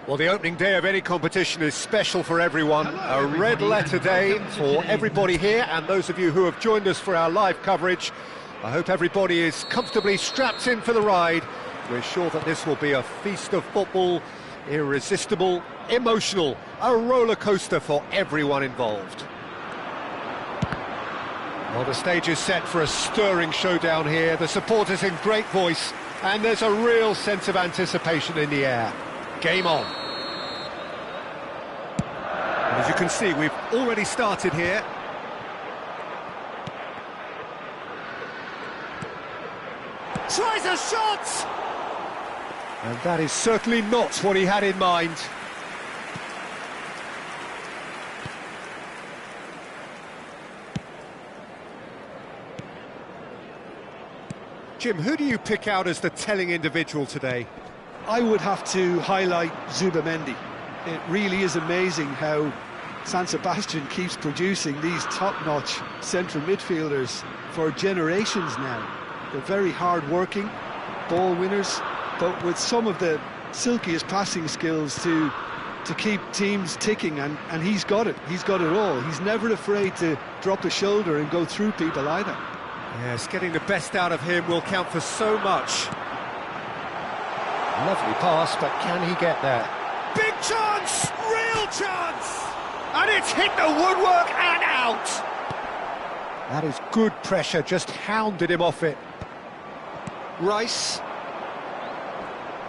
Well, the opening day of any competition is special for everyone. A red letter day for everybody here, and those of you who have joined us for our live coverage. I hope everybody is comfortably strapped in for the ride. We're sure that this will be a feast of football, irresistible, emotional, a roller coaster for everyone involved. Well, the stage is set for a stirring showdown here. The supporters in great voice, and there's a real sense of anticipation in the air. Game on. And as you can see, we've already started here. Tries a shot! And that is certainly not what he had in mind. Jim, who do you pick out as the telling individual today? I would have to highlight Zubamendi. It really is amazing how San Sebastian keeps producing these top-notch central midfielders for generations now. They're very hard-working, ball winners, but with some of the silkiest passing skills to keep teams ticking, and he's got it. He's got it all. He's never afraid to drop a shoulder and go through people either. Yes, getting the best out of him will count for so much. Lovely pass, but can he get there? Big chance! Real chance! And it's hit the woodwork and out! That is good pressure, just hounded him off it. Rice.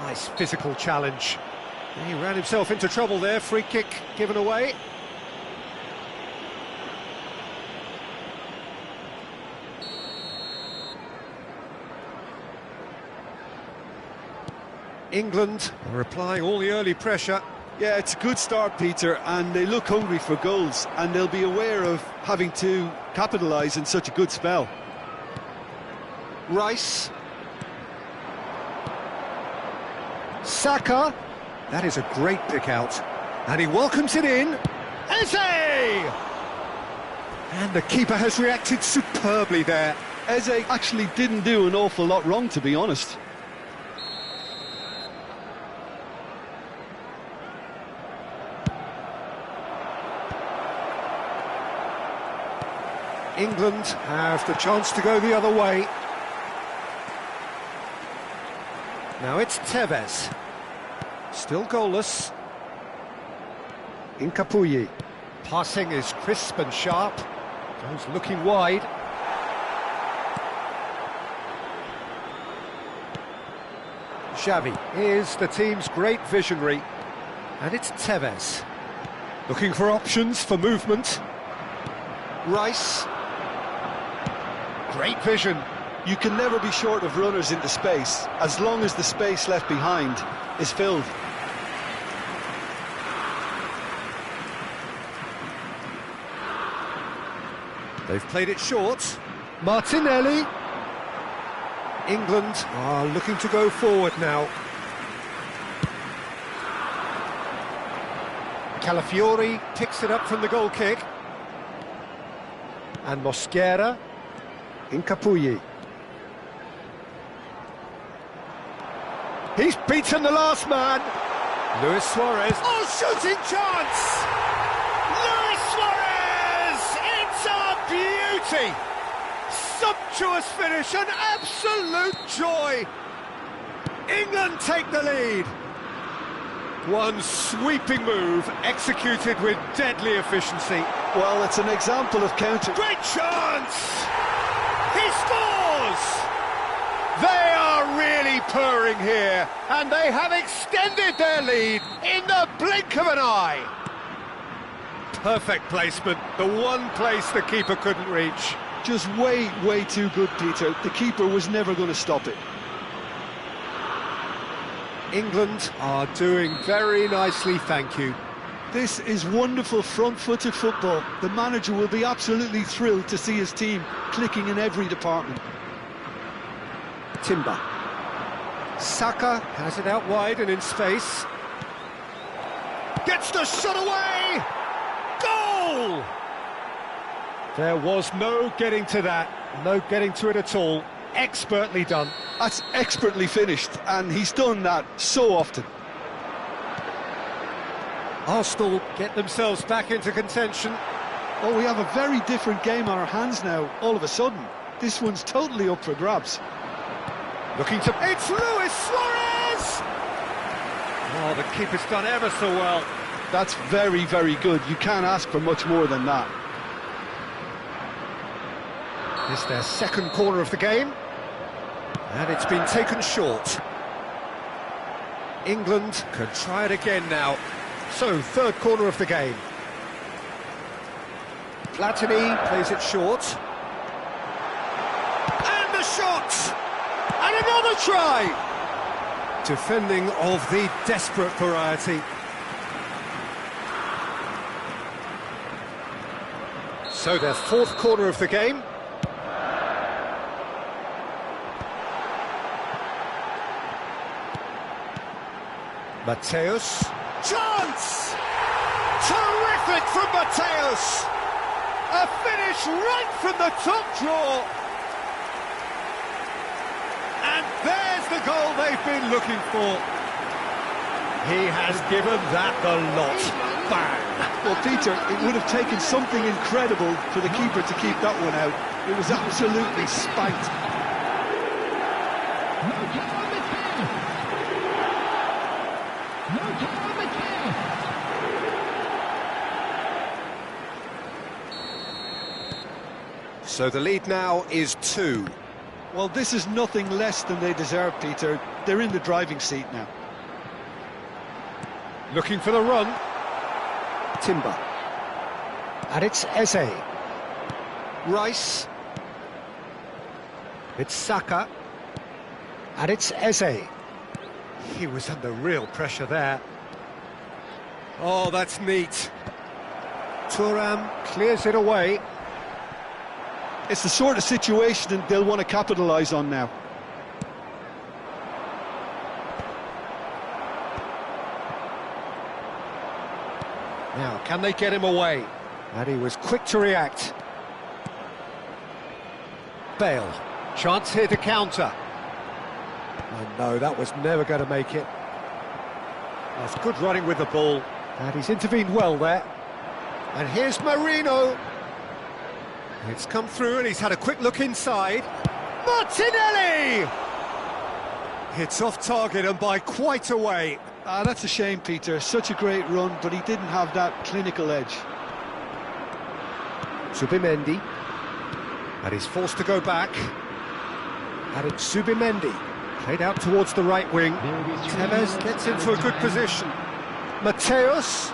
Nice physical challenge. He ran himself into trouble there, free kick given away. England are applying all the early pressure. Yeah, it's a good start, Peter, and they look hungry for goals, and they'll be aware of having to capitalise in such a good spell. Rice. Saka. That is a great pick out. And he welcomes it in. Eze! And the keeper has reacted superbly there. Eze actually didn't do an awful lot wrong, to be honest. England have the chance to go the other way. Now it's Tevez. Still goalless. Incapuyi. Passing is crisp and sharp. Goes looking wide. Xavi is the team's great visionary. And it's Tevez. Looking for options for movement. Rice. Great vision. You can never be short of runners into space, as long as the space left behind is filled. They've played it short. Martinelli. England are looking to go forward now. Calafiori picks it up from the goal kick. And Mosquera. Incapuyi. He's beaten the last man. Luis Suarez. Oh, shooting chance! Luis Suarez! It's a beauty! Sumptuous finish, an absolute joy! England take the lead. One sweeping move, executed with deadly efficiency. Well, it's an example of counter. Great chance! He scores! They are really purring here, and they have extended their lead in the blink of an eye. Perfect placement, the one place the keeper couldn't reach. Just way too good, Peter. The keeper was never going to stop it. England are doing very nicely, thank you. This is wonderful front-footed football. The manager will be absolutely thrilled to see his team clicking in every department. Timber. Saka has it out wide and in space. Gets the shot away! Goal! There was no getting to that, no getting to it at all. Expertly done. That's expertly finished, and he's done that so often. Arsenal get themselves back into contention. Oh, we have a very different game on our hands now, all of a sudden. This one's totally up for grabs. Looking to... It's Luis Suarez! Oh, the keeper's done ever so well. That's very, very good. You can't ask for much more than that. It's their second corner of the game. And it's been taken short. England could try it again now. So, third corner of the game. Platini plays it short. And the shot! And another try! Defending of the desperate variety. So their fourth corner of the game. Mateus. Chance! Terrific from Mateus! A finish right from the top draw! And there's the goal they've been looking for. He has given that the lot. Bang! Well, Peter, it would have taken something incredible for the keeper to keep that one out. It was absolutely spanked. So the lead now is 2. Well, this is nothing less than they deserve, Peter. They're in the driving seat now. Looking for the run. Timber. And it's Eze. Rice. It's Saka. And it's Eze. He was under real pressure there. Oh, that's neat. Thuram clears it away. It's the sort of situation that they'll want to capitalise on now. Now, can they get him away? And he was quick to react. Bale. Chance here to counter. Oh no, that was never going to make it. That's good running with the ball. And he's intervened well there. And here's Marino. It's come through and he's had a quick look inside. Martinelli! It's off target and by quite a way. That's a shame, Peter. Such a great run, but he didn't have that clinical edge. Zubimendi. And he's forced to go back. And it's Zubimendi. Played out towards the right wing. Tevez gets into a good position. Mateus.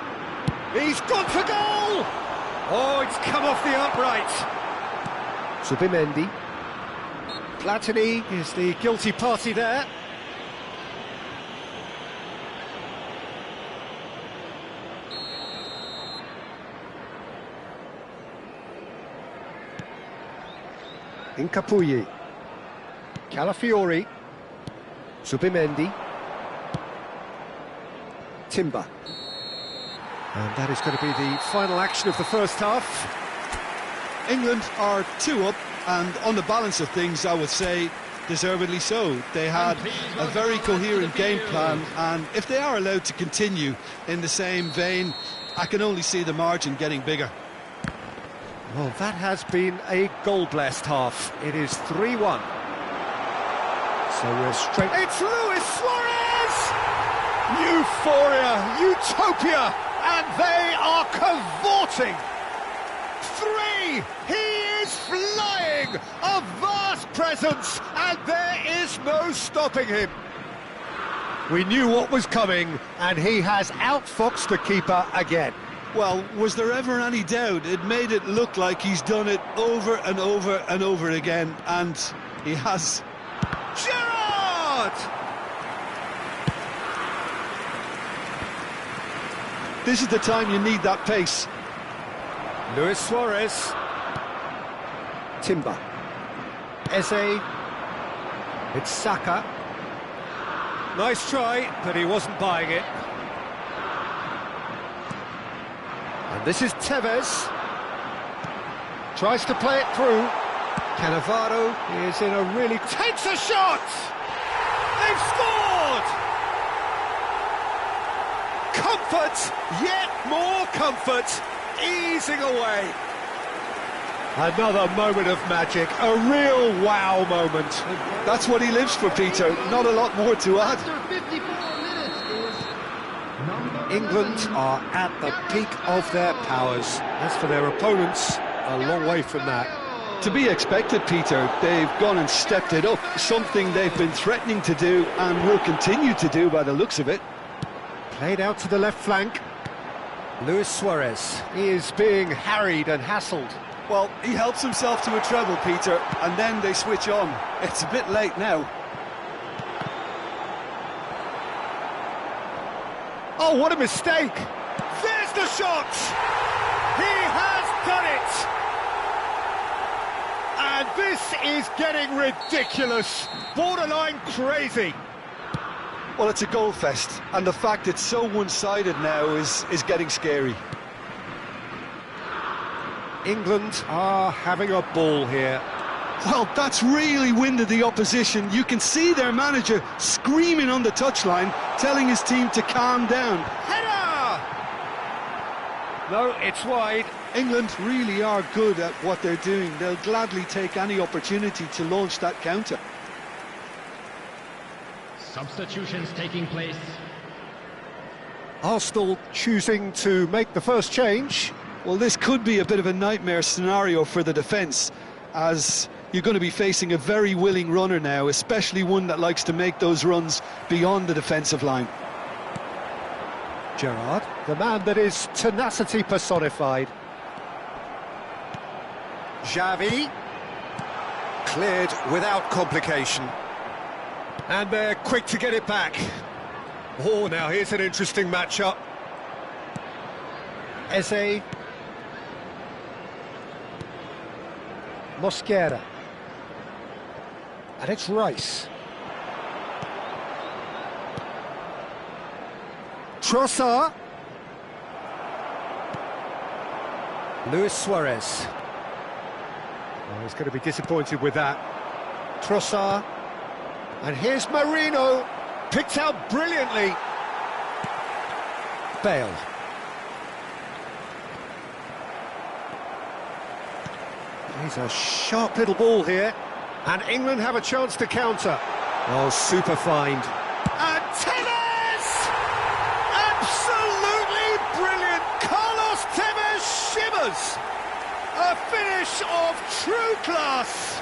He's gone for goal! Oh, it's come off the upright. Zubimendi. Platini is the guilty party there. Incapuyi. Calafiori. Zubimendi. Timber. And that is going to be the final action of the first half. England are 2 up, and on the balance of things, I would say deservedly so. They had a very coherent game plan, and if they are allowed to continue in the same vein, I can only see the margin getting bigger. Well, that has been a goal-blessed half. It is 3-1. So we're straight... It's Luis Suarez! Euphoria, utopia, and they are cavorting. 3! He is flying! A vast presence, and there is no stopping him. We knew what was coming, and he has outfoxed the keeper again. Well, was there ever any doubt? It made it look like he's done it over and over and over again, and he has. Gerrard! This is the time you need that pace. Luis Suarez. Timber. Eze. It's Saka. Nice try, but he wasn't buying it. And this is Tevez. Tries to play it through. Cannavaro is in a really... Takes a shot! They've scored! comfort, yet more comfort, easing away. Another moment of magic, a real wow moment. That's what he lives for, Peter. Not a lot more to add. England are at the peak of their powers. As for their opponents, a long way from that. To be expected, Peter. They've gone and stepped it up, something they've been threatening to do and will continue to do by the looks of it. Played out to the left flank. Luis Suarez, he is being harried and hassled. Well, he helps himself to a treble, Peter, and then they switch on. It's a bit late now. Oh, what a mistake! There's the shot! He has done it! And this is getting ridiculous, borderline crazy. Well, it's a goal fest, and the fact it's so one-sided now is getting scary. England are having a ball here. Well, that's really winded the opposition. You can see their manager screaming on the touchline, telling his team to calm down. Header! No, it's wide. England really are good at what they're doing. They'll gladly take any opportunity to launch that counter. Substitutions taking place. Arsenal choosing to make the first change. Well, this could be a bit of a nightmare scenario for the defence, as you're going to be facing a very willing runner now, especially one that likes to make those runs beyond the defensive line. Gerrard, the man that is tenacity personified. Xavi, cleared without complication. And they're quick to get it back. Oh, now here's an interesting matchup. Eze. Mosquera. And it's Rice. Trossard. Luis Suarez. Oh, he's going to be disappointed with that. Trossard. And here's Marino. Picked out brilliantly. Bale. He's a sharp little ball here. And England have a chance to counter. Oh, super find. And Tevez! Absolutely brilliant. Carlos Tevez shivers. A finish of true class.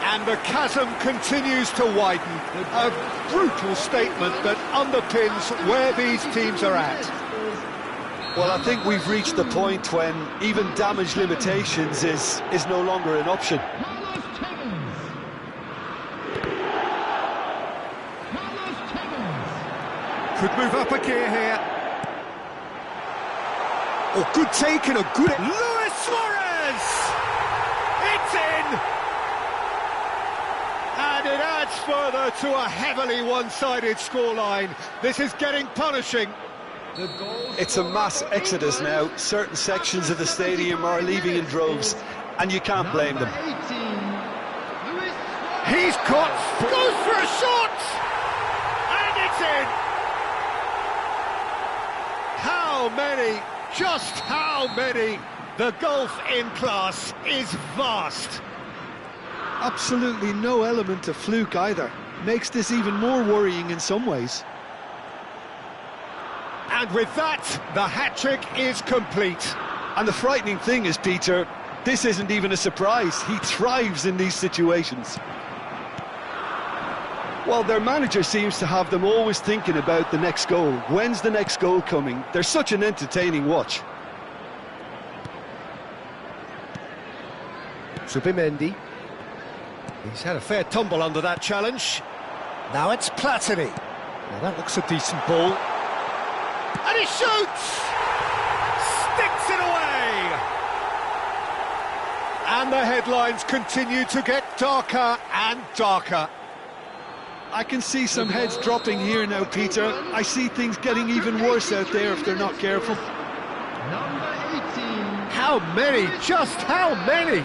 And the chasm continues to widen. A brutal statement that underpins where these teams are at. Well, I think we've reached the point when even damage limitations is no longer an option. Could move up a gear here. Oh, good take and a good... Luis Suarez! It's in! And it adds further to a heavily one-sided scoreline. This is getting punishing. It's a mass exodus now. Certain sections of the stadium are leaving in droves, and you can't blame them. He's caught, goes for a shot, and it's in. How many, just how many? The gulf in class is vast. Absolutely no element of fluke either. Makes this even more worrying in some ways. And with that, the hat-trick is complete. And the frightening thing is, Peter, this isn't even a surprise. He thrives in these situations. Well, their manager seems to have them always thinking about the next goal. When's the next goal coming? They're such an entertaining watch. Zubimendi. He's had a fair tumble under that challenge. Now it's Platini. Now that looks a decent ball. And he shoots! Sticks it away! And the headlines continue to get darker and darker. I can see some heads dropping here now, Peter. I see things getting even worse out there if they're not careful. Number 18. How many? Just how many?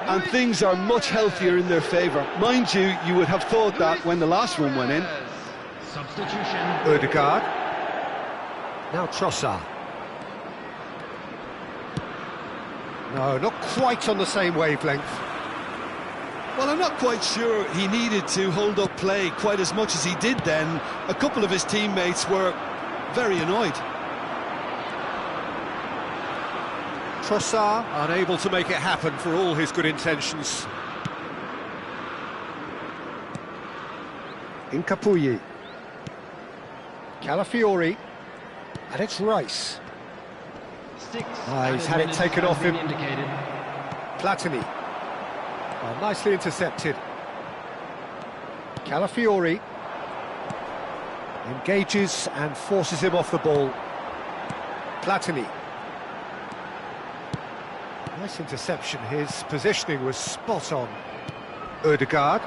And things are much healthier in their favour. Mind you, you would have thought that when the last one went in. Substitution. Ødegaard. Now Trossard. No, not quite on the same wavelength. Well, I'm not quite sure he needed to hold up play quite as much as he did then. A couple of his teammates were very annoyed. Trossard unable to make it happen for all his good intentions. Incapuyi. Calafiori. And it's Rice. He's had it taken off him. Platini. Oh, nicely intercepted. Calafiori. Engages and forces him off the ball. Platini. Nice interception. His positioning was spot on. Ødegaard.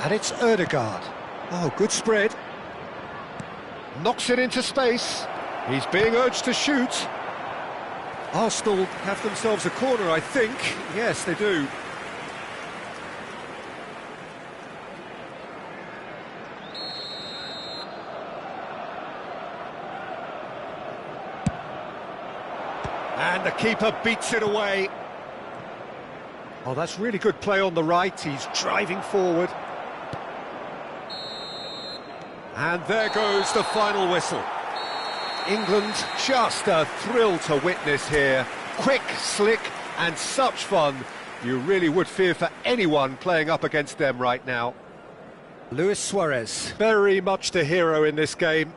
And it's Ødegaard. Oh, good spread. Knocks it into space. He's being urged to shoot. Arsenal have themselves a corner, I think. Yes, they do. And the keeper beats it away. Oh, that's really good play on the right. He's driving forward. And there goes the final whistle. England, just a thrill to witness here. Quick, slick, and such fun. You really would fear for anyone playing up against them right now. Luis Suarez, very much the hero in this game.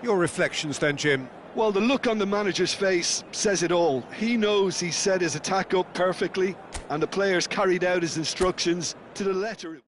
Your reflections then, Jim? Well, the look on the manager's face says it all. He knows he set his attack up perfectly, and the players carried out his instructions to the letter.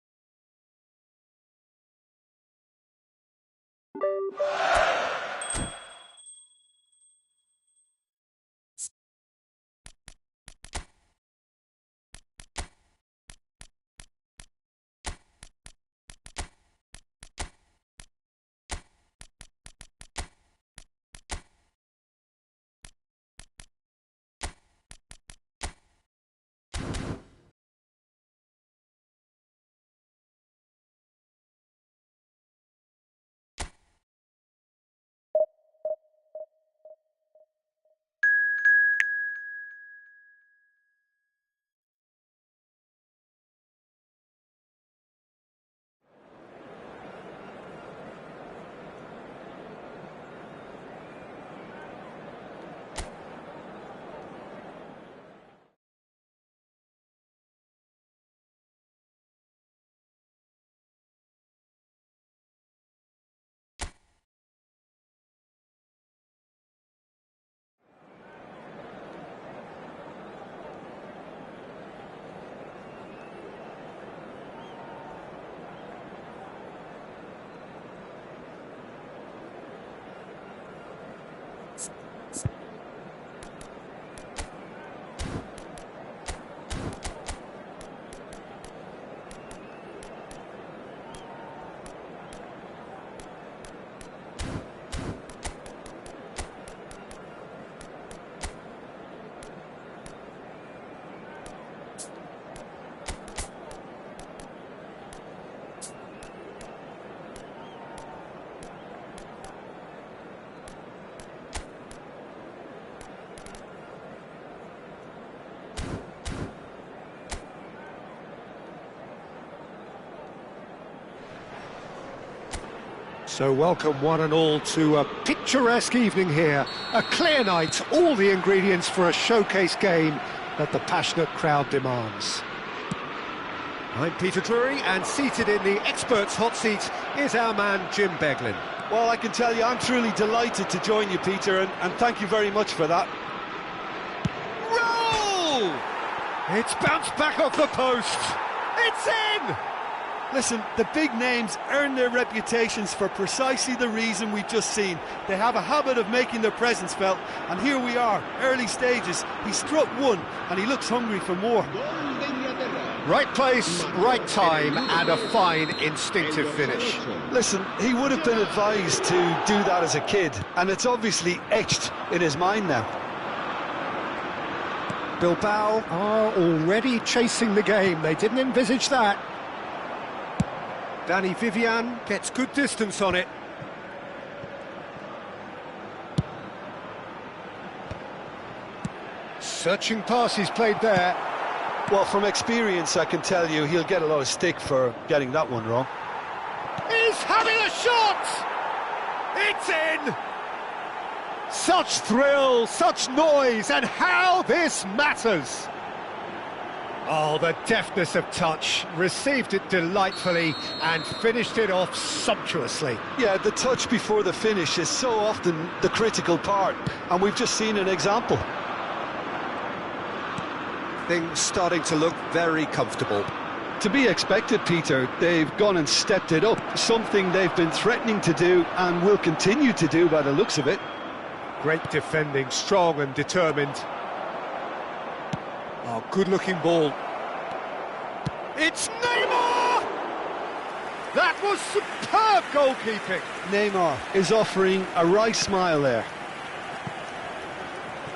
So welcome one and all to a picturesque evening here. A clear night, all the ingredients for a showcase game that the passionate crowd demands. I'm Peter Drury, and seated in the experts' hot seat is our man Jim Beglin. Well, I can tell you, I'm truly delighted to join you, Peter, and thank you very much for that. Roll! It's bounced back off the post. It's in! Listen, the big names earn their reputations for precisely the reason we've just seen. They have a habit of making their presence felt, and here we are, early stages. He struck one, and he looks hungry for more. Right place, right time, and a fine instinctive finish. Listen, he would have been advised to do that as a kid, and it's obviously etched in his mind now. Bilbao are already chasing the game. They didn't envisage that. Danny Vivian gets good distance on it. Searching passes played there. Well, from experience, I can tell you he'll get a lot of stick for getting that one wrong. He's having a shot! It's in! Such thrill, such noise, and how this matters! Oh, the deftness of touch, received it delightfully and finished it off sumptuously. Yeah, the touch before the finish is so often the critical part, and we've just seen an example. Things starting to look very comfortable. To be expected, Peter. They've gone and stepped it up, something they've been threatening to do and will continue to do by the looks of it. Great defending, strong and determined. Oh, good-looking ball. It's Neymar! That was superb goalkeeping. Neymar is offering a right smile there.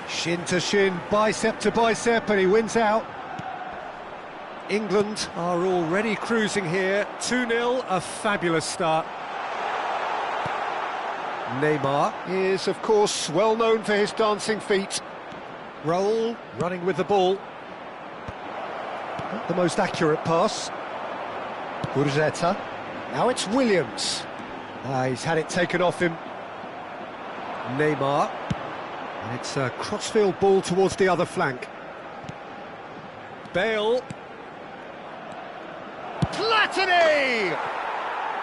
Shin to shin, bicep to bicep, and he wins out. England are already cruising here. 2-0, a fabulous start. Neymar is, of course, well known for his dancing feet. Raul running with the ball. Not the most accurate pass. Gurzetta. Now it's Williams. He's had it taken off him. Neymar. And it's a crossfield ball towards the other flank. Bale. Platini!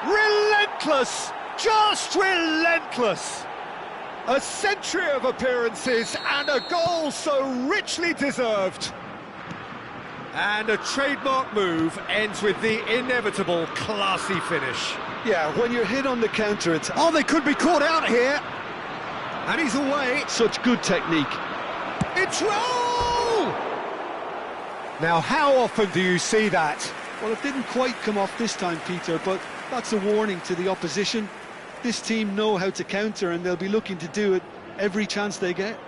Relentless! Just relentless! A century of appearances and a goal so richly deserved. And a trademark move ends with the inevitable classy finish. Yeah, when you're hit on the counter, it's... Oh, they could be caught out here. And he's away. Such good technique. It's Raul! Now, how often do you see that? Well, it didn't quite come off this time, Peter, but that's a warning to the opposition. This team know how to counter, and they'll be looking to do it every chance they get.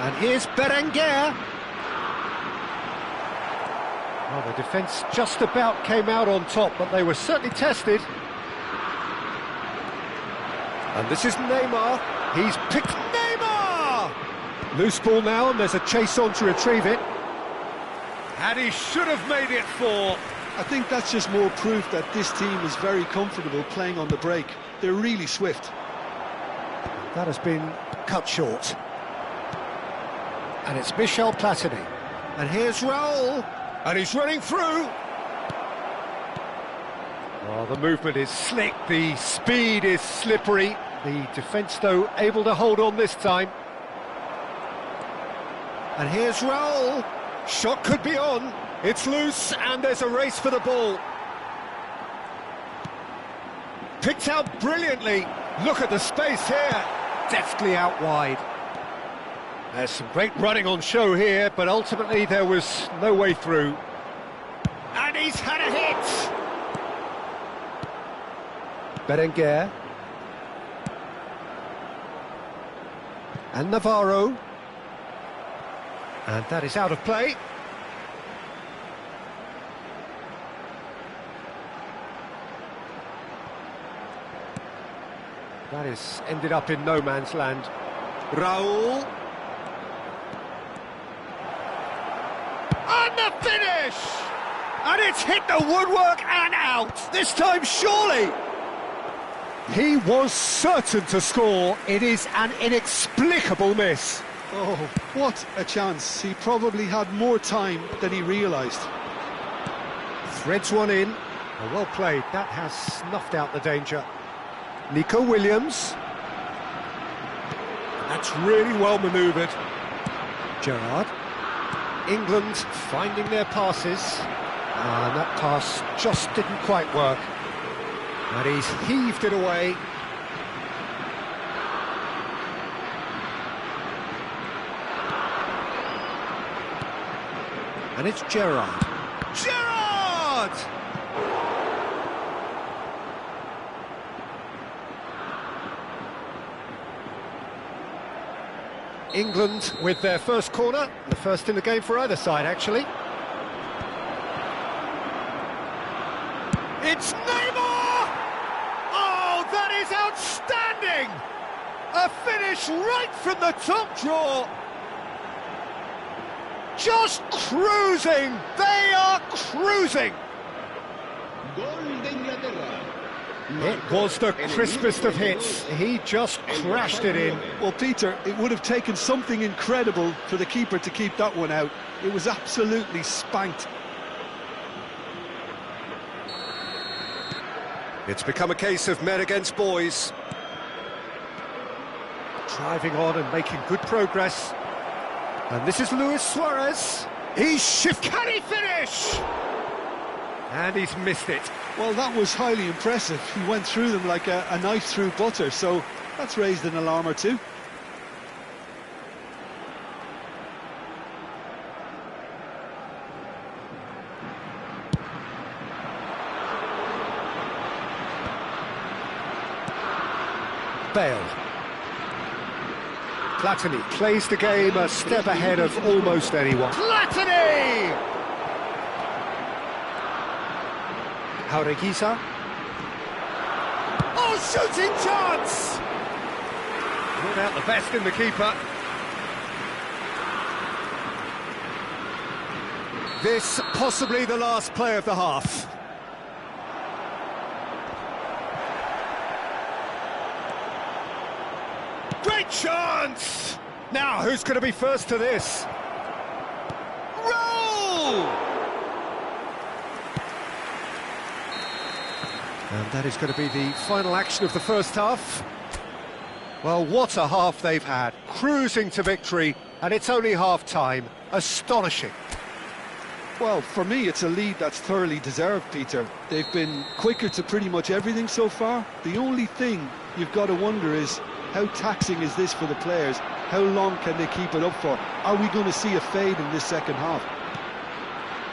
And here's Berenguer. Well, the defence just about came out on top, but they were certainly tested. And this is Neymar. He's picked Neymar! Loose ball now, and there's a chase on to retrieve it. And he should have made it 4. I think that's just more proof that this team is very comfortable playing on the break. They're really swift. That has been cut short. And it's Michel Platini. And here's Raul. And he's running through. Oh, the movement is slick, the speed is slippery. The defence, though, able to hold on this time. And here's Raul. Shot could be on. It's loose, and there's a race for the ball. Picked out brilliantly. Look at the space here. Deftly out wide. There's some great running on show here, but ultimately there was no way through. And he's had a hit! Berenguer. And Navarro. And that is out of play. That is ended up in no man's land. Raul. And the finish! And it's hit the woodwork and out! This time, surely! He was certain to score. It is an inexplicable miss. Oh, what a chance. He probably had more time than he realised. Threads one in. Oh, well played. That has snuffed out the danger. Nico Williams. That's really well manoeuvred. Gerrard. England finding their passes. And that pass just didn't quite work. And he's heaved it away. And it's Gerrard. Gerrard! England with their first corner, the first in the game for either side, actually. It's Neymar! Oh, that is outstanding! A finish right from the top drawer. Just cruising! They are cruising! Gol de Inglaterra. It was the crispest of hits. He just crashed it in. Well, Peter, it would have taken something incredible for the keeper to keep that one out. It was absolutely spanked. It's become a case of men against boys. Driving on and making good progress. And this is Luis Suarez. Can he finish? And he's missed it. Well, that was highly impressive. He went through them like a knife through butter, so that's raised an alarm or two. Bale. Platini plays the game a step ahead of almost anyone. Platini! Jaureguisa. Oh, shooting chance! Brought out the best in the keeper. This possibly the last play of the half. Great chance! Now, who's going to be first to this? Roll! And that is going to be the final action of the first half. Well, what a half they've had. Cruising to victory, and it's only half-time. Astonishing. Well, for me, it's a lead that's thoroughly deserved, Peter. They've been quicker to pretty much everything so far. The only thing you've got to wonder is, how taxing is this for the players? How long can they keep it up for? Are we going to see a fade in this second half?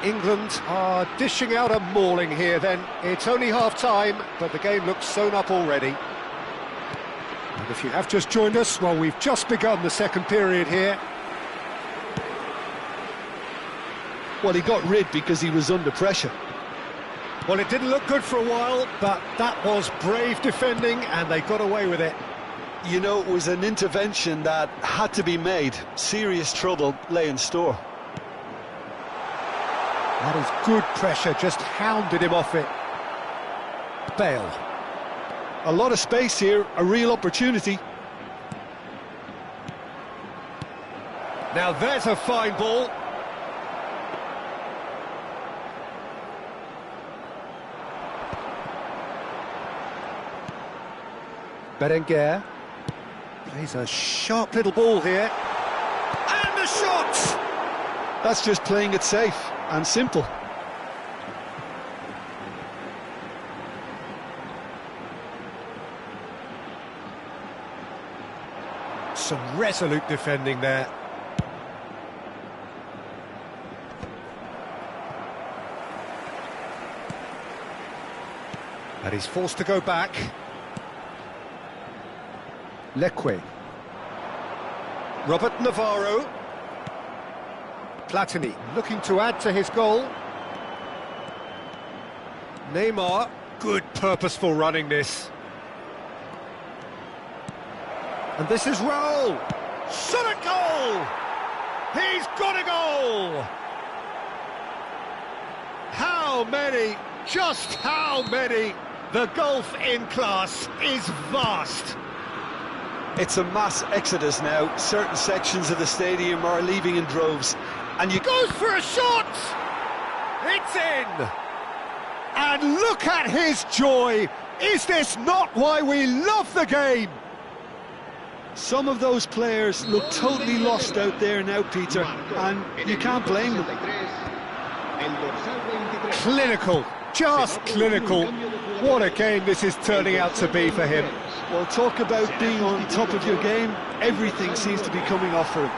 England are dishing out a mauling here then. It's only half-time, but the game looks sewn up already. And if you have just joined us, well, we've just begun the second period here. Well, he got rid because he was under pressure. Well, it didn't look good for a while, but that was brave defending, and they got away with it. You know, it was an intervention that had to be made. Serious trouble lay in store. That is good pressure, just hounded him off it. Bale. A lot of space here, a real opportunity. Now there's a fine ball. Berenguer plays a sharp little ball here. And the shot! That's just playing it safe and simple. Some resolute defending there. And he's forced to go back. Leque. Robert Navarro. Platini looking to add to his goal. Neymar, good purposeful running this. And this is Raul. Shot a goal! He's got a goal! How many? Just how many? The gulf in class is vast. It's a mass exodus now. Certain sections of the stadium are leaving in droves. And you goes for a shot! It's in! And look at his joy! Is this not why we love the game? Some of those players look totally lost out there now, Peter, and you can't blame them. Clinical, just clinical. What a game this is turning out to be for him. Well, talk about being on top of your game. Everything seems to be coming off for him.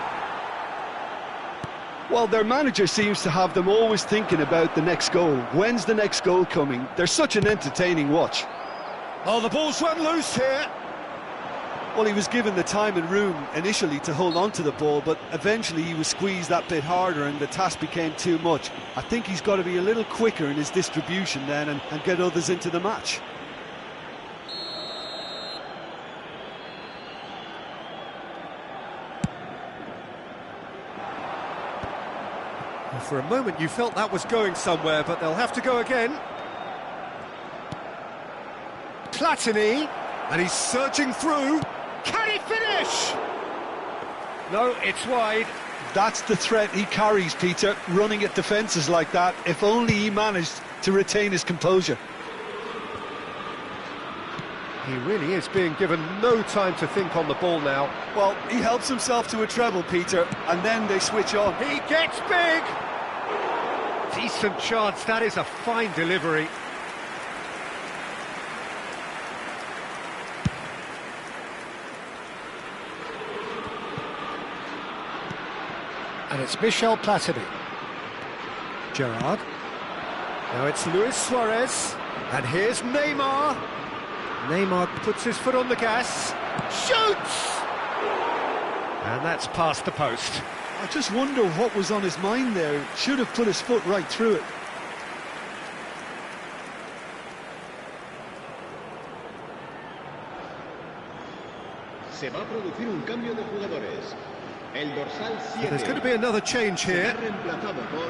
Well, their manager seems to have them always thinking about the next goal. When's the next goal coming? They're such an entertaining watch. Oh, the ball's run loose here. Well, he was given the time and room initially to hold on to the ball, but eventually he was squeezed that bit harder and the task became too much. I think he's got to be a little quicker in his distribution then and get others into the match. For a moment you felt that was going somewhere, but they'll have to go again. Platini, and he's surging through. Can he finish? No, it's wide. That's the threat he carries, Peter, running at defences like that. If only he managed to retain his composure. He really is being given no time to think on the ball now. Well, he helps himself to a treble, Peter, and then they switch on. He gets big! Decent chance, that is a fine delivery. And it's Michel Platini. Gerrard. Now it's Luis Suarez. And here's Neymar. Neymar puts his foot on the gas. Shoots! And that's past the post. I just wonder what was on his mind there. Should have put his foot right through it. Se va a producir un cambio de jugadores. El dorsal 7. There's going to be another change here. Será reemplazado por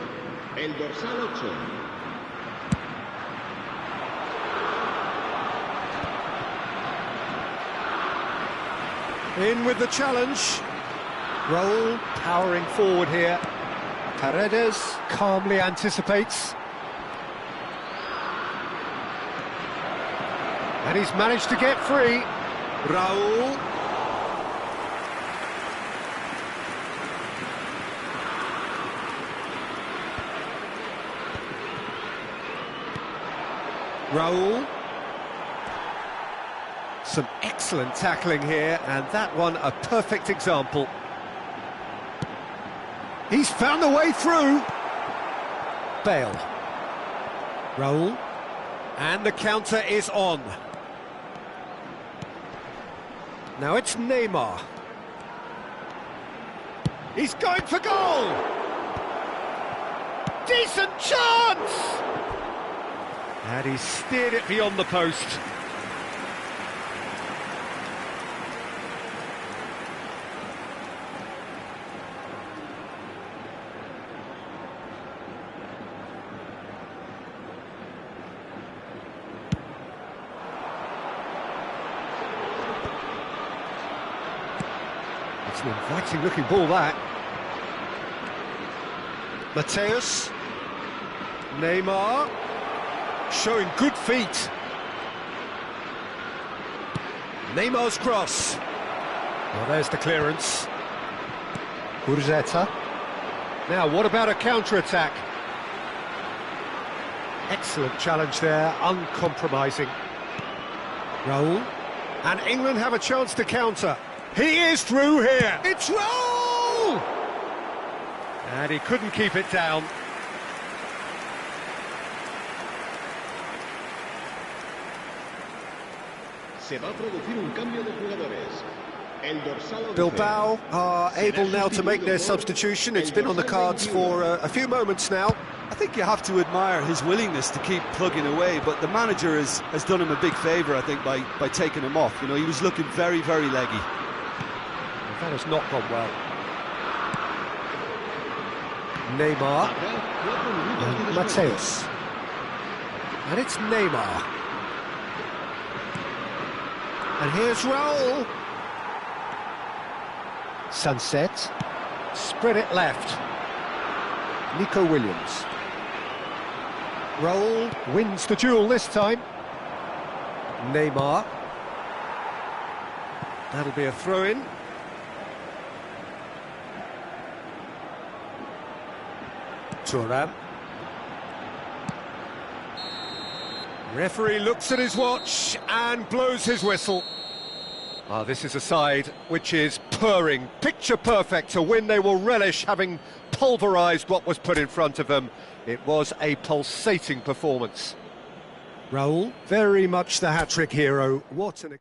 el dorsal 8. In with the challenge. Raul powering forward here. Paredes calmly anticipates. And he's managed to get free. Raul. Raul. Some excellent tackling here, and that one a perfect example. He's found the way through. Bale. Raul. And the counter is on. Now it's Neymar. He's going for goal! Decent chance! And he steered it beyond the post. It's an inviting looking ball, that. Mateus. Neymar. Showing good feet. Neymar's cross. Well, there's the clearance. Gurzetta. Now, what about a counter-attack? Excellent challenge there, uncompromising. Raul. And England have a chance to counter. He is through here. It's Raul! And he couldn't keep it down. Se va a producir un cambio de jugadores. El dorsal 11. Bilbao are able now to make their substitution. It's been on the cards for a few moments now. I think you have to admire his willingness to keep plugging away, but the manager has done him a big favour, I think, by taking him off. You know, he was looking very, very leggy. That has not gone well. Neymar. And Mateus. And it's Neymar. And here's Raul. Sunset. Spread it left. Nico Williams. Raul wins the duel this time. Neymar. That'll be a throw-in. Thuram. Referee looks at his watch and blows his whistle. This is a side which is purring, picture perfect to win. They will relish having pulverised what was put in front of them. It was a pulsating performance. Raul, very much the hat-trick hero. What an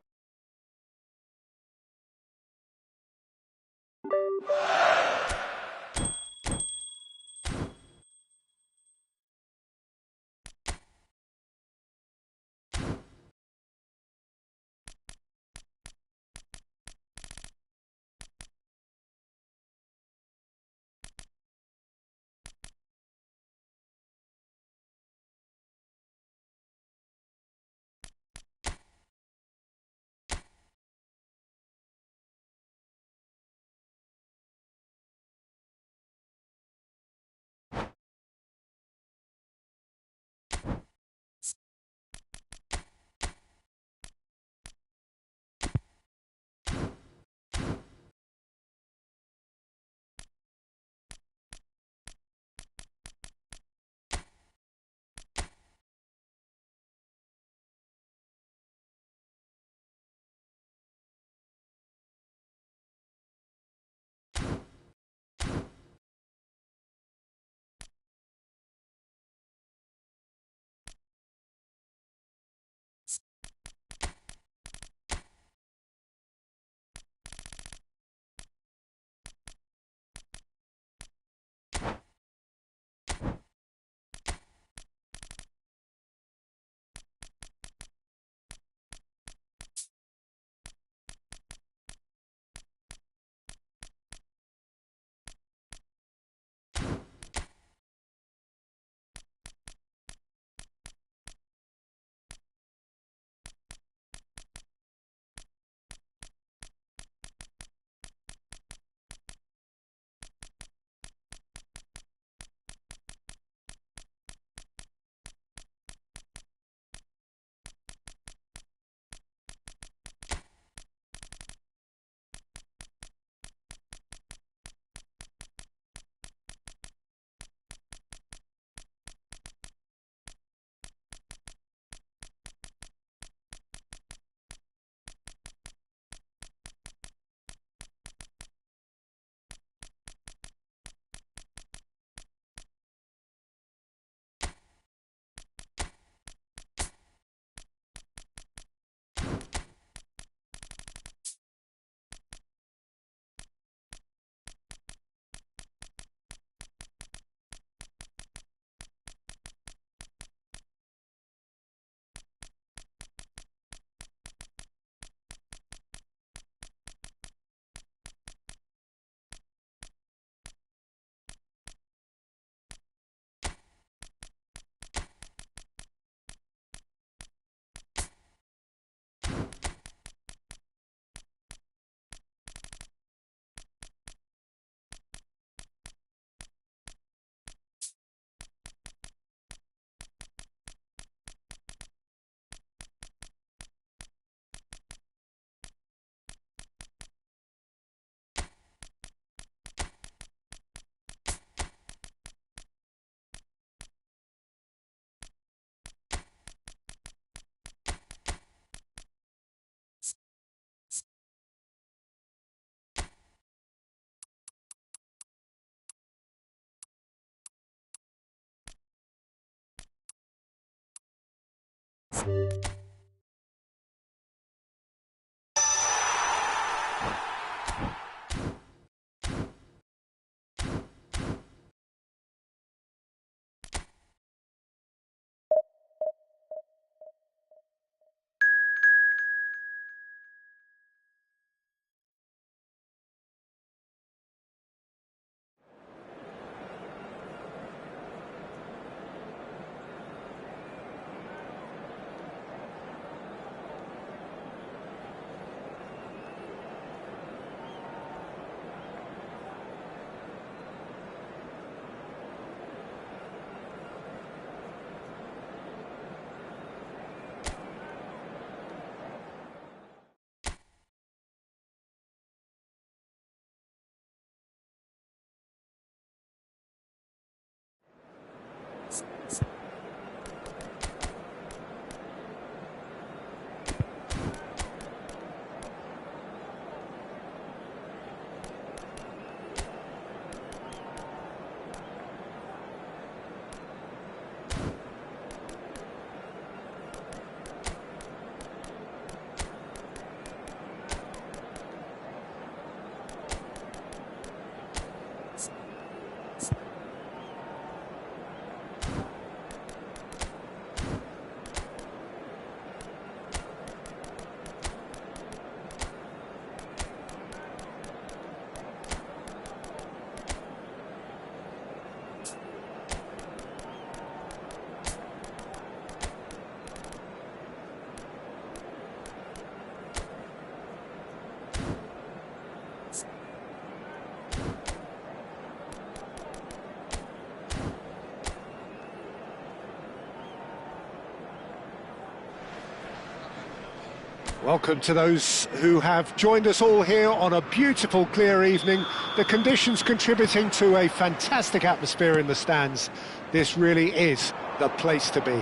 Welcome to those who have joined us all here on a beautiful, clear evening. The conditions contributing to a fantastic atmosphere in the stands. This really is the place to be.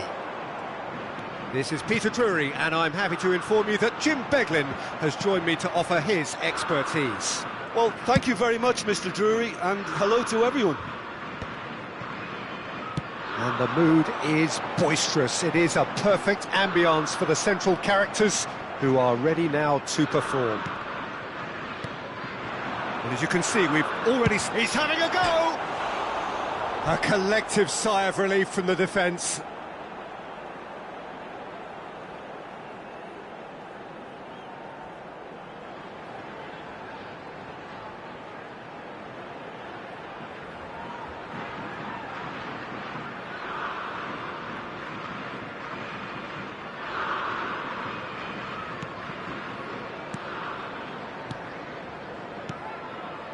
This is Peter Drury, and I'm happy to inform you that Jim Beglin has joined me to offer his expertise. Well, thank you very much, Mr. Drury, and hello to everyone. And the mood is boisterous. It is a perfect ambience for the central characters, who are ready now to perform. And as you can see, we've already... He's having a go! A collective sigh of relief from the defence.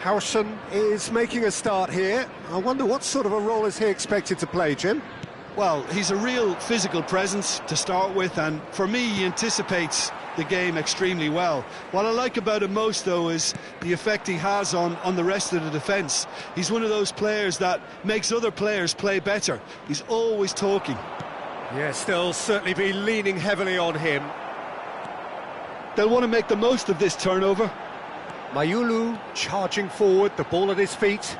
Howson is making a start here. I wonder what sort of a role is he expected to play, Jim? Well, he's a real physical presence to start with, and for me, he anticipates the game extremely well. What I like about him most, though, is the effect he has on the rest of the defence. He's one of those players that makes other players play better. He's always talking. Yes, they'll certainly be leaning heavily on him. They'll want to make the most of this turnover. Mayulu charging forward, the ball at his feet.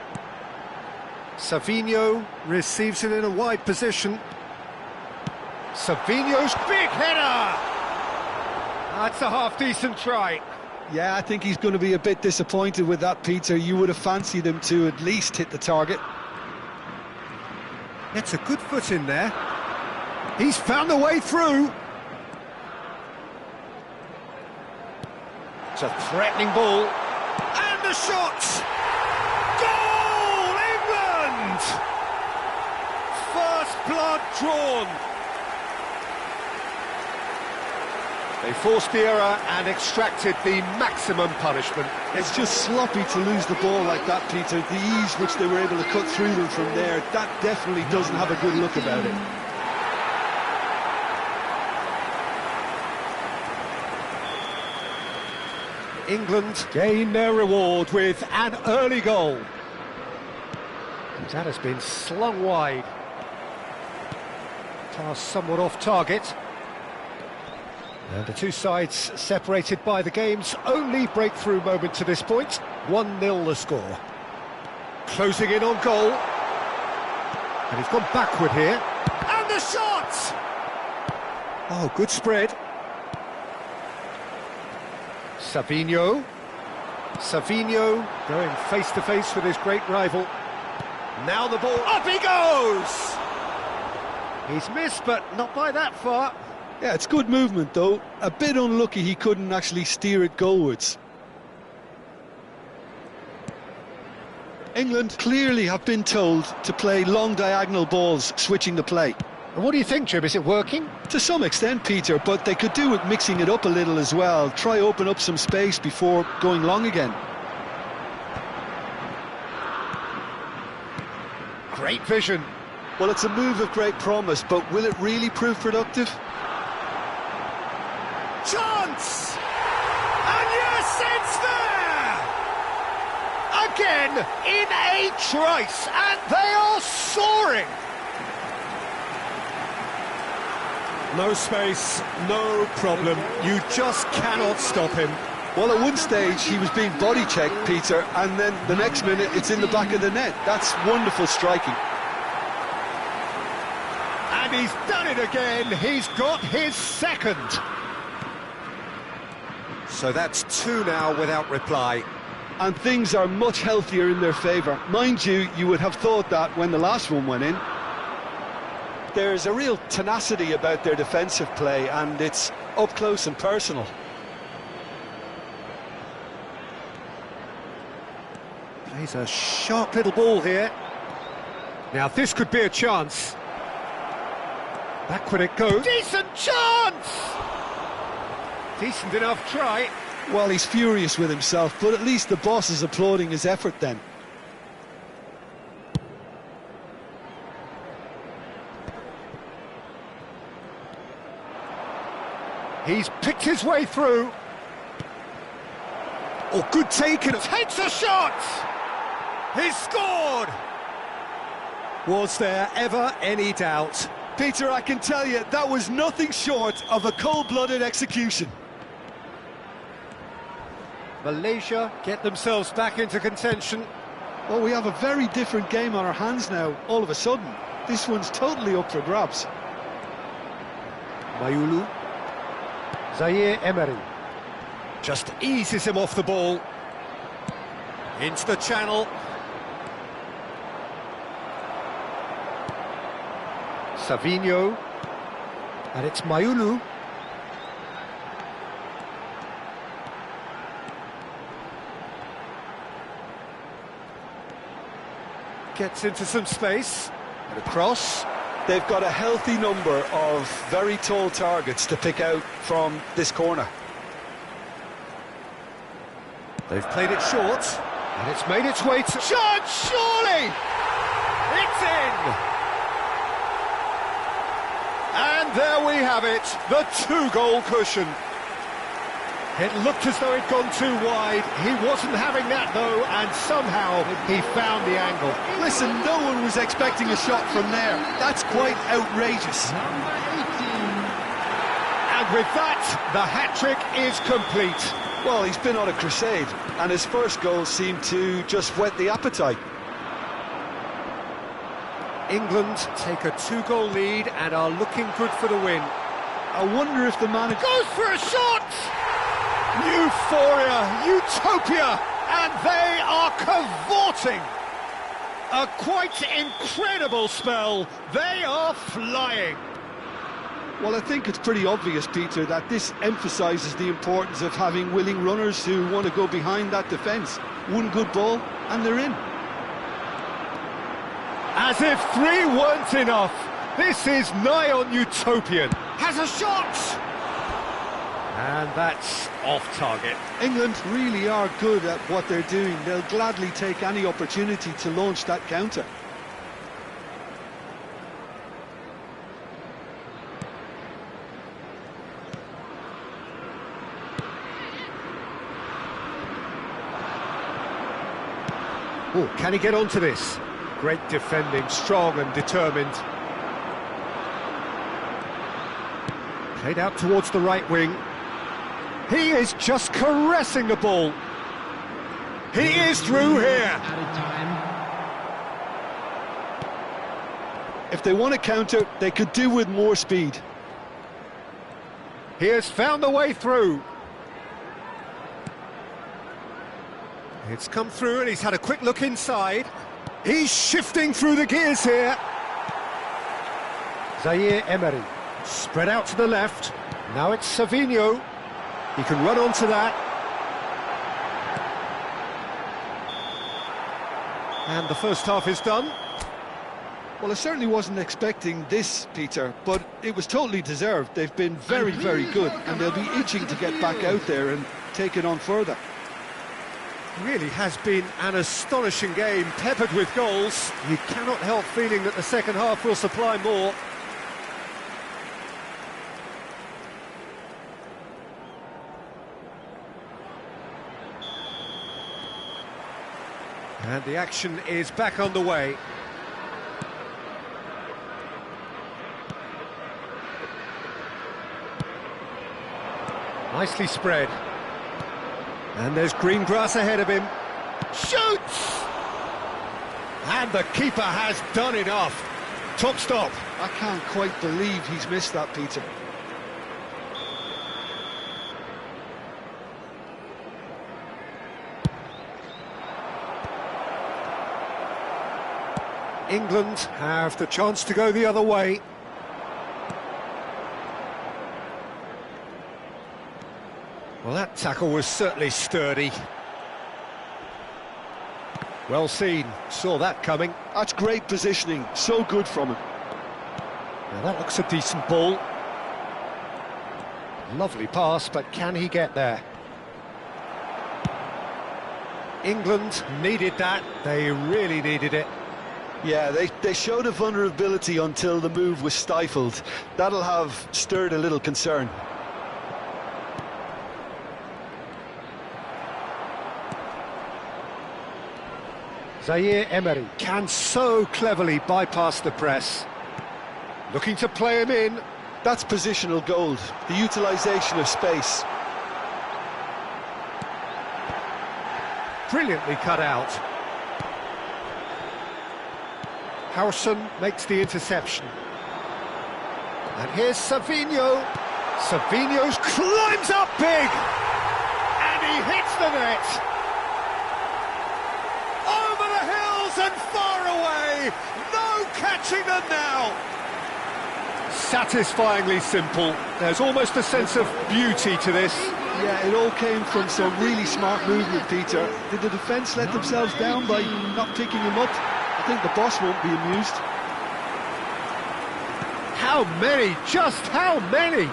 Savinho receives it in a wide position. Savinho's big header! That's a half-decent try. Yeah, I think he's going to be a bit disappointed with that, Peter. You would have fancied him to at least hit the target. It's a good foot in there. He's found a way through. It's a threatening ball. And the shot! Goal, England! First blood drawn. They forced the error and extracted the maximum punishment. It's just sloppy to lose the ball like that, Peter. The ease which they were able to cut through them from there, that definitely doesn't have a good look about it. England gain their reward with an early goal. That has been slung wide. Pass somewhat off target. And the two sides separated by the game's only breakthrough moment to this point. 1-0 the score. Closing in on goal. And he's gone backward here. And the shot! Oh, good spread. Savinho. Savinho going face-to-face with his great rival. Now the ball, up he goes! He's missed, but not by that far. Yeah, it's good movement, though. A bit unlucky he couldn't actually steer it goalwards. England clearly have been told to play long diagonal balls, switching the play. And what do you think, Jim? Is it working? To some extent, Peter, but they could do with mixing it up a little as well. Try open up some space before going long again. Great vision. Well, it's a move of great promise, but will it really prove productive? Chance! And yes, it's there! Again, in a trice, and they are soaring! No space, no problem. You just cannot stop him. Well, at one stage he was being body checked, Peter, and then the next minute it's in the back of the net. That's wonderful striking. And he's done it again. He's got his second. So that's two now without reply. And things are much healthier in their favour. Mind you, you would have thought that when the last one went in. There's a real tenacity about their defensive play, and it's up close and personal. Plays a sharp little ball here. Now this could be a chance. Back when it goes. Decent chance! Decent enough try. Well, he's furious with himself, but at least the boss is applauding his effort then. He's picked his way through. Oh, good take, and takes a shot! He's scored! Was there ever any doubt? Peter, I can tell you, that was nothing short of a cold-blooded execution. Malaysia get themselves back into contention. Well, we have a very different game on our hands now, all of a sudden. This one's totally up for grabs. Mayulu. Zaire Emery. Just eases him off the ball. Into the channel. Savinho. And it's Mayulu. Gets into some space. And across. They've got a healthy number of very tall targets to pick out from this corner. They've played it short, and it's made its way to... Chance, surely! It's in! And there we have it, the two-goal cushion. It looked as though it'd gone too wide. He wasn't having that, though, and somehow he found the angle. Listen, no one was expecting a shot from there. That's quite outrageous. And with that, the hat-trick is complete. Well, he's been on a crusade, and his first goal seemed to just whet the appetite. England take a two-goal lead and are looking good for the win. I wonder if the manager... Goes for a shot! Euphoria, utopia, and they are cavorting. A quite incredible spell. They are flying. Well, I think it's pretty obvious, Peter, that this emphasises the importance of having willing runners who want to go behind that defence. One good ball, and they're in. As if three weren't enough. This is nigh on utopian. Has a shot! And that's off target. England really are good at what they're doing. They'll gladly take any opportunity to launch that counter. Oh, can he get onto this? Great defending, strong and determined. Played out towards the right wing. He is just caressing the ball. He is through here. If they want to counter, they could do with more speed. He has found a way through. It's come through and he's had a quick look inside. He's shifting through the gears here. Zaire Emery, spread out to the left. Now it's Savinho. He can run onto that. And the first half is done. Well, I certainly wasn't expecting this, Peter, but it was totally deserved. They've been very, very good, and they'll be itching to get back out there and take it on further. Really has been an astonishing game, peppered with goals. You cannot help feeling that the second half will supply more. And the action is back on the way. Nicely spread. And there's green grass ahead of him. Shoots! And the keeper has done enough. Top stop. I can't quite believe he's missed that, Peter. England have the chance to go the other way. Well, that tackle was certainly sturdy. Well seen, saw that coming. That's great positioning, so good from him. Now that looks a decent ball. Lovely pass, but can he get there? England needed that, they really needed it. Yeah, they showed a vulnerability until the move was stifled. That'll have stirred a little concern. Zaire Emery can so cleverly bypass the press. Looking to play him in. That's positional gold, the utilisation of space. Brilliantly cut out. Howson makes the interception. And here's Savinho. Savinho's climbs up big! And he hits the net! Over the hills and far away! No catching them now! Satisfyingly simple. There's almost a sense of beauty to this. Yeah, it all came from some really smart movement, Peter. Did the defence let themselves down by not picking him up? I think the boss won't be amused. How many? Just how many?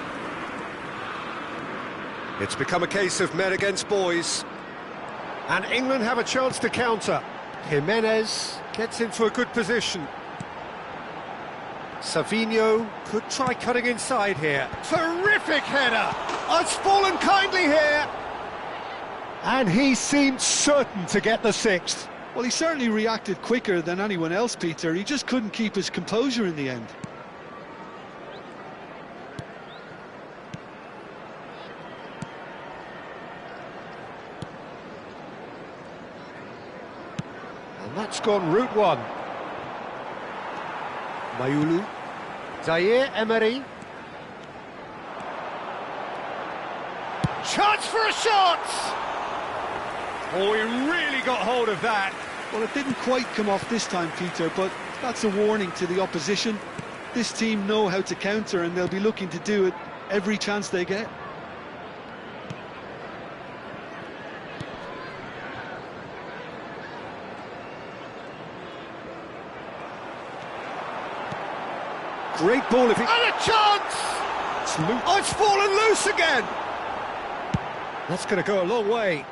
It's become a case of men against boys. And England have a chance to counter. Jimenez Gets into a good position. Savinho Could try cutting inside here. terrific header. It's fallen kindly here. And he seemed certain to get the sixth. Well, he certainly reacted quicker than anyone else, Peter. He just couldn't keep his composure in the end. And that's gone route one. Mayulu. Zaire Emery. Chance for a shot! Oh, he really got hold of that. Well, it didn't quite come off this time, Peter, but that's a warning to the opposition. This team know how to counter, and they'll be looking to do it every chance they get. Great ball if he... And a chance! It's loose. Oh, it's fallen loose again! That's going to go a long way.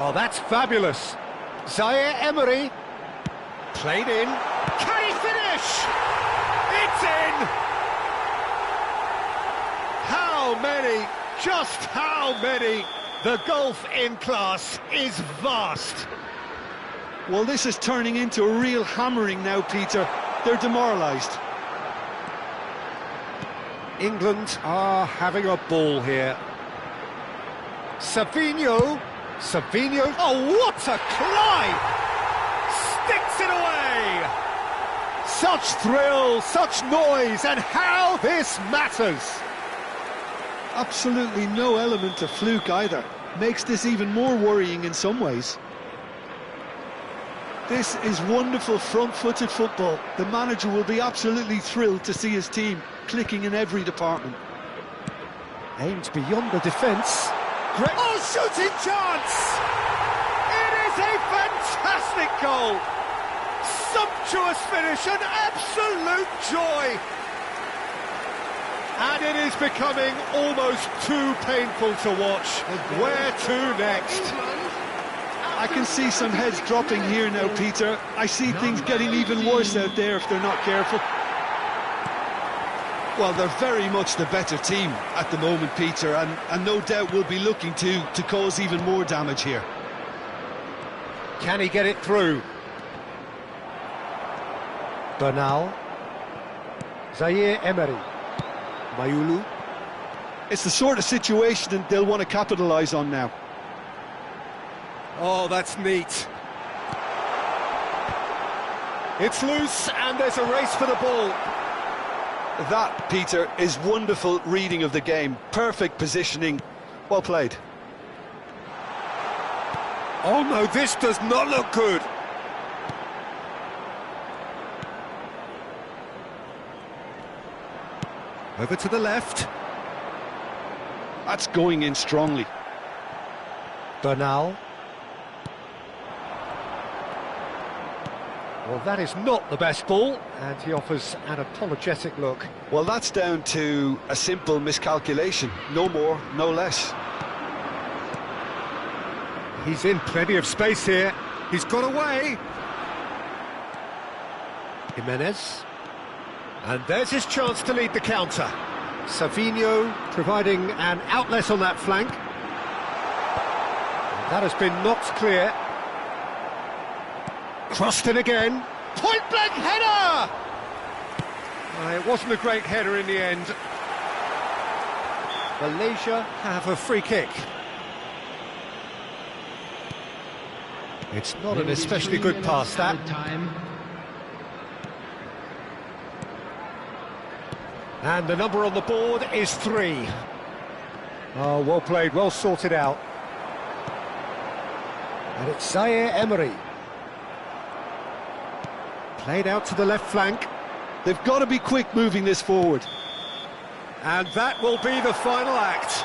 Oh, that's fabulous. Zaire Emery. Played in. Can he finish? It's in! How many? Just how many? The gulf in class is vast. Well, this is turning into a real hammering now, Peter. They're demoralised. England are having a ball here. Savinho. Savinho. Oh, what a climb! sticks it away! Such thrill, such noise, and how this matters! Absolutely no element of fluke either. Makes this even more worrying in some ways. This is wonderful front-footed football. The manager will be absolutely thrilled to see his team clicking in every department. Aimed beyond the defence. Great. Oh, shooting chance! It is a fantastic goal! Sumptuous finish, an absolute joy! And it is becoming almost too painful to watch. Where to next? I can see some heads dropping here now, Peter. I see things getting even worse out there if they're not careful. Well, they're very much the better team at the moment, Peter, and no doubt will be looking to cause even more damage here. Can he get it through? Bernal. Zaire Emery. Mayulu. It's the sort of situation that they'll want to capitalise on now. Oh, that's neat. It's loose and there's a race for the ball. That, Peter, is wonderful reading of the game. Perfect positioning. Well played. Oh no, this does not look good. Over to the left. That's going in strongly. Bernal. Well, that is not the best ball, and he offers an apologetic look. Well, that's down to a simple miscalculation. No more, no less. He's in plenty of space here. He's got away. Jimenez. And there's his chance to lead the counter. Savinho providing an outlet on that flank. And that has been knocked clear. Crossed in again. Point-blank header! It wasn't a great header in the end. Malaysia have a free kick. It's not an especially good pass, that. And the number on the board is 3. Oh, well played, well sorted out. And it's Zaire Emery. Played out to the left flank. They've got to be quick moving this forward. And that will be the final act.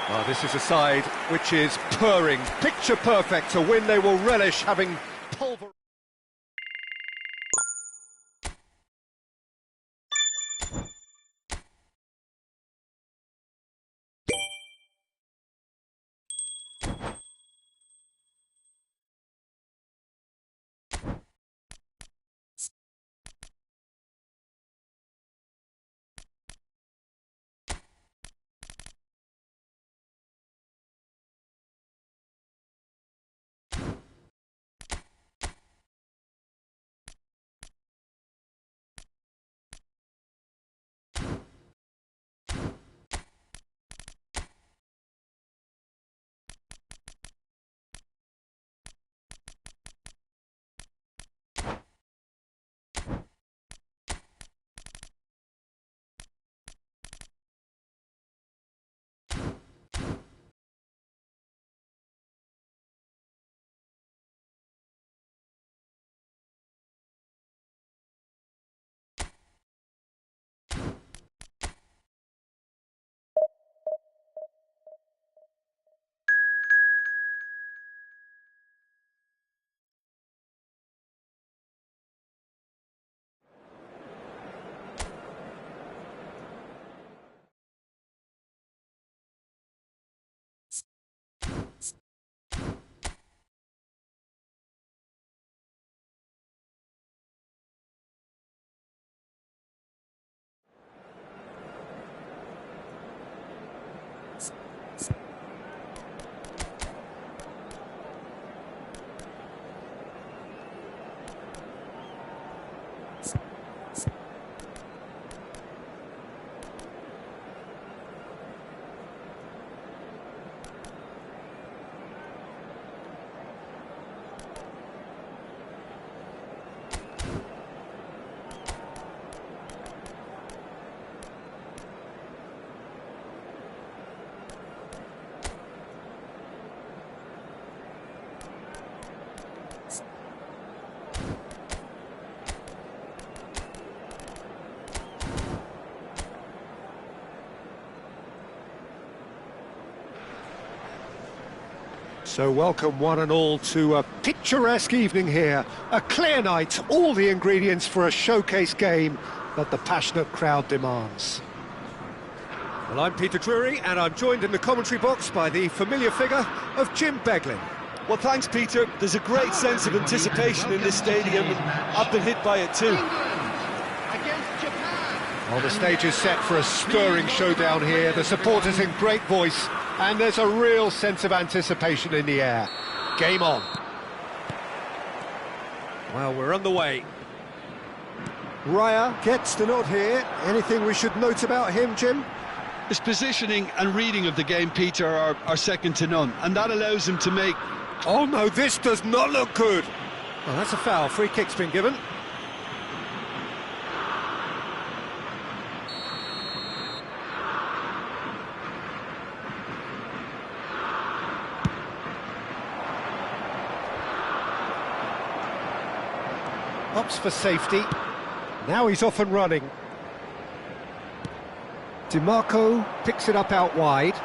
Well, this is a side which is purring, picture perfect, a win they will relish, having pulverized. So welcome one and all to a picturesque evening here. A clear night, all the ingredients for a showcase game that the passionate crowd demands. Well, I'm Peter Drury, and I'm joined in the commentary box by the familiar figure of Jim Beglin. Well, thanks, Peter. There's a great sense of anticipation in this stadium, and I've been hit by it too. Well, the stage is set for a stirring showdown here. The supporters in great voice, and there's a real sense of anticipation in the air. Game on. Well, we're underway. Raya gets the nod here. Anything we should note about him, Jim? His positioning and reading of the game, Peter, are second to none, and that allows him to make... Oh no, this does not look good. Well, that's a foul. Free kick's been given. Opts for safety. Now he's off and running. DiMarco picks it up out wide.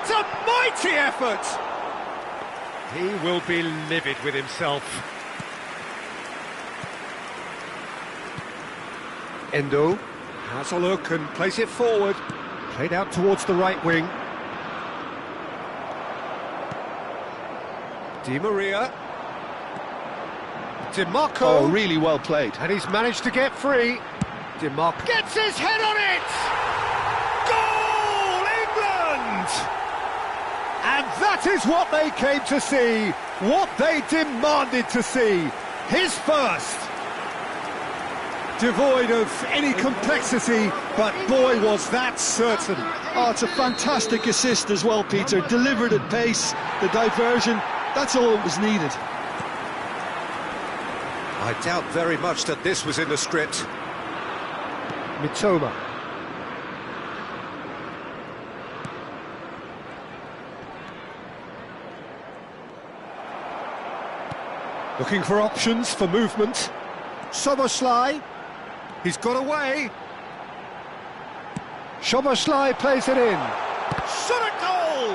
It's a mighty effort! He will be livid with himself. Endo has a look and plays it forward. Played out towards the right wing. Di Maria. DiMarco. Oh, really well played. And he's managed to get free. DiMarco gets his head on it! Goal, England! And that is what they came to see, what they demanded to see. His first. Devoid of any complexity, but boy, was that certain. Oh, it's a fantastic assist as well, Peter. Delivered at pace, the diversion, that's all that was needed. I doubt very much that this was in the script. Mitoma. Looking for options for movement. Soboslai. He's got away. Soboslai plays it in. Shot at goal!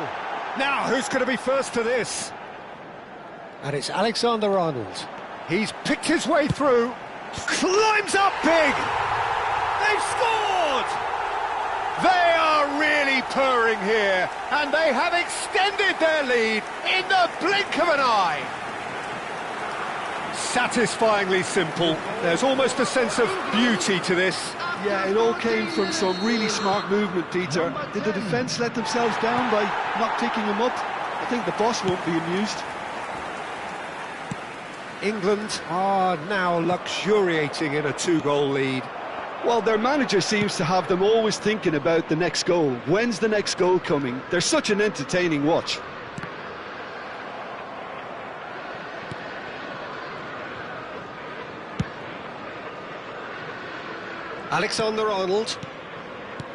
Now, who's going to be first to this? And it's Alexander-Arnold. He's picked his way through. Climbs up big! They've scored! They are really purring here, and they have extended their lead in the blink of an eye. Satisfyingly simple. There's almost a sense of beauty to this. Yeah, it all came from some really smart movement, Peter. Did the defence let themselves down by not picking him up? I think the boss won't be amused. England are now luxuriating in a two-goal lead. Well, their manager seems to have them always thinking about the next goal. When's the next goal coming? They're such an entertaining watch. Alexander-Arnold.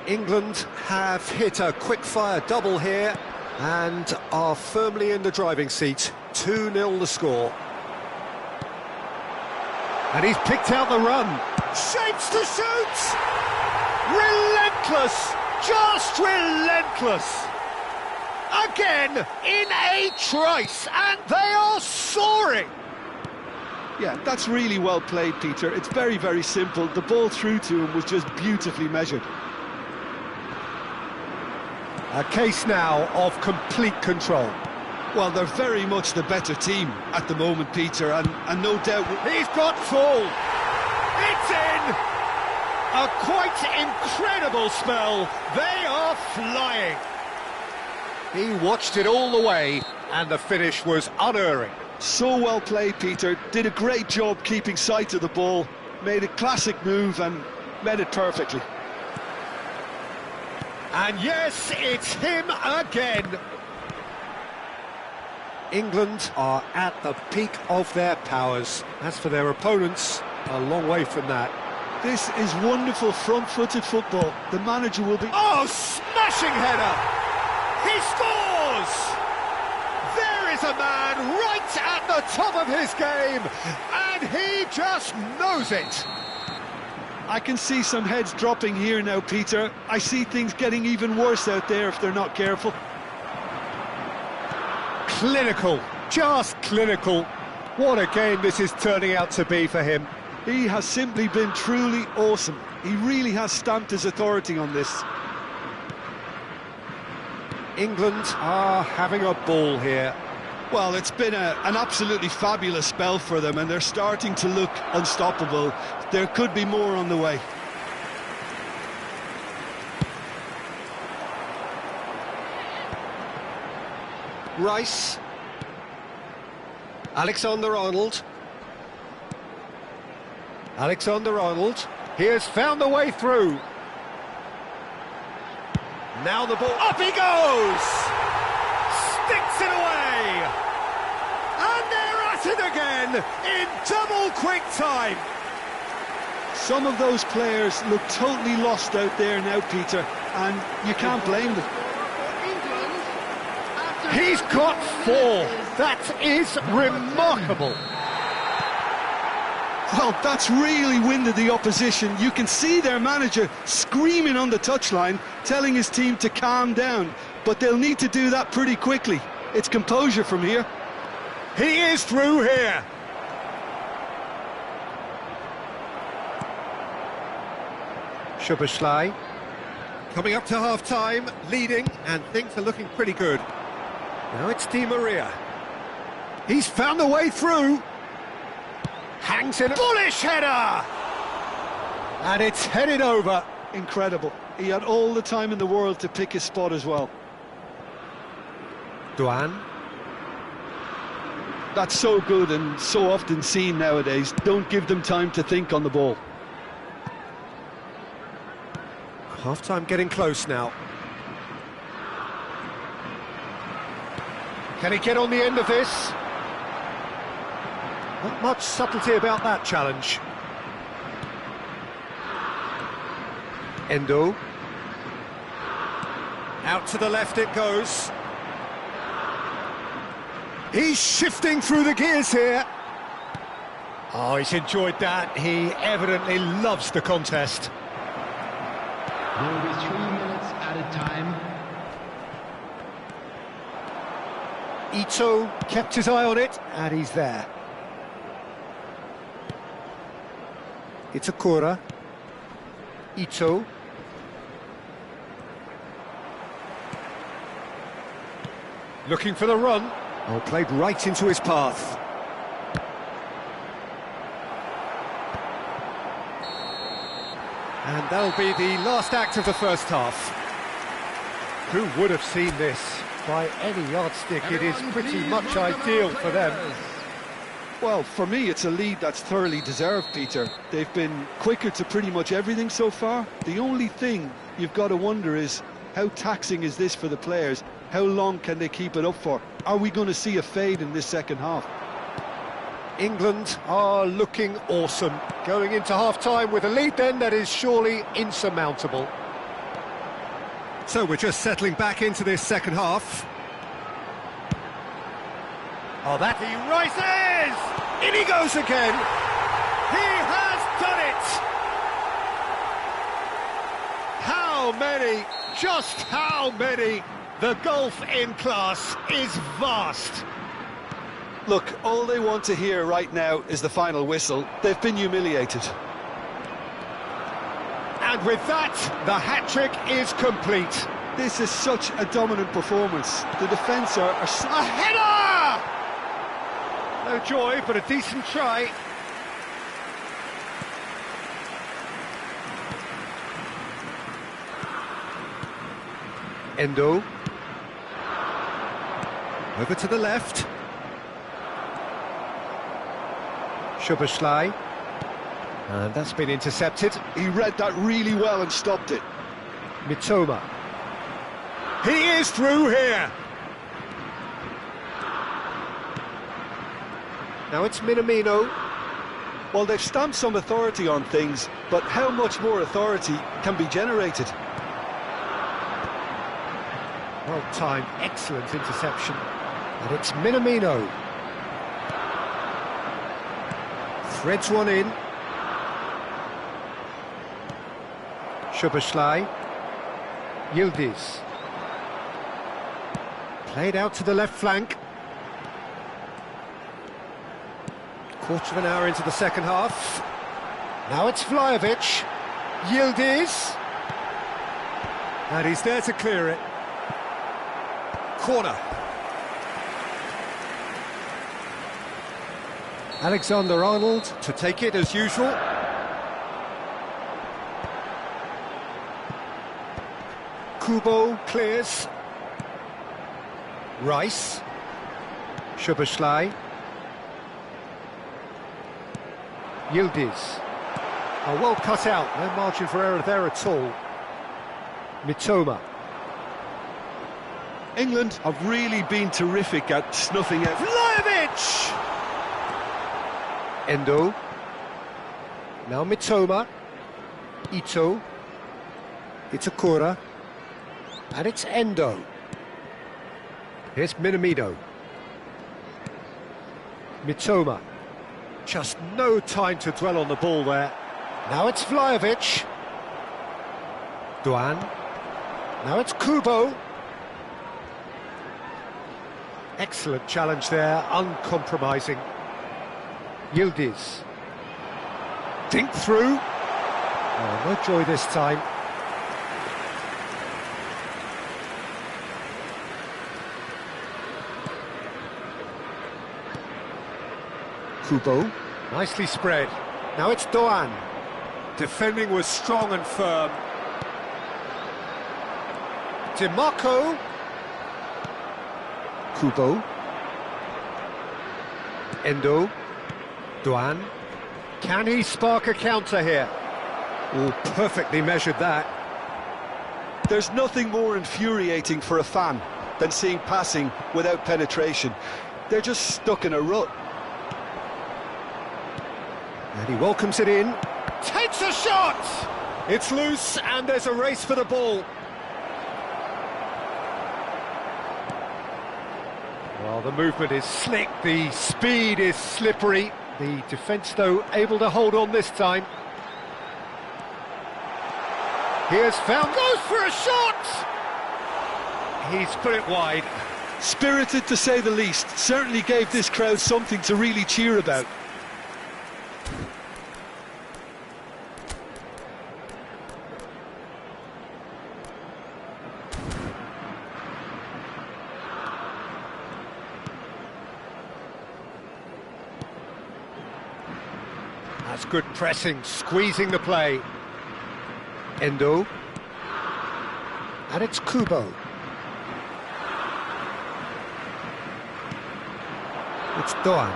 England have hit a quick-fire double here and are firmly in the driving seat. 2-0 the score. And he's picked out the run. Shapes to shoot! Relentless! Just relentless! Again, in a trice, and they are soaring! Yeah, that's really well played, Peter. It's very, very simple. The ball through to him was just beautifully measured. A case now of complete control. Well, they're very much the better team at the moment, Peter, and no doubt... He's got full! It's in! A quite incredible spell. They are flying. He watched it all the way, and the finish was unerring. So well played, Peter. Did a great job keeping sight of the ball, made a classic move and met it perfectly. And yes, it's him again. England are at the peak of their powers. As for their opponents, a long way from that. This is wonderful front-footed football. The manager will be... Oh, smashing header! He scores! There is a man right at the top of his game, and he just knows it. I can see some heads dropping here now, Peter. I see things getting even worse out there if they're not careful. clinical, just clinical. What a game this is turning out to be for him. He has simply been truly awesome. He really has stamped his authority on this. England are having a ball here. Well, it's been an absolutely fabulous spell for them, and they're starting to look unstoppable. There could be more on the way. Rice. Alexander-Arnold. Alexander-Arnold, he has found the way through. Now the ball, up he goes! Sticks it away! And they're at it again, in double quick time! Some of those players look totally lost out there now, Peter, and you can't blame them. He's got 4. That is remarkable. Well, that's really winded the opposition. You can see their manager screaming on the touchline, telling his team to calm down. But they'll need to do that pretty quickly. It's composure from here. He is through here. Szoboszlai. Coming up to half-time, leading, and things are looking pretty good. Now it's Di Maria. He's found the way through. Hangs in a bullish header! And it's headed over. Incredible. He had all the time in the world to pick his spot as well. Duan. That's so good and so often seen nowadays. Don't give them time to think on the ball. Half-time getting close now. Can he get on the end of this? Not much subtlety about that challenge. Endo. Out to the left it goes. He's shifting through the gears here. Oh, he's enjoyed that. He evidently loves the contest. There will be 3 minutes added time. Ito kept his eye on it, and he's there. It's Akura. Ito. Looking for the run. Oh, played right into his path. And that'll be the last act of the first half. Who would have seen this? By any yardstick, it is pretty much ideal for them. Well, for me, it's a lead that's thoroughly deserved, Peter. They've been quicker to pretty much everything so far. The only thing you've got to wonder is, how taxing is this for the players? How long can they keep it up for? Are we going to see a fade in this second half? England are looking awesome. Going into half-time with a lead then that is surely insurmountable. So we're just settling back into this second half. Oh, that he rises! In he goes again! He has done it! How many? Just how many? The gulf in class is vast. Look, all they want to hear right now is the final whistle. They've been humiliated. And with that, the hat-trick is complete. This is such a dominant performance. The defence are... A header! No joy, but a decent try. Endo. Over to the left. Szoboszlai. And that's been intercepted. He read that really well and stopped it. Mitoma. He is through here. Now it's Minamino. Well, they've stamped some authority on things, but how much more authority can be generated? Well timed, excellent interception. And it's Minamino. Threads one in. Szoboszlai. Yildiz. Played out to the left flank. Quarter of an hour into the second half. Now it's Vlahovic. Yildiz. And he's there to clear it. Corner. Alexander-Arnold To take it as usual. Kubo clears. Rice. Szoboszlai. Yildiz. Oh, well cut out, no margin for error there at all. Mitoma. England have really been terrific at snuffing out. Vlahovic! Endo. Now Mitoma. Ito. Itakura. And it's Endo. Here's Minamino. Mitoma. Just no time to dwell on the ball there. Now it's Vlahovic. Duan. Now it's Kubo. Excellent challenge there, uncompromising. Yildiz. Dink through. Oh, no joy this time. Kubo. Nicely spread. Now it's Doan. Defending was strong and firm. DiMarco. Kubo. Endo. Duan. Can he spark a counter here? Oh, perfectly measured that. There's nothing more infuriating for a fan than seeing passing without penetration. They're just stuck in a rut. And he welcomes it in. Takes a shot! It's loose and there's a race for the ball. Well, the movement is slick, the speed is slippery. The defence, though, able to hold on this time. Here's found, goes for a shot! He's put it wide. Spirited to say the least, certainly gave this crowd something to really cheer about. That's good pressing, squeezing the play. Endo. And it's Kubo. It's Doan.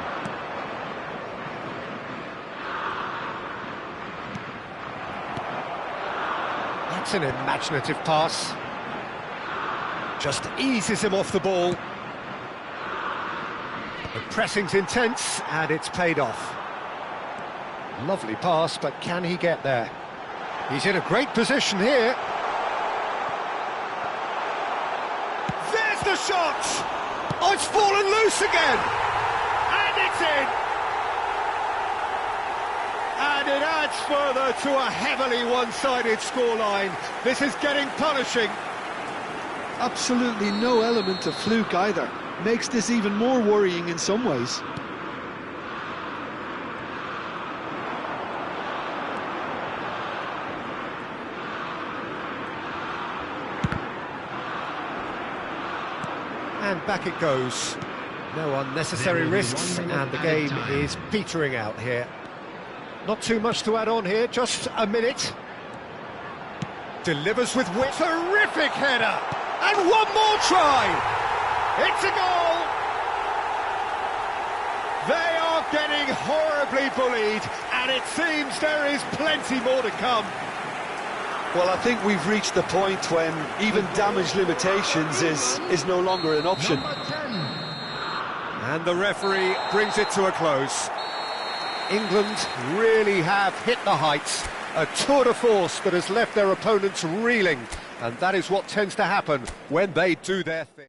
That's an imaginative pass. Just eases him off the ball. The pressing's intense and it's paid off. Lovely pass, but can he get there? He's in a great position here. There's the shot! Oh, it's fallen loose again! And it's in! And it adds further to a heavily one-sided scoreline. This is getting punishing. Absolutely no element of fluke either. Makes this even more worrying in some ways. And back it goes. No unnecessary risks, and the game is petering out here. Not too much to add on here, just a minute. Delivers with wit. Terrific header! And one more try! It's a goal! They are getting horribly bullied, and it seems there is plenty more to come. Well, I think we've reached the point when even damage limitations is no longer an option. And the referee brings it to a close. England really have hit the heights. A tour de force that has left their opponents reeling. And that is what tends to happen when they do their thing.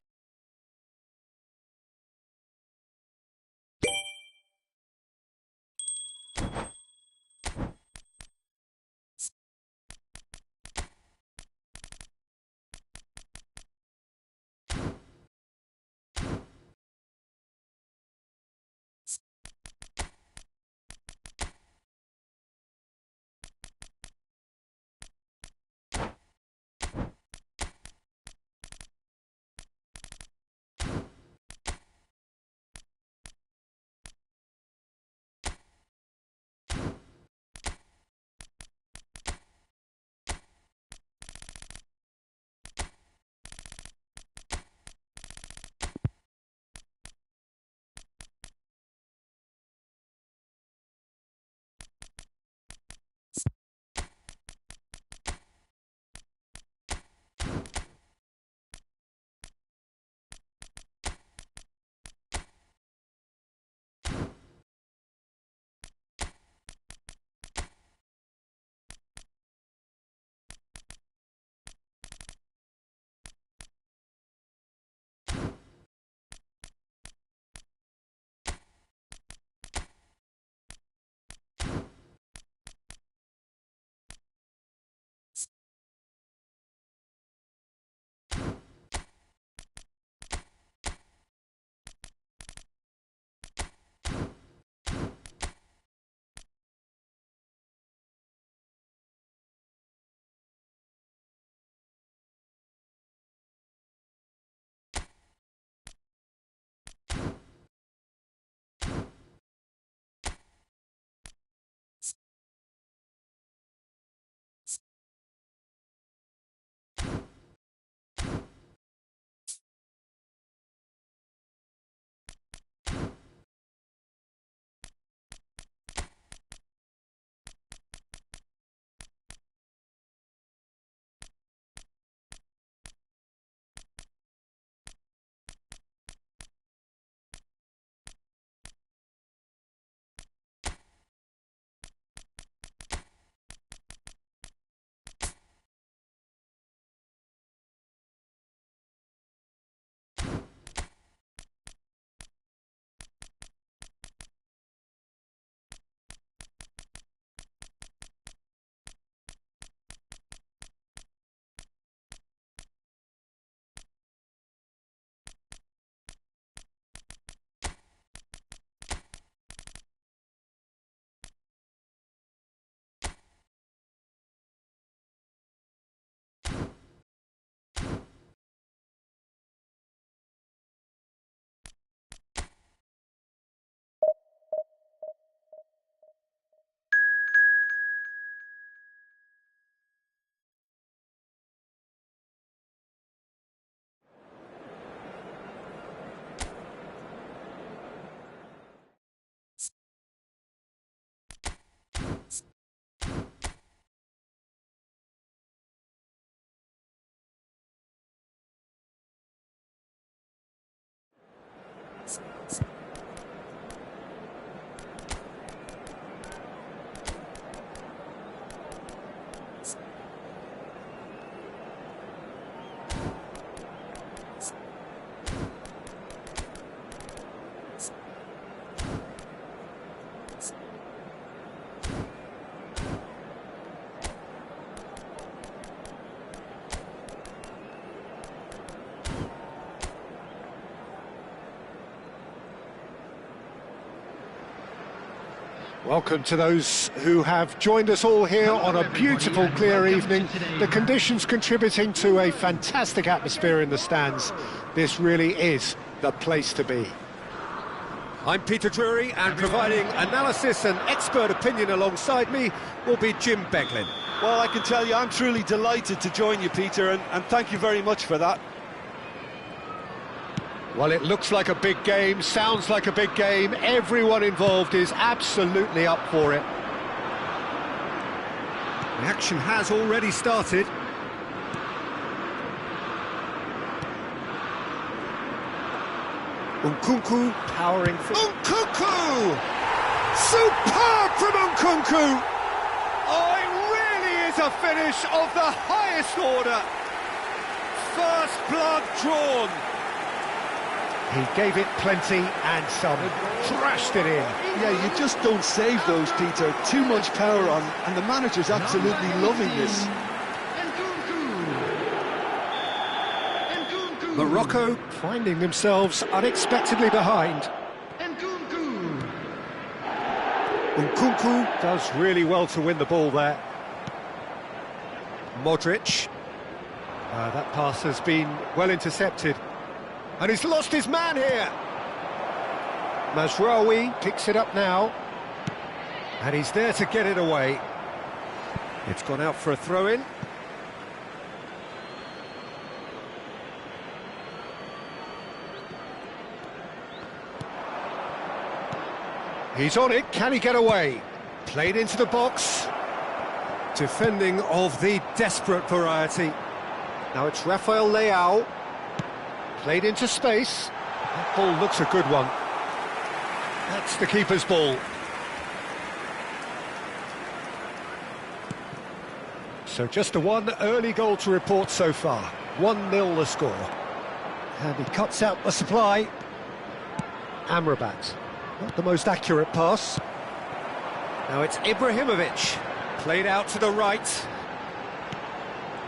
Welcome to those who have joined us all here on a beautiful, clear evening. The conditions contributing to a fantastic atmosphere in the stands. This really is the place to be. I'm Peter Drury, and providing analysis and expert opinion alongside me will be Jim Beglin. Well, I can tell you I'm truly delighted to join you, Peter, and thank you very much for that. Well, it looks like a big game, sounds like a big game. Everyone involved is absolutely up for it. The action has already started. Nkunku powering for... Nkunku! Superb from Nkunku! Oh, it really is a finish of the highest order. First blood drawn. He gave it plenty and some, thrashed it in. Yeah, you just don't save those, Peter. Too much power on, and the manager's absolutely loving this. Morocco finding themselves unexpectedly behind. Nkunku does really well to win the ball there. Modric. That pass has been well intercepted. And he's lost his man here. Mazraoui picks it up now. And he's there to get it away. It's gone out for a throw-in. He's on it, can he get away? Played into the box. Defending of the desperate variety. Now it's Rafael Leao. Played into space. That ball looks a good one. That's the keeper's ball. So just the one early goal to report so far. 1-0 the score. And he cuts out the supply. Amrabat. Not the most accurate pass. Now it's Ibrahimovic. Played out to the right.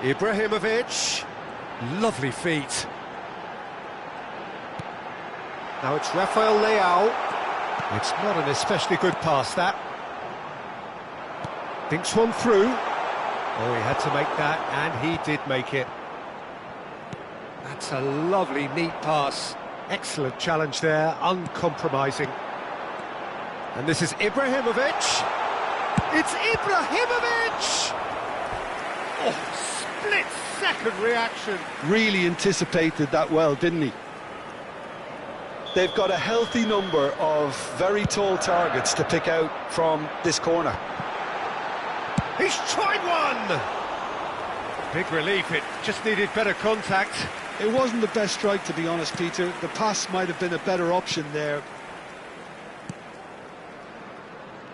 Ibrahimovic. Lovely feet. Now it's Rafael Leao. It's not an especially good pass, that. Thinks one through. Oh, he had to make that, and he did make it. That's a lovely, neat pass. Excellent challenge there, uncompromising. And this is Ibrahimovic. It's Ibrahimovic! Oh, split-second reaction. Really anticipated that well, didn't he? They've got a healthy number of very tall targets to pick out from this corner. He's tried one! Big relief, it just needed better contact. It wasn't the best strike, to be honest, Peter. The pass might have been a better option there.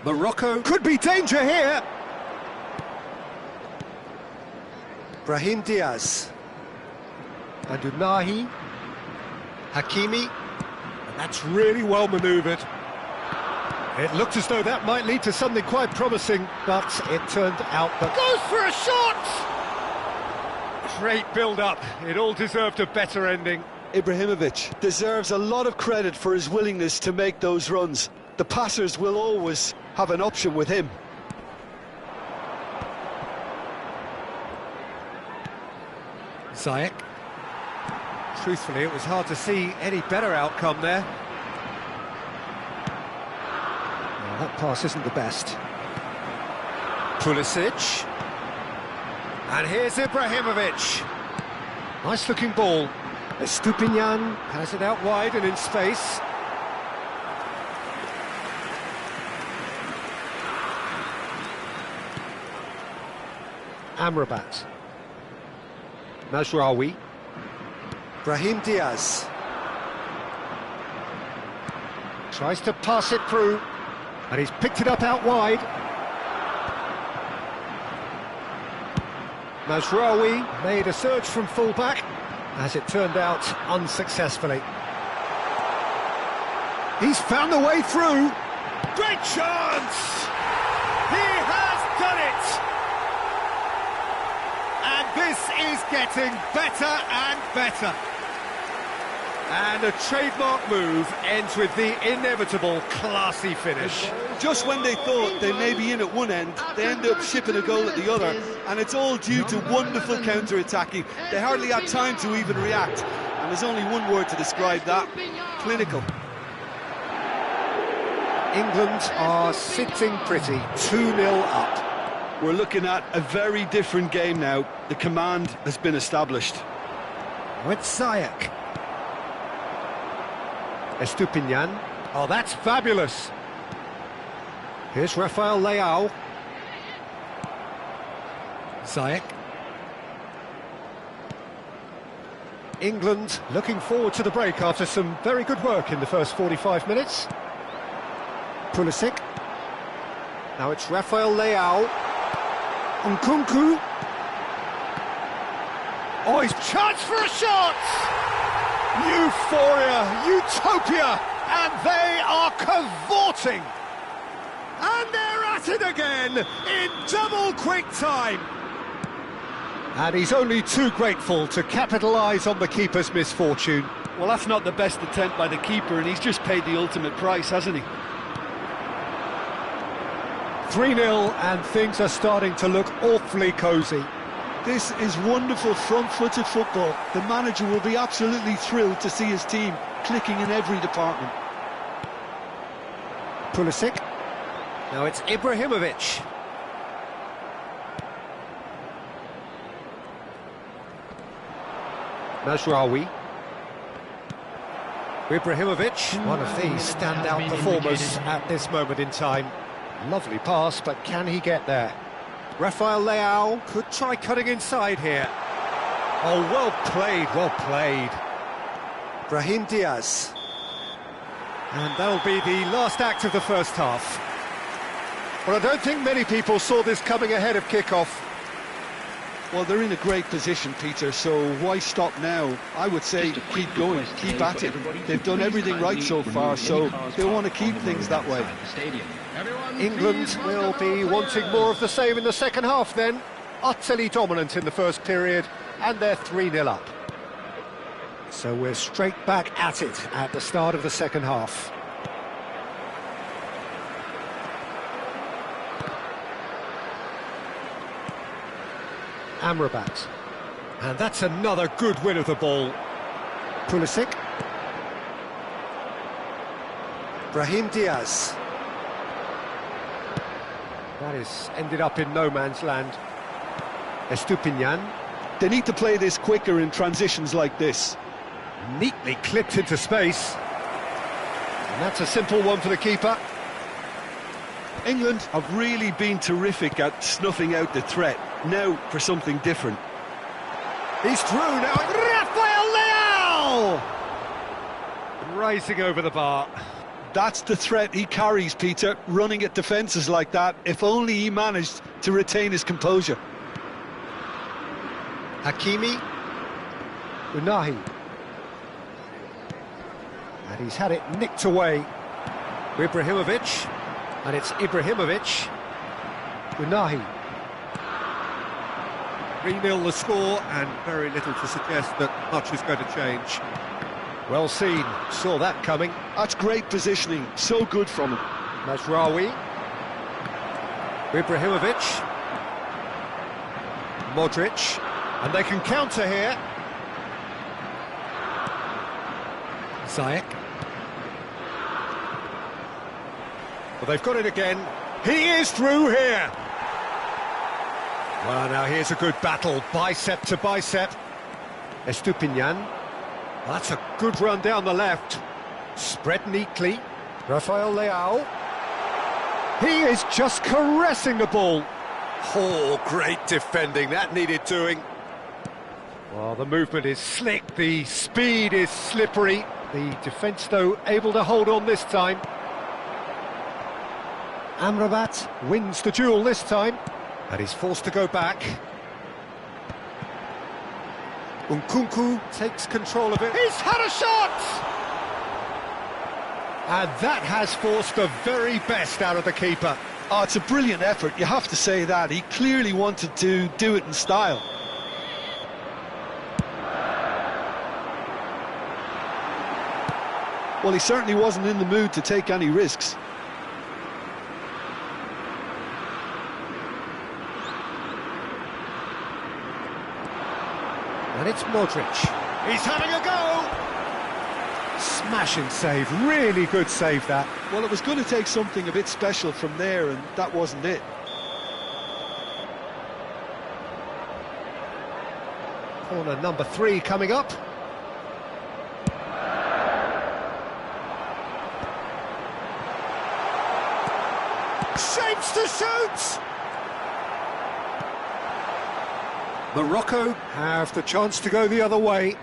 Morocco Could be danger here. Brahim Diaz. Adunahi. Hakimi. That's really well manoeuvred. It looked as though that might lead to something quite promising, but it turned out that... goes for a shot! Great build-up. It all deserved a better ending. Ibrahimovic deserves a lot of credit for his willingness to make those runs. The passers will always have an option with him. Ziyech. Truthfully, it was hard to see any better outcome there. Well, that pass isn't the best. Pulisic. And here's Ibrahimovic. Nice-looking ball. Estupinian Has it out wide and in space. Amrabat. Mazraoui. Brahim Diaz. Tries to pass it through, and he's picked it up out wide. Mazraoui made a surge from full-back, as it turned out, unsuccessfully. He's found the way through. Great chance! He has done it! And this is getting better and better. And a trademark move ends with the inevitable classy finish. Just when they thought they may be in at one end, they end up shipping a goal at the other, and it's all due to wonderful counter-attacking. They hardly had time to even react, and there's only one word to describe that: clinical. England are sitting pretty, 2-0 up. We're looking at a very different game now. The command has been established. With Ziyech. Estupinian. Oh, that's fabulous. Here's Rafael Leao. Ziyech. England looking forward to the break after some very good work in the first 45 minutes. Pulisic. Now it's Rafael Leao. Nkunku. Oh, he's chance for a shot! Euphoria, utopia, and they are cavorting. And they're at it again in double quick time. And he's only too grateful to capitalise on the keeper's misfortune. Well, that's not the best attempt by the keeper, and he's just paid the ultimate price, hasn't he? 3-0, and things are starting to look awfully cosy. This is wonderful front-footed football. The manager will be absolutely thrilled to see his team clicking in every department. Pulisic. Now it's Ibrahimovic. Mazraoui. Ibrahimovic, one of these standout performers at this moment in time. Lovely pass, but can he get there? Rafael Leao could try cutting inside here. Oh, well played, well played. Brahim Diaz. And that'll be the last act of the first half. Well, I don't think many people saw this coming ahead of kick-off. Well, they're in a great position, Peter, so why stop now? I would say keep going, keep at it. They've done everything right so far, so they'll want to keep things that way. England will be wanting more of the same in the second half then. Utterly dominant in the first period, and they're 3-0 up. So we're straight back at it at the start of the second half. Amrabat. And that's another good win of the ball. Pulisic. Brahim Diaz. That is ended up in no man's land. Estupinian. They need to play this quicker in transitions like this. Neatly clipped into space. And that's a simple one for the keeper. England have really been terrific at snuffing out the threat. Now for something different. He's through now. Rafael Leao! Rising over the bar. That's the threat he carries, Peter, running at defences like that. If only he managed to retain his composure. Hakimi. Unahi. And he's had it nicked away. Ibrahimovic. And it's Ibrahimovic. Unahi. 3-0 the score, and very little to suggest that much is going to change. Well seen, saw that coming. That's great positioning, so good from him. Mazraoui. Ibrahimovic. Modric. And they can counter here. Ziyech. Well, they've got it again. He is through here. Well, now here's a good battle, bicep to bicep. Estupinian. Well, that's a good run down the left. Spread neatly. Rafael Leao. He is just caressing the ball. Oh, great defending, that needed doing. Well, the movement is slick, the speed is slippery. The defence, though, able to hold on this time. Amrabat wins the duel this time. And he's forced to go back. Nkunku takes control of it. He's had a shot! And that has forced the very best out of the keeper. Oh, it's a brilliant effort, you have to say that. He clearly wanted to do it in style. Well, he certainly wasn't in the mood to take any risks. And it's Modric. He's having a go! Smashing save, really good save that. Well, it was going to take something a bit special from there, and that wasn't it. Corner number 3 coming up. Shapes to shoot! Morocco have the chance to go the other way.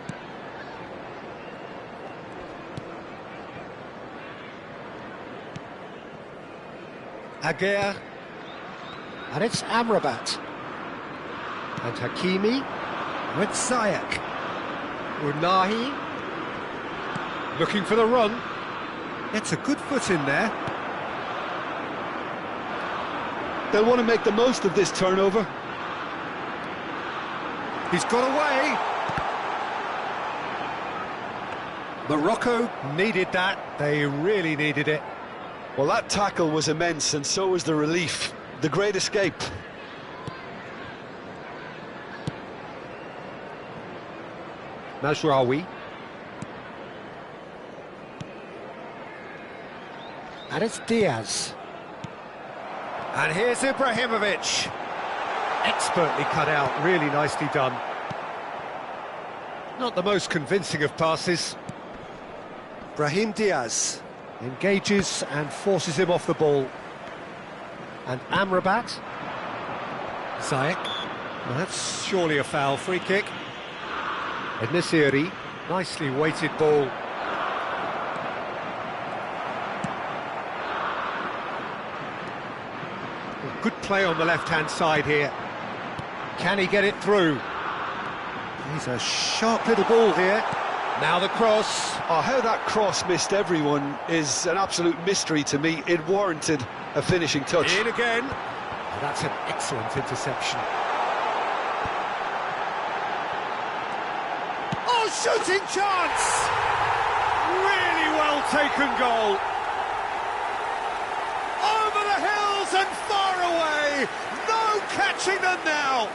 Aguirre. And it's Amrabat. And Hakimi with Ziyech. Unahi. Looking for the run. Gets a good foot in there. They'll want to make the most of this turnover. He's got away. Morocco needed that. They really needed it. Well, that tackle was immense, and so was the relief. The great escape. Mazraoui. And it's Diaz. And here's Ibrahimovic. Expertly cut out, really nicely done. Not the most convincing of passes. Brahim Diaz engages and forces him off the ball. And Amrabat. Ziyech. Well, that's surely a foul, free kick. Ednesiri, nicely weighted ball. Good play on the left-hand side here. Can he get it through? He's a sharp little ball here. Now the cross. Oh, how that cross missed everyone is an absolute mystery to me. It warranted a finishing touch. In again. Oh, that's an excellent interception. Oh, shooting chance! Really well taken goal. Over the hills and far away. No catching them now.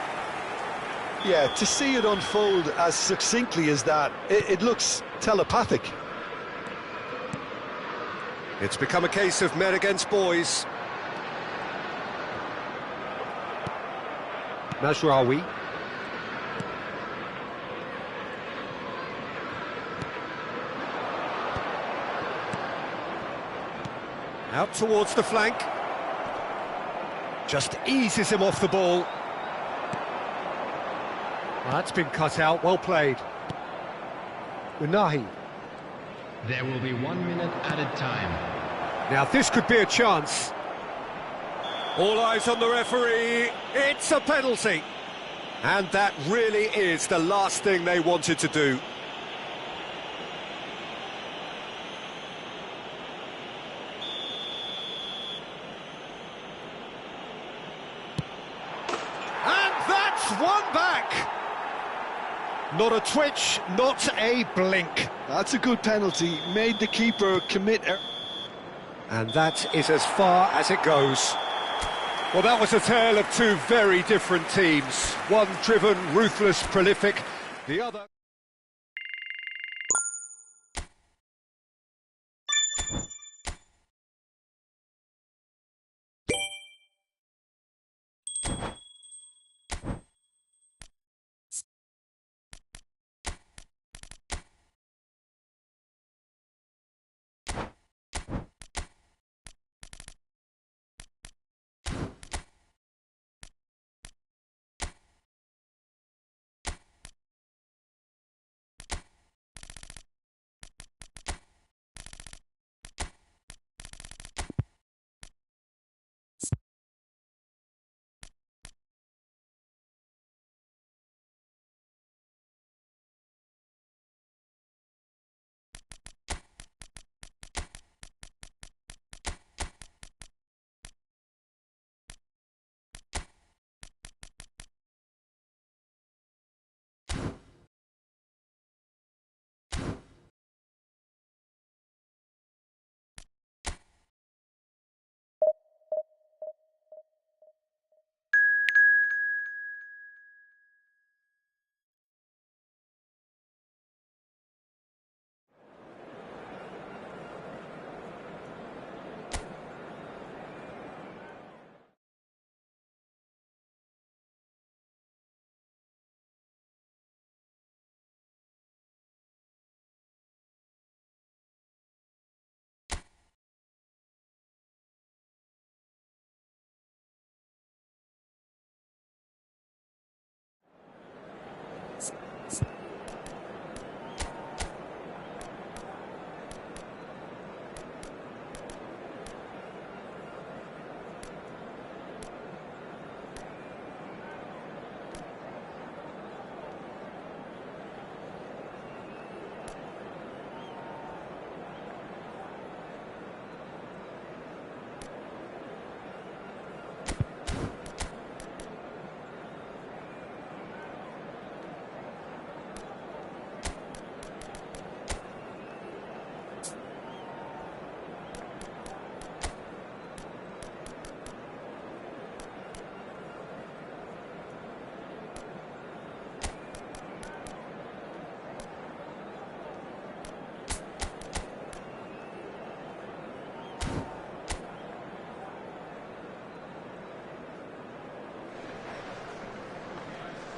Yeah, to see it unfold as succinctly as that, it looks telepathic. It's become a case of men against boys. Mazraoui. Out towards the flank. Just eases him off the ball. Well, that's been cut out, well played. Unahi. There will be 1 minute added time. Now this could be a chance. All eyes on the referee. It's a penalty. And that really is the last thing they wanted to do. And that's one back. Not a twitch, not a blink. That's a good penalty. Made the keeper commit. And that is as far as it goes. Well, that was a tale of two very different teams. One driven, ruthless, prolific. The other...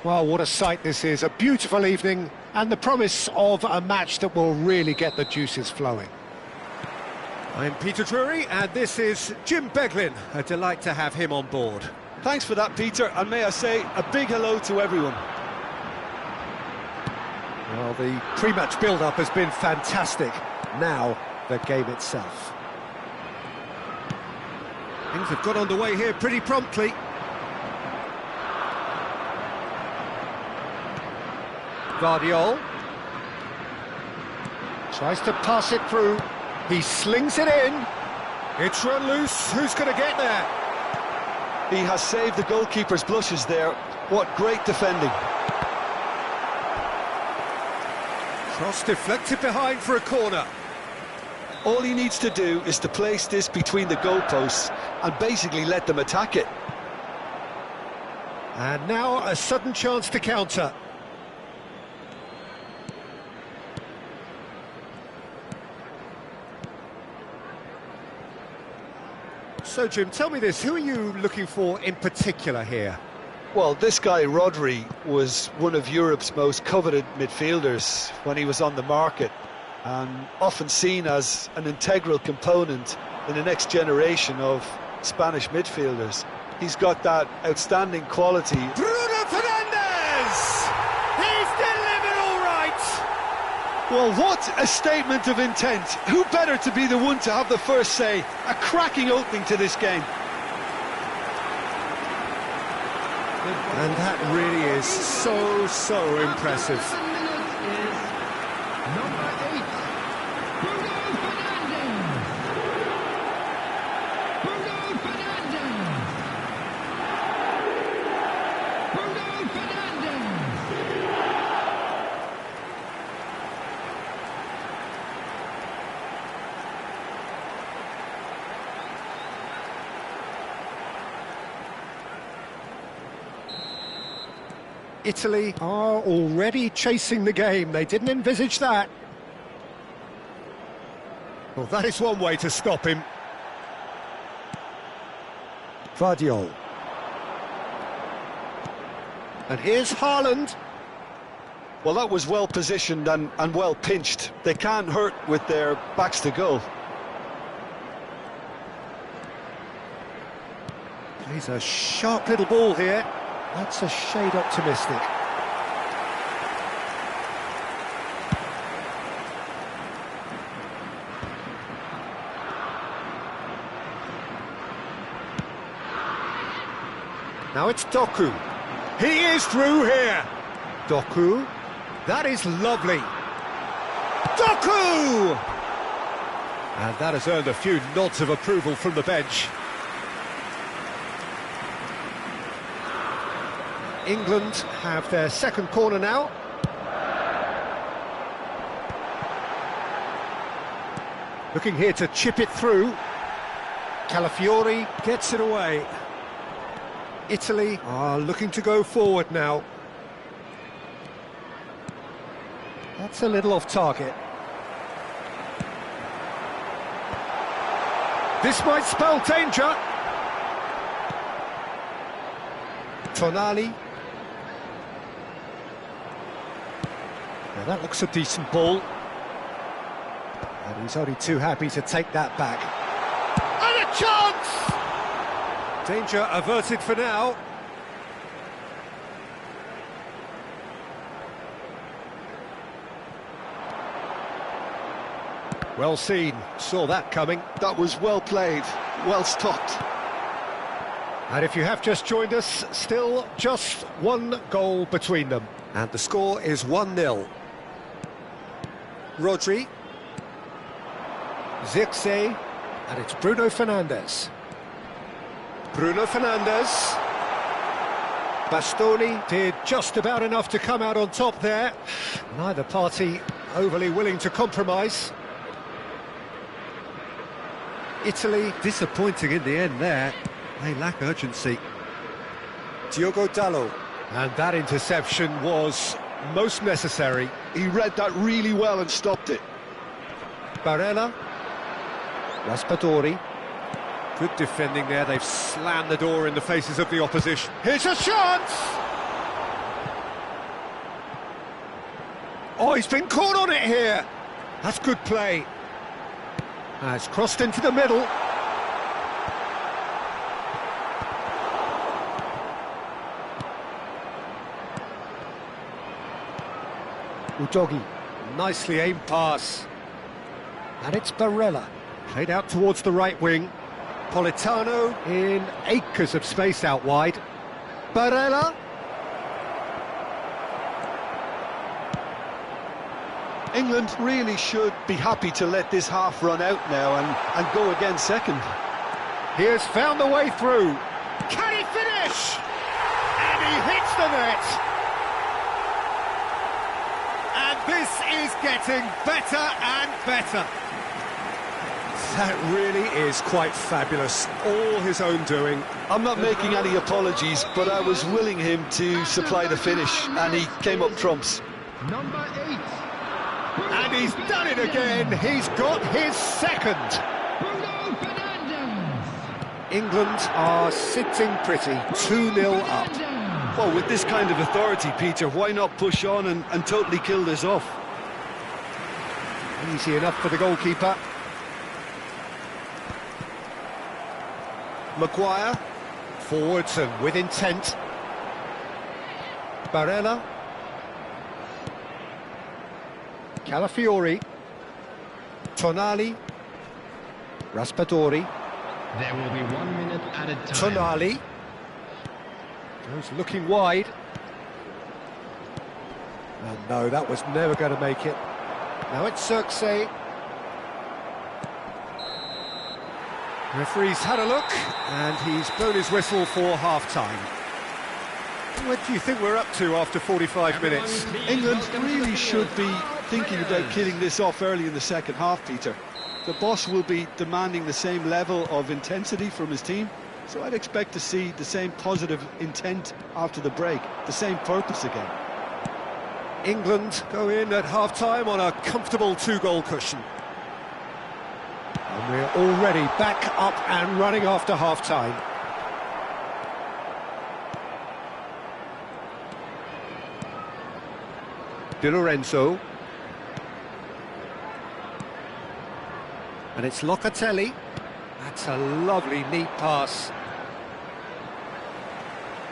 Well, what a sight this is, a beautiful evening, and the promise of a match that will really get the juices flowing. I'm Peter Drury, and this is Jim Beglin. A delight to have him on board. Thanks for that, Peter, and may I say a big hello to everyone. Well, the pre-match build-up has been fantastic. Now, the game itself. Things have got underway here pretty promptly. Guardiola tries to pass it through. He slings it in. It's run loose. Who's going to get there? He has saved the goalkeeper's blushes there. What great defending. Cross deflected behind for a corner. All he needs to do is to place this between the goalposts and basically let them attack it. And now a sudden chance to counter. So, Jim, tell me this, who are you looking for in particular here? Well, this guy, Rodri, was one of Europe's most coveted midfielders when he was on the market, and often seen as an integral component in the next generation of Spanish midfielders. He's got that outstanding quality. Bruno Fernandes! He's delivered all right! Well, what a statement of intent. Who better to be the one to have the first say? A cracking opening to this game. And that really is so impressive. Italy are already chasing the game. They didn't envisage that. Well, that is one way to stop him. Guardiola. And here's Haaland. Well, that was well positioned and well pinched. They can't hurt with their backs to goal. Plays a sharp little ball here. That's a shade optimistic. Now it's Doku. He is through here. Doku. That is lovely. Doku! And that has earned a few nods of approval from the bench. England have their second corner now. Looking here to chip it through. Calafiori gets it away. Italy are looking to go forward now. That's a little off target. This might spell danger. Tonali. Now that looks a decent ball. And he's only too happy to take that back. And a chance! Danger averted for now. Well seen, saw that coming. That was well played, well stopped. And if you have just joined us, still just one goal between them. And the score is 1-0. Rodri. Zirkzee. And it's Bruno Fernandes. Bruno Fernandes. Bastoni did just about enough to come out on top there. Neither party overly willing to compromise. Italy Disappointing in the end there. They lack urgency. Diogo Dalot. And that interception was most necessary. He read that really well and stopped it. Barella. Raspadori. Good defending there. They've slammed the door in the faces of the opposition. Here's a chance! Oh, he's been caught on it here. That's good play. It's crossed into the middle. Udogi, nicely aimed pass. And it's Barella. Played out towards the right wing. Politano in acres of space out wide. Barella. England really should be happy to let this half run out now and go again second. He has found the way through. Can he finish? And he hits the net. And this is getting better and better. That really is quite fabulous. All his own doing. I'm not making any apologies, but I was willing him to supply the finish, and he came up trumps. Number 8. And he's done it again. He's got his second. Bruno Fernandes. England are sitting pretty, 2-0 up. Well, with this kind of authority, Peter, why not push on and totally kill this off? Easy enough for the goalkeeper. Maguire, forwards and with intent. Barella. Calafiori. Tonali. Raspadori. There will be 1 minute added time. Tonali. Goes looking wide. And no, that was never going to make it. Now it's Circe. Referee's had a look, and he's blown his whistle for half-time. What do you think we're up to after 45 minutes? England really should be thinking about killing this off early in the second half, Peter. The boss will be demanding the same level of intensity from his team, so I'd expect to see the same positive intent after the break, the same purpose again. England go in at half-time on a comfortable 2-goal cushion. And we're already back up and running after half-time. Di Lorenzo. And it's Locatelli. That's a lovely, neat pass.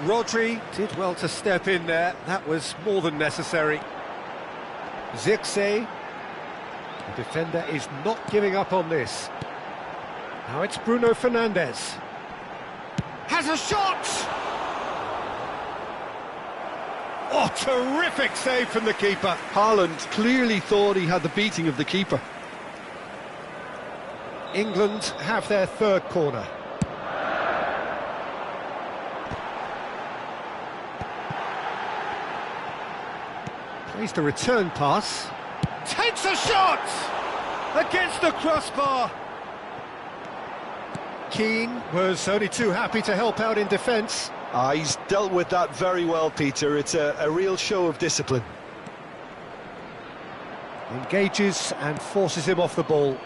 Rodri did well to step in there. That was more than necessary. Zirkzee. The defender is not giving up on this. Now it's Bruno Fernandes. Has a shot! Oh, terrific save from the keeper. Haaland clearly thought he had the beating of the keeper. England have their third corner. Plays the return pass. Takes a shot! Against the crossbar. Keane was only too happy to help out in defence. He's dealt with that very well, Peter. It's a real show of discipline. Engages and forces him off the ball.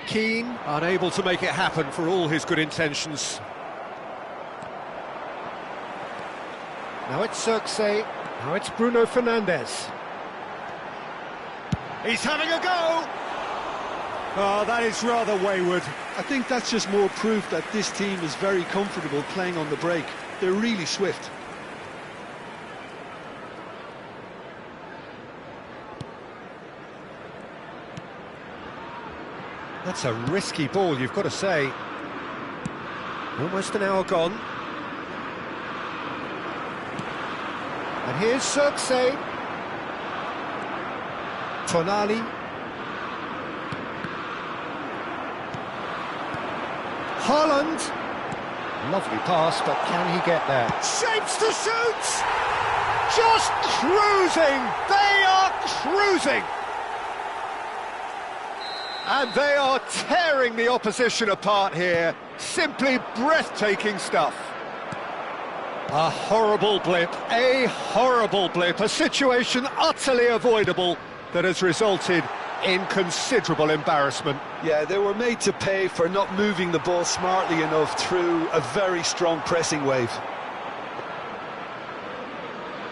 Keane unable to make it happen for all his good intentions. Now it's Circe. Now it's Bruno Fernandes. He's having a go! Oh, that is rather wayward. I think that's just more proof that this team is very comfortable playing on the break. They're really swift. That's a risky ball, you've got to say. Almost an hour gone. And here's Circe. Tonali. Haaland. Lovely pass, but can he get there? Shapes to shoot! Just cruising! They are cruising! And they are tearing the opposition apart here. Simply breathtaking stuff. A horrible blip, a situation utterly avoidable that has resulted in considerable embarrassment. Yeah, they were made to pay for not moving the ball smartly enough through a very strong pressing wave.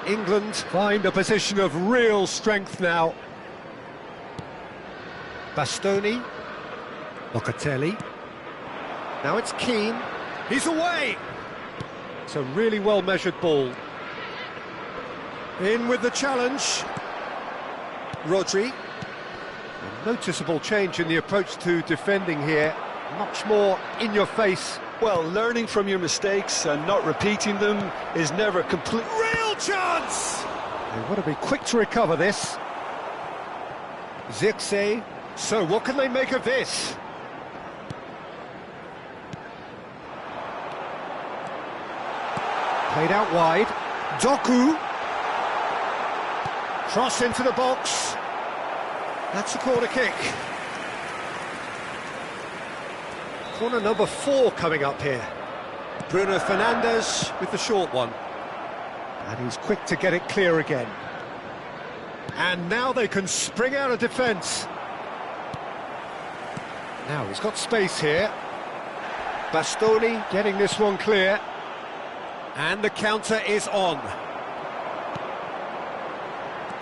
England find a position of real strength now. Bastoni. Locatelli. Now it's Keane. He's away! It's a really well-measured ball. In with the challenge. Rodri. A noticeable change in the approach to defending here. Much more in your face. Well, learning from your mistakes and not repeating them is never complete. Real chance! They want to be quick to recover this. Zirkzee. So what can they make of this? Played out wide. Doku. Cross into the box. That's a corner kick. Corner number 4 coming up here. Bruno Fernandes with the short one. And he's quick to get it clear again. And now they can spring out of defence. Now he's got space here. Bastoni getting this one clear. And the counter is on.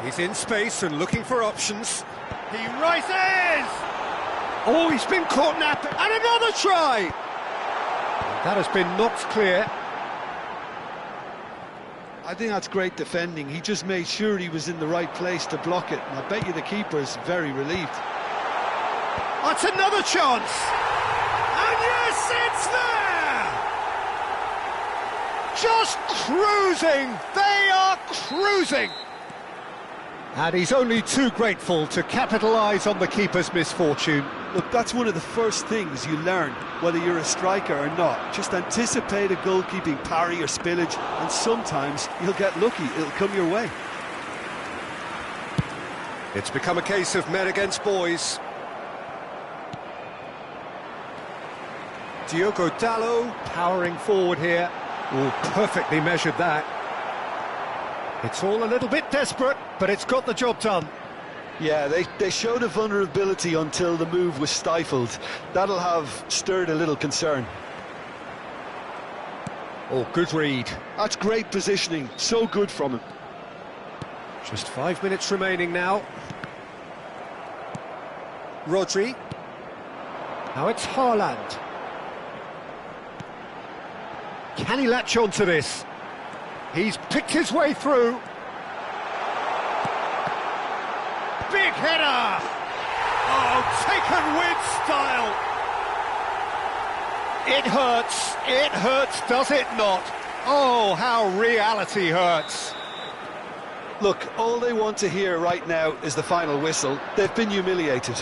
He's in space and looking for options. He rises! Oh, he's been caught napping. And another try! And that has been knocked clear. I think that's great defending. He just made sure he was in the right place to block it. And I bet you the keeper's very relieved. That's another chance! And yes, it's there! Just cruising! They are cruising! And he's only too grateful to capitalise on the keeper's misfortune. Look, that's one of the first things you learn, whether you're a striker or not. Just anticipate a goalkeeping parry or spillage, and sometimes you'll get lucky, it'll come your way. It's become a case of men against boys. Diogo Dalot powering forward here. Oh, perfectly measured that. It's all a little bit desperate, but it's got the job done. Yeah, they showed a vulnerability until the move was stifled. That'll have stirred a little concern. Oh, good read. That's great positioning, so good from him. Just 5 minutes remaining now. Rodri. Now it's Haaland. Can he latch on to this? He's picked his way through. Big header! Oh, taken with style! It hurts, does it not? Oh, how reality hurts. Look, all they want to hear right now is the final whistle. They've been humiliated.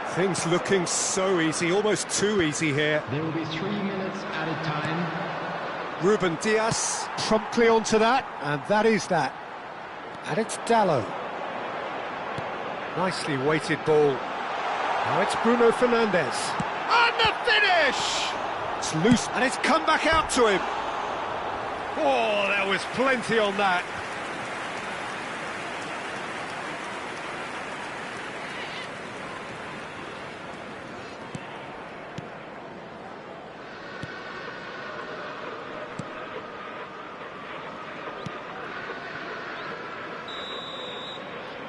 Things looking so easy, almost too easy here. There will be 3 minutes added time. Ruben Dias promptly onto that, and that is that. And it's Dalot. Nicely weighted ball. Now it's Bruno Fernandes. And the finish! It's loose, and it's come back out to him. Oh, there was plenty on that.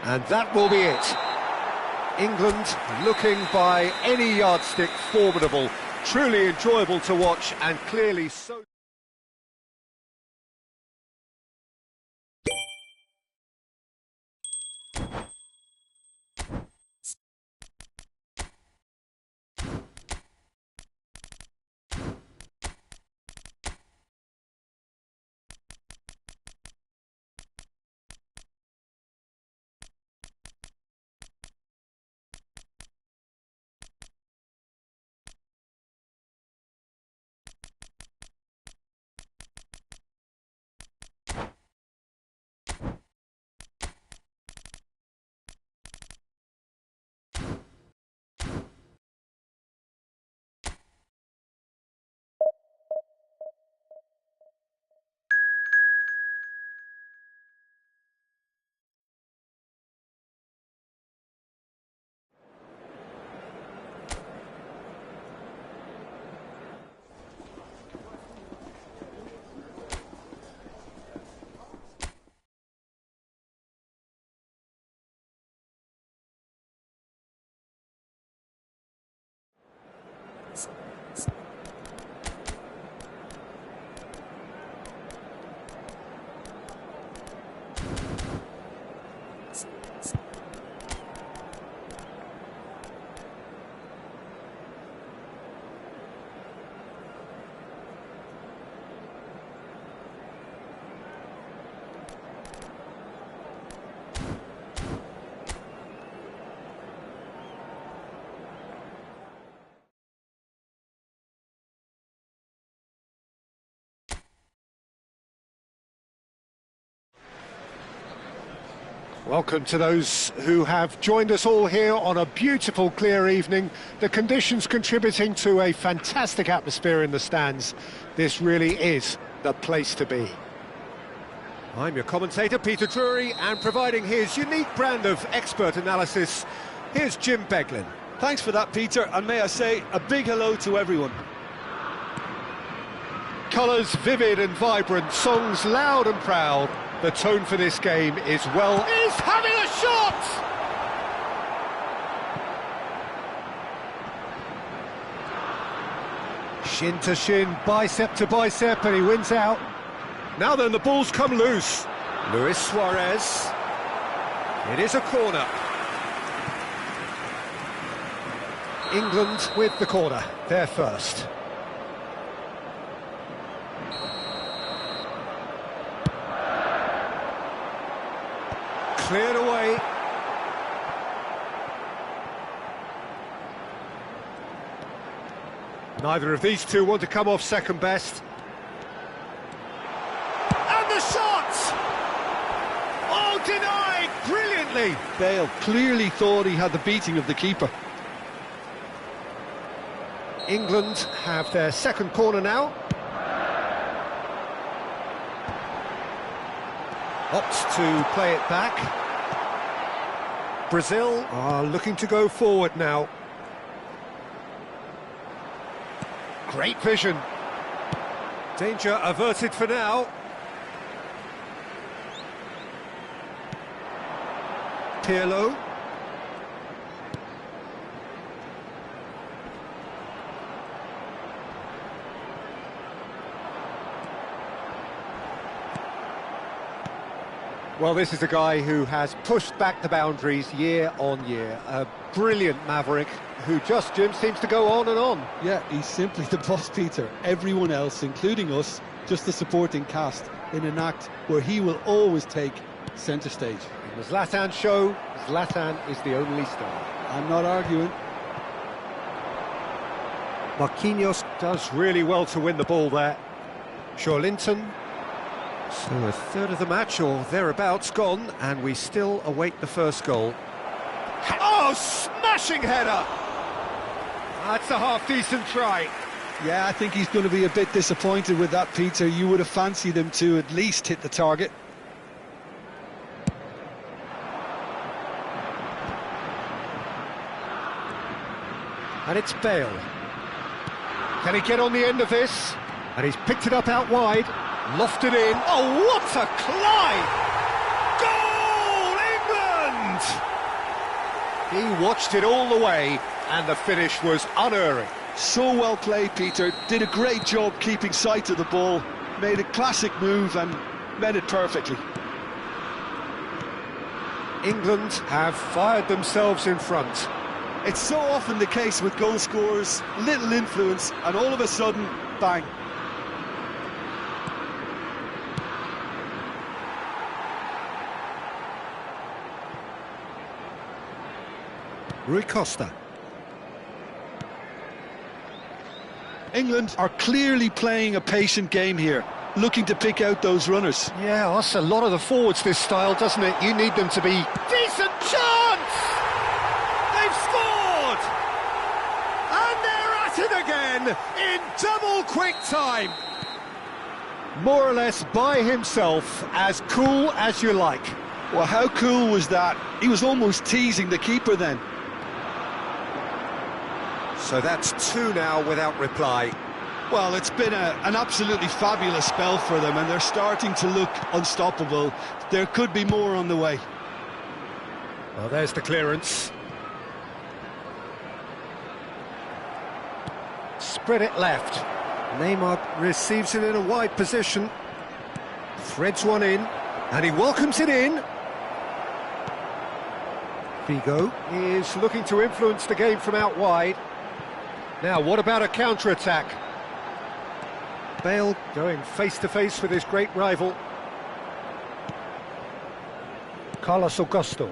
And that will be it. England looking by any yardstick formidable, truly enjoyable to watch and clearly so... Welcome to those who have joined us all here on a beautiful, clear evening. The conditions contributing to a fantastic atmosphere in the stands. This really is the place to be. I'm your commentator, Peter Drury, and providing his unique brand of expert analysis, here's Jim Beglin. Thanks for that, Peter, and may I say a big hello to everyone. Colours vivid and vibrant, songs loud and proud. The tone for this game is well... He's having a shot! Shin to shin, bicep to bicep, and he wins out. Now then, the ball's come loose. Luis Suarez. It is a corner. England with the corner, they're first. Cleared away. Neither of these two want to come off second best. And the shot! Oh, denied brilliantly! Bale clearly thought he had the beating of the keeper. England have their second corner now. Opts to play it back. Brazil are looking to go forward now. Great vision. Danger averted for now. Pirlo. Well, this is a guy who has pushed back the boundaries year on year. A brilliant maverick who just, Jim, seems to go on and on. Yeah, he's simply the boss, Peter. Everyone else, including us, just the supporting cast in an act where he will always take centre stage. In the Zlatan show, Zlatan is the only star. I'm not arguing. Marquinhos does really well to win the ball there. Linton. So a third of the match, or thereabouts, gone, and we still await the first goal. Oh, smashing header! That's a half-decent try. Yeah, I think he's going to be a bit disappointed with that, Peter. You would have fancied him to at least hit the target. And it's Bale. Can he get on the end of this? And he's picked it up out wide. Lofted in. Oh, what a climb! Goal, England! He watched it all the way, and the finish was unerring. So well played, Peter. Did a great job keeping sight of the ball. Made a classic move and met it perfectly. England have fired themselves in front. It's so often the case with goal scorers. Little influence, and all of a sudden, bang. Rui Costa. England are clearly playing a patient game here, looking to pick out those runners. Yeah, that's a lot of the forwards, this style, doesn't it? You need them to be... Decent chance! They've scored! And they're at it again in double quick time. More or less by himself, as cool as you like. Well, how cool was that? He was almost teasing the keeper then. So that's two now without reply. Well, it's been an absolutely fabulous spell for them, and they're starting to look unstoppable. There could be more on the way. Well, there's the clearance. Spread it left. Neymar receives it in a wide position. Threads one in, and he welcomes it in. Figo is looking to influence the game from out wide. Now, what about a counter-attack? Bale going face-to-face with his great rival. Carlos Augusto.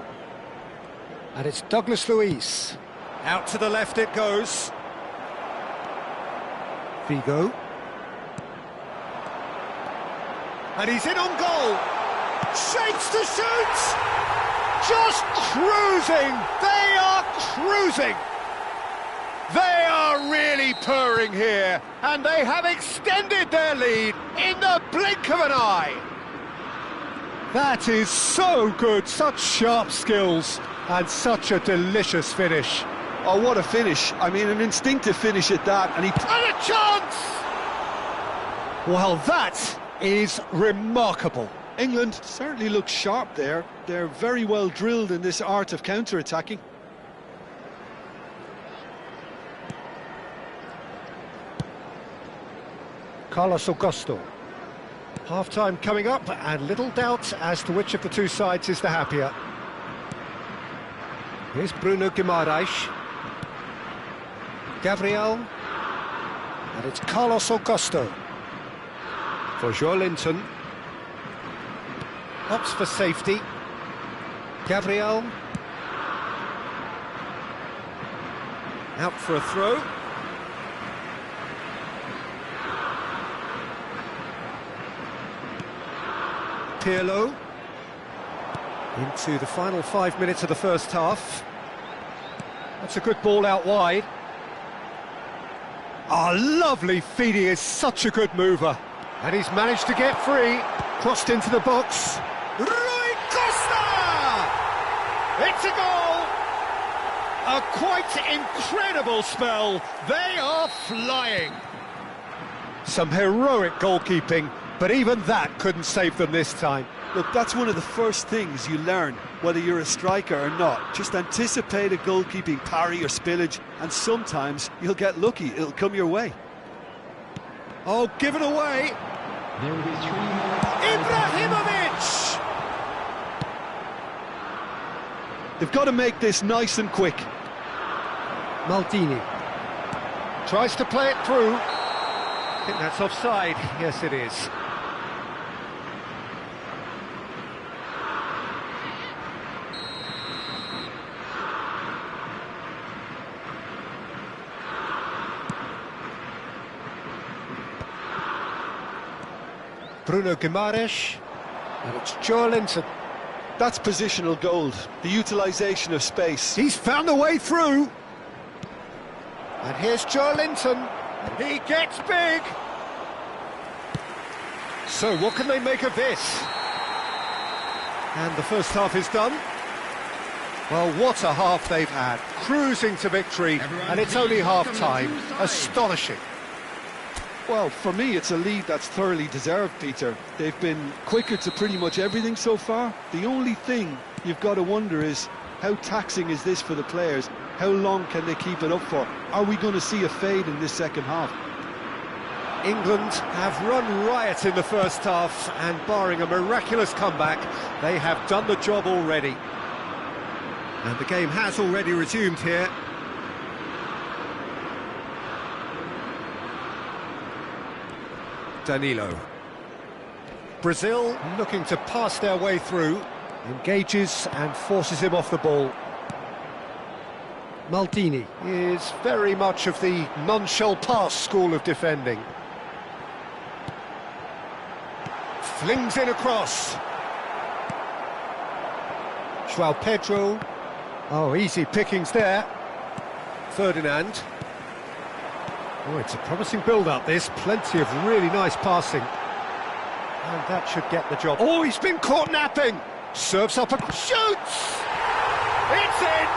And it's Douglas Luiz. Out to the left it goes. Figo. And he's in on goal. Shapes to shoot. just cruising! They are cruising! They are really purring here, and they have extended their lead in the blink of an eye. That is so good, such sharp skills, and such a delicious finish. Oh, what a finish. I mean, an instinctive finish at that, and And a chance! Well, that is remarkable. England certainly looks sharp there. They're very well drilled in this art of counter-attacking. Carlos Augusto. Half-time coming up, and little doubt as to which of the two sides is the happier. Here's Bruno Guimaraes. Gabriel. And it's Carlos Augusto. For Joelinton. Opts for safety. Gabriel. Out for a throw. Pirlo. Into the final 5 minutes of the first half. That's a good ball out wide. Oh, lovely feed, he is such a good mover. And he's managed to get free. Crossed into the box. Rui Costa! It's a goal! A quite incredible spell. They are flying. Some heroic goalkeeping, but even that couldn't save them this time. Look, that's one of the first things you learn, whether you're a striker or not. Just anticipate a goalkeeping parry or spillage, and sometimes you'll get lucky, it'll come your way. Oh, given away! There will be 3 minutes. Ibrahimovic! They've got to make this nice and quick. Maldini tries to play it through. I think that's offside. Yes, it is. Bruno Guimaraes, and it's Joelinton. That's positional gold, the utilisation of space. He's found a way through. And here's Joelinton, and he gets big. So what can they make of this? And the first half is done. Well, what a half they've had. Cruising to victory, and it's only half-time. Astonishing. Well, for me, it's a lead that's thoroughly deserved, Peter. They've been quicker to pretty much everything so far. The only thing you've got to wonder is, how taxing is this for the players? How long can they keep it up for? Are we going to see a fade in this second half? England have run riot in the first half, and barring a miraculous comeback, they have done the job already. And the game has already resumed here. Danilo. Brazil looking to pass their way through, engages and forces him off the ball. Maldini is very much of the non-shell pass school of defending. Flings in across. João Pedro. Oh, easy pickings there. Ferdinand. Oh, it's a promising build-up, this. Plenty of really nice passing. And that should get the job. Oh, he's been caught napping! Serves up a... shoots! It's in!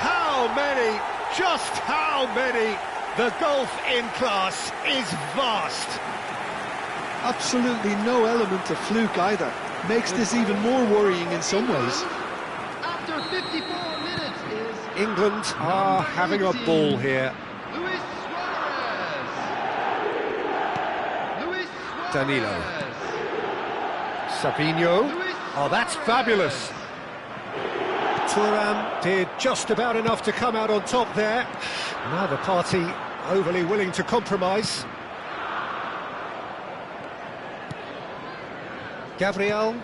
How many? Just how many? The gulf in class is vast. Absolutely no element of fluke either. Makes this even more worrying in some ways. After 54 minutes is England are having a ball here. Luis Suarez. Luis Suarez. Danilo. Savinho. Oh, that's fabulous. Thuram did just about enough to come out on top there. Neither party overly willing to compromise. Gabriel.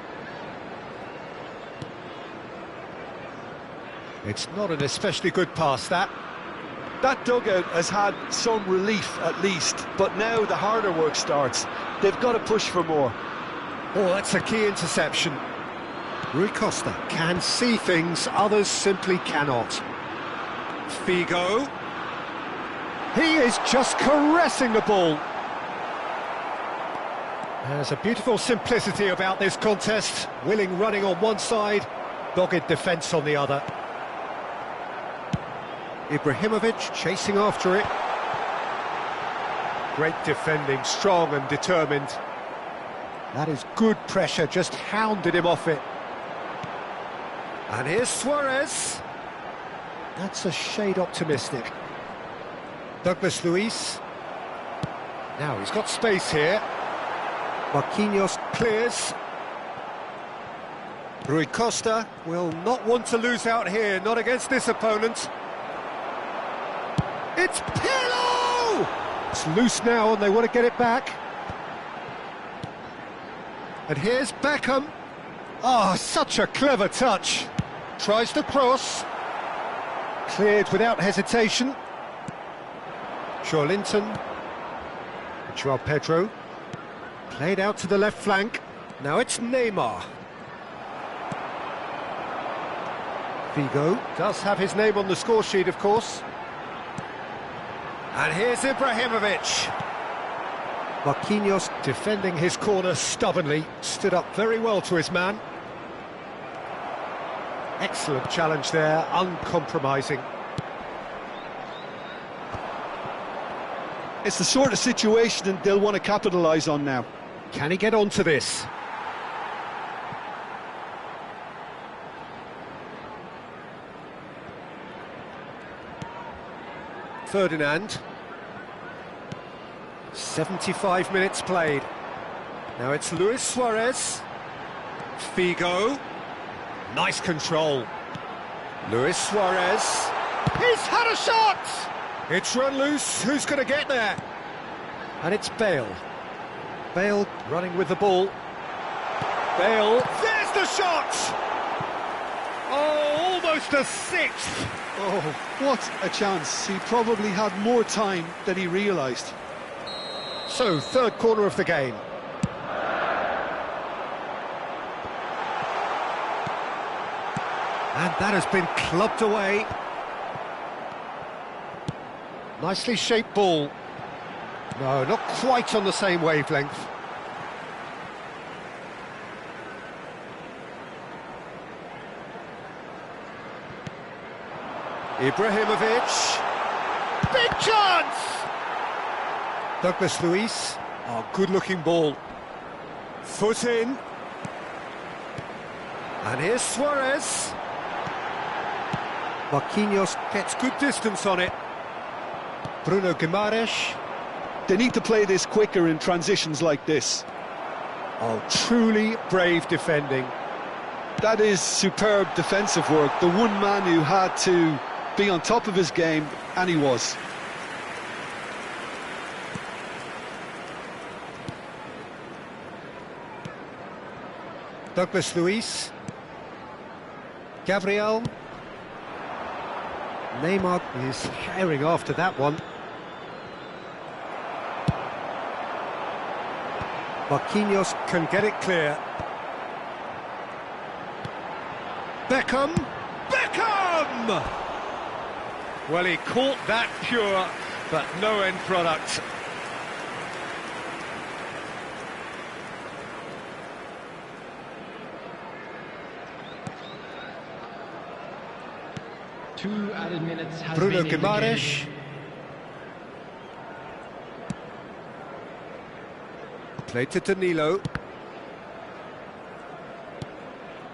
It's not an especially good pass, that. That dugout has had some relief at least, but now the harder work starts. They've got to push for more. Oh, that's a key interception. Rui Costa can see things others simply cannot. Figo. He is just caressing the ball. There's a beautiful simplicity about this contest. Willing running on one side, dogged defence on the other. Ibrahimovic chasing after it. Great defending, strong and determined. That is good pressure, just hounded him off it. And here's Suarez. That's a shade optimistic. Douglas Luiz. Now he's got space here. Marquinhos clears. Rui Costa will not want to lose out here, not against this opponent. It's Pirlo! It's loose now and they want to get it back. And here's Beckham. Oh, such a clever touch. Tries to cross. Cleared without hesitation. Linton. Joao Pedro. Played out to the left flank. Now it's Neymar. Figo does have his name on the score sheet, of course. And here's Ibrahimovic. Marquinhos defending his corner stubbornly. Stood up very well to his man. Excellent challenge there, uncompromising. It's the sort of situation that they'll want to capitalise on now. Can he get onto this? Ferdinand. 75 minutes played. Now it's Luis Suarez. Figo. Nice control. Luis Suarez. He's had a shot! It's run loose. Who's going to get there? And it's Bale. Bale running with the ball. Bale. There's the shot! Oh, almost a sixth. Oh, what a chance. He probably had more time than he realised. So, third corner of the game. And that has been clubbed away. Nicely shaped ball. No, not quite on the same wavelength. Ibrahimovic. Big chance! Douglas Luiz. Oh, good-looking ball. Foot in. And here's Suarez. Marquinhos gets good distance on it. Bruno Guimaraes. They need to play this quicker in transitions like this. Oh, truly brave defending. That is superb defensive work. The one man who had to be on top of his game, and he was. Douglas Luiz. Gabriel. Neymar is herring after that one. Marquinhos can get it clear. Beckham! Beckham! Well, he caught that pure, but no end product. Two added minutes has Bruno been Guimaraes. Played to Danilo.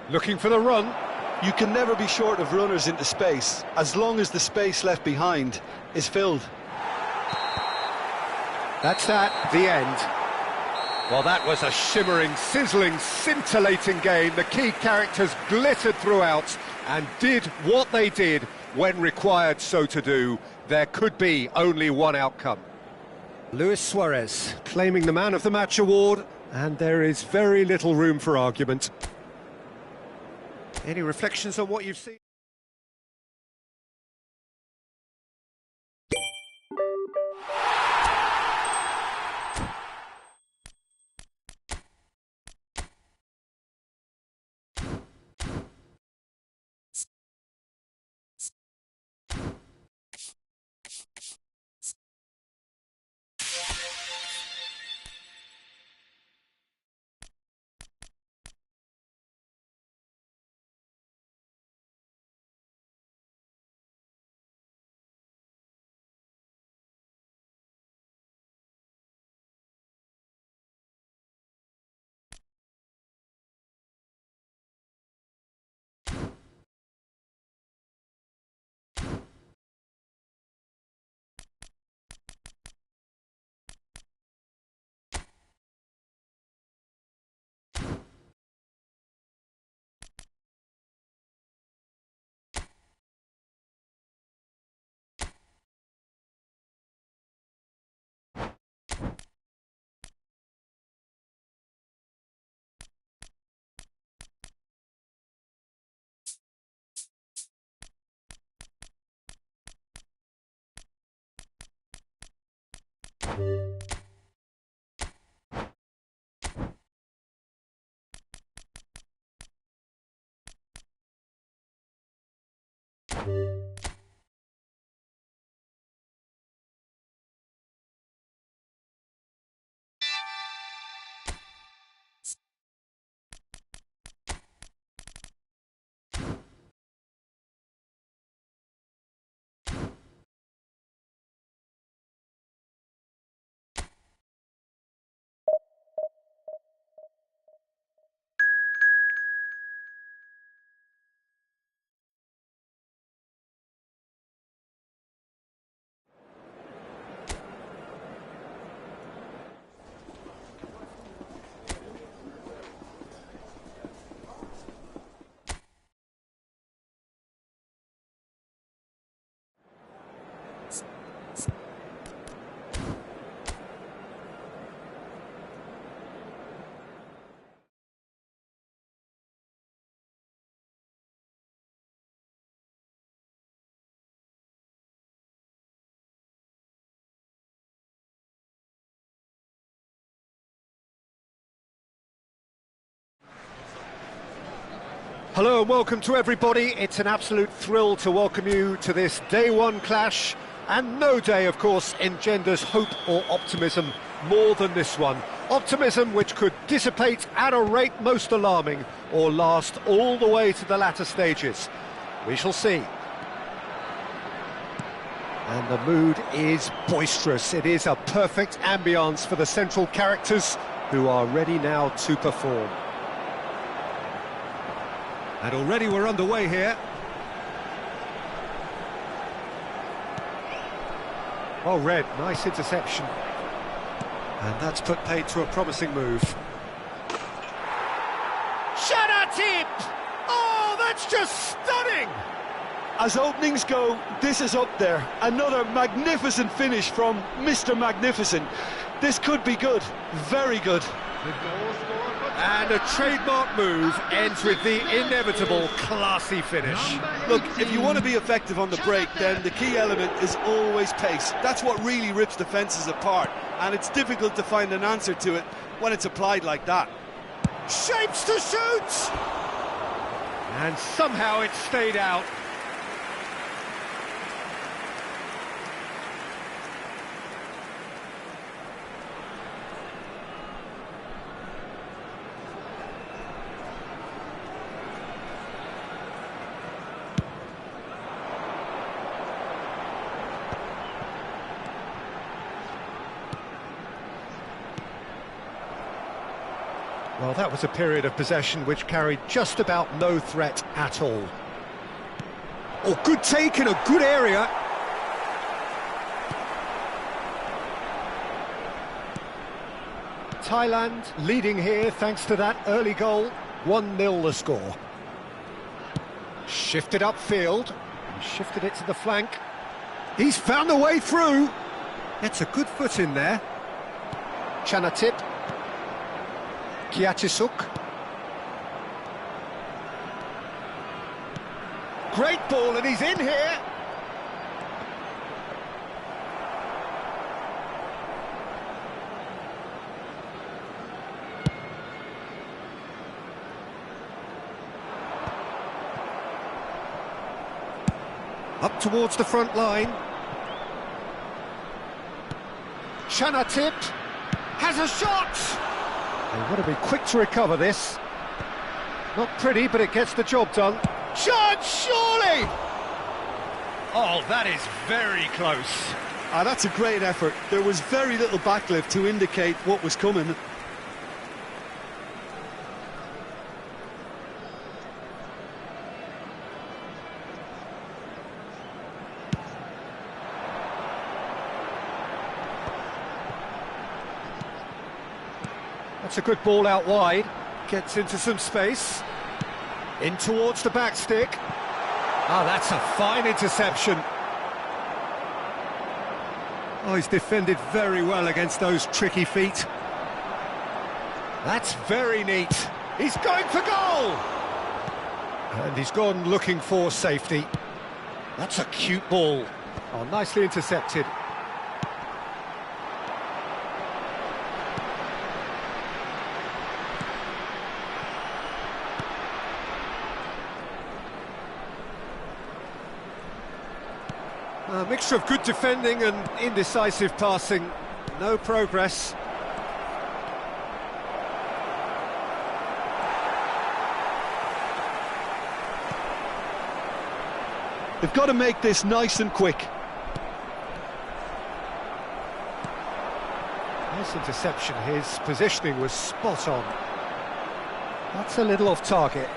Looking for the run. You can never be short of runners into space, as long as the space left behind is filled. That's that, the end. Well, that was a shimmering, sizzling, scintillating game. The key characters glittered throughout and did what they did when required so to do. There could be only one outcome. Luis Suarez claiming the Man of the Match award, and there is very little room for argument. Any reflections on what you've seen? Hello and welcome to everybody. It's an absolute thrill to welcome you to this day one clash, and no day, of course, engenders hope or optimism more than this one. Optimism which could dissipate at a rate most alarming or last all the way to the latter stages. We shall see. And the mood is boisterous. It is a perfect ambience for the central characters who are ready now to perform. And already we're underway here. Oh, Red, nice interception. And that's put paid to a promising move. Tip! Oh, that's just stunning! As openings go, this is up there. Another magnificent finish from Mr. Magnificent. This could be good, very good. And a trademark move ends with the inevitable classy finish. Look, if you want to be effective on the break, then the key element is always pace. That's what really rips defences apart, and it's difficult to find an answer to it when it's applied like that. Shapes to shoot! And somehow it stayed out. Well, that was a period of possession which carried just about no threat at all. Oh, good take in a good area. Thailand leading here thanks to that early goal. 1-0 the score. Shifted upfield. He shifted it to the flank. He's found a way through. It's a good foot in there. Tip. Kiatisuk. Great ball, and he's in here. Up towards the front line. Tip has a shot. They've got to be quick to recover this. Not pretty, but it gets the job done. Chance, surely! Oh, that is very close. That's a great effort. There was very little backlift to indicate what was coming. That's a good ball out wide. Gets into some space. In towards the back stick. Ah, that's a fine interception. Oh, he's defended very well against those tricky feet. That's very neat. He's going for goal! And he's gone looking for safety. That's a cute ball. Oh, nicely intercepted. A mixture of good defending and indecisive passing. No progress. They've got to make this nice and quick. Nice interception. His positioning was spot on. That's a little off target.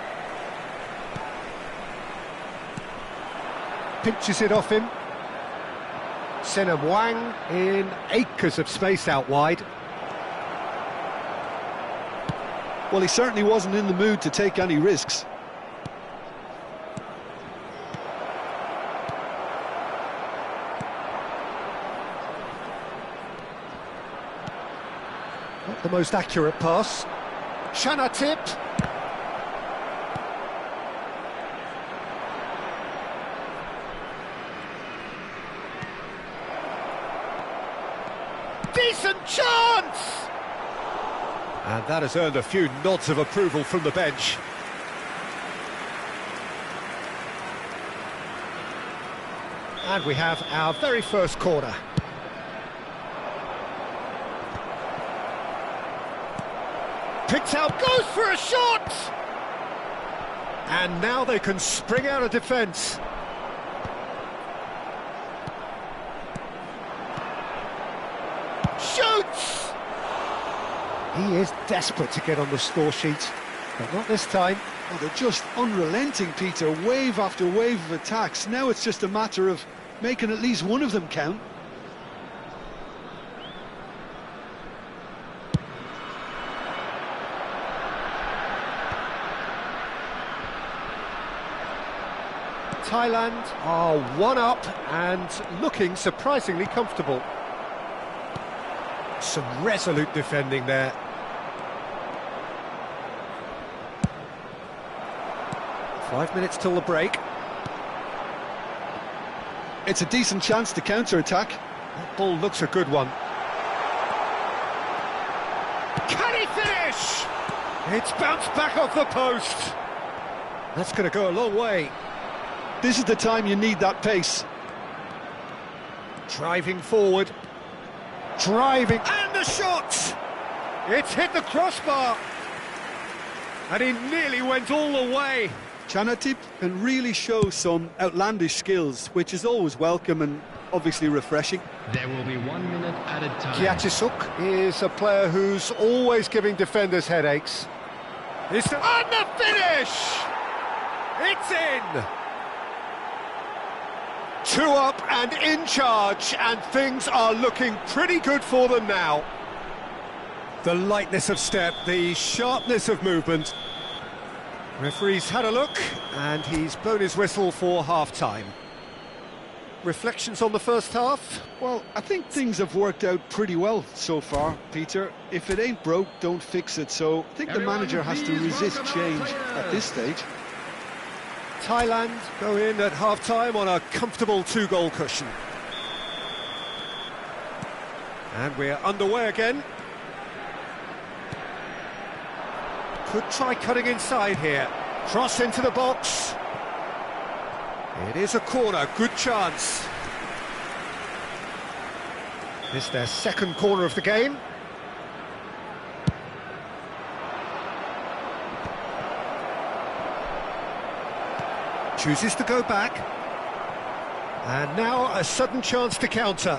Pinches it off him. Senna Wang in acres of space out wide. Well, he certainly wasn't in the mood to take any risks. Not the most accurate pass. Chana tipped. Decent chance! And that has earned a few nods of approval from the bench. And we have our very first corner. Picked out, goes for a shot! And now they can spring out of defence. Shoots! He is desperate to get on the score sheet, but not this time. Oh, they're just unrelenting, Peter. Wave after wave of attacks. Now it's just a matter of making at least one of them count. Thailand are one up and looking surprisingly comfortable. Some resolute defending there. Five minutes till the break. It's a decent chance to counter-attack. That ball looks a good one. Can he finish? It's bounced back off the post. That's going to go a long way. This is the time you need that pace. Driving forward. Driving. And the shot! It's hit the crossbar. And he nearly went all the way. Chanatip can really show some outlandish skills, which is always welcome and obviously refreshing. There will be 1 minute added time. Kiatisuk is a player who's always giving defenders headaches. And the finish! It's in! 2 up and in charge, and things are looking pretty good for them now. The lightness of step, the sharpness of movement. Referee's had a look, and he's blown his whistle for half-time. Reflections on the first half? Well, I think things have worked out pretty well so far, Peter. If it ain't broke, don't fix it. So I think the manager has to resist change at this stage. Thailand go in at half-time on a comfortable 2-goal cushion. And we're underway again. Could try cutting inside here. Cross into the box. It is a corner, good chance. This is their second corner of the game. Chooses to go back. And now a sudden chance to counter.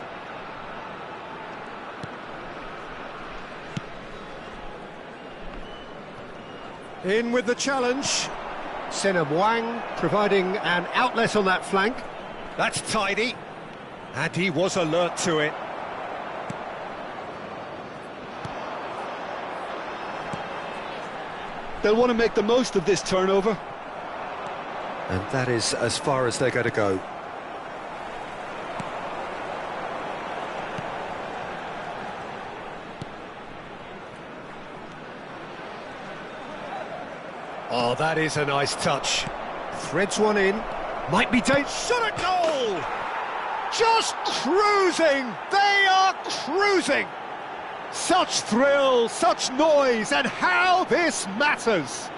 In with the challenge. Senna Wang providing an outlet on that flank. That's tidy. And he was alert to it. They'll want to make the most of this turnover. And that is as far as they're going to go. Oh, that is a nice touch. Threads one in. Might be dangerous. Shot at goal! Just cruising! They are cruising! Such thrill, such noise, and how this matters!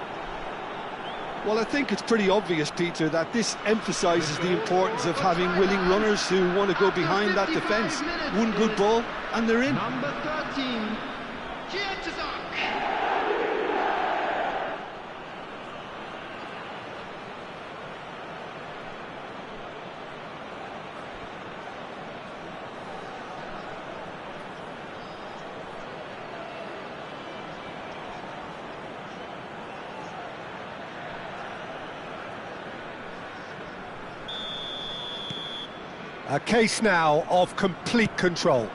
Well, I think it's pretty obvious, Peter, that this emphasises the importance of having willing runners who want to go behind that defence. One good ball, and they're in. Number 13, A case now of complete control.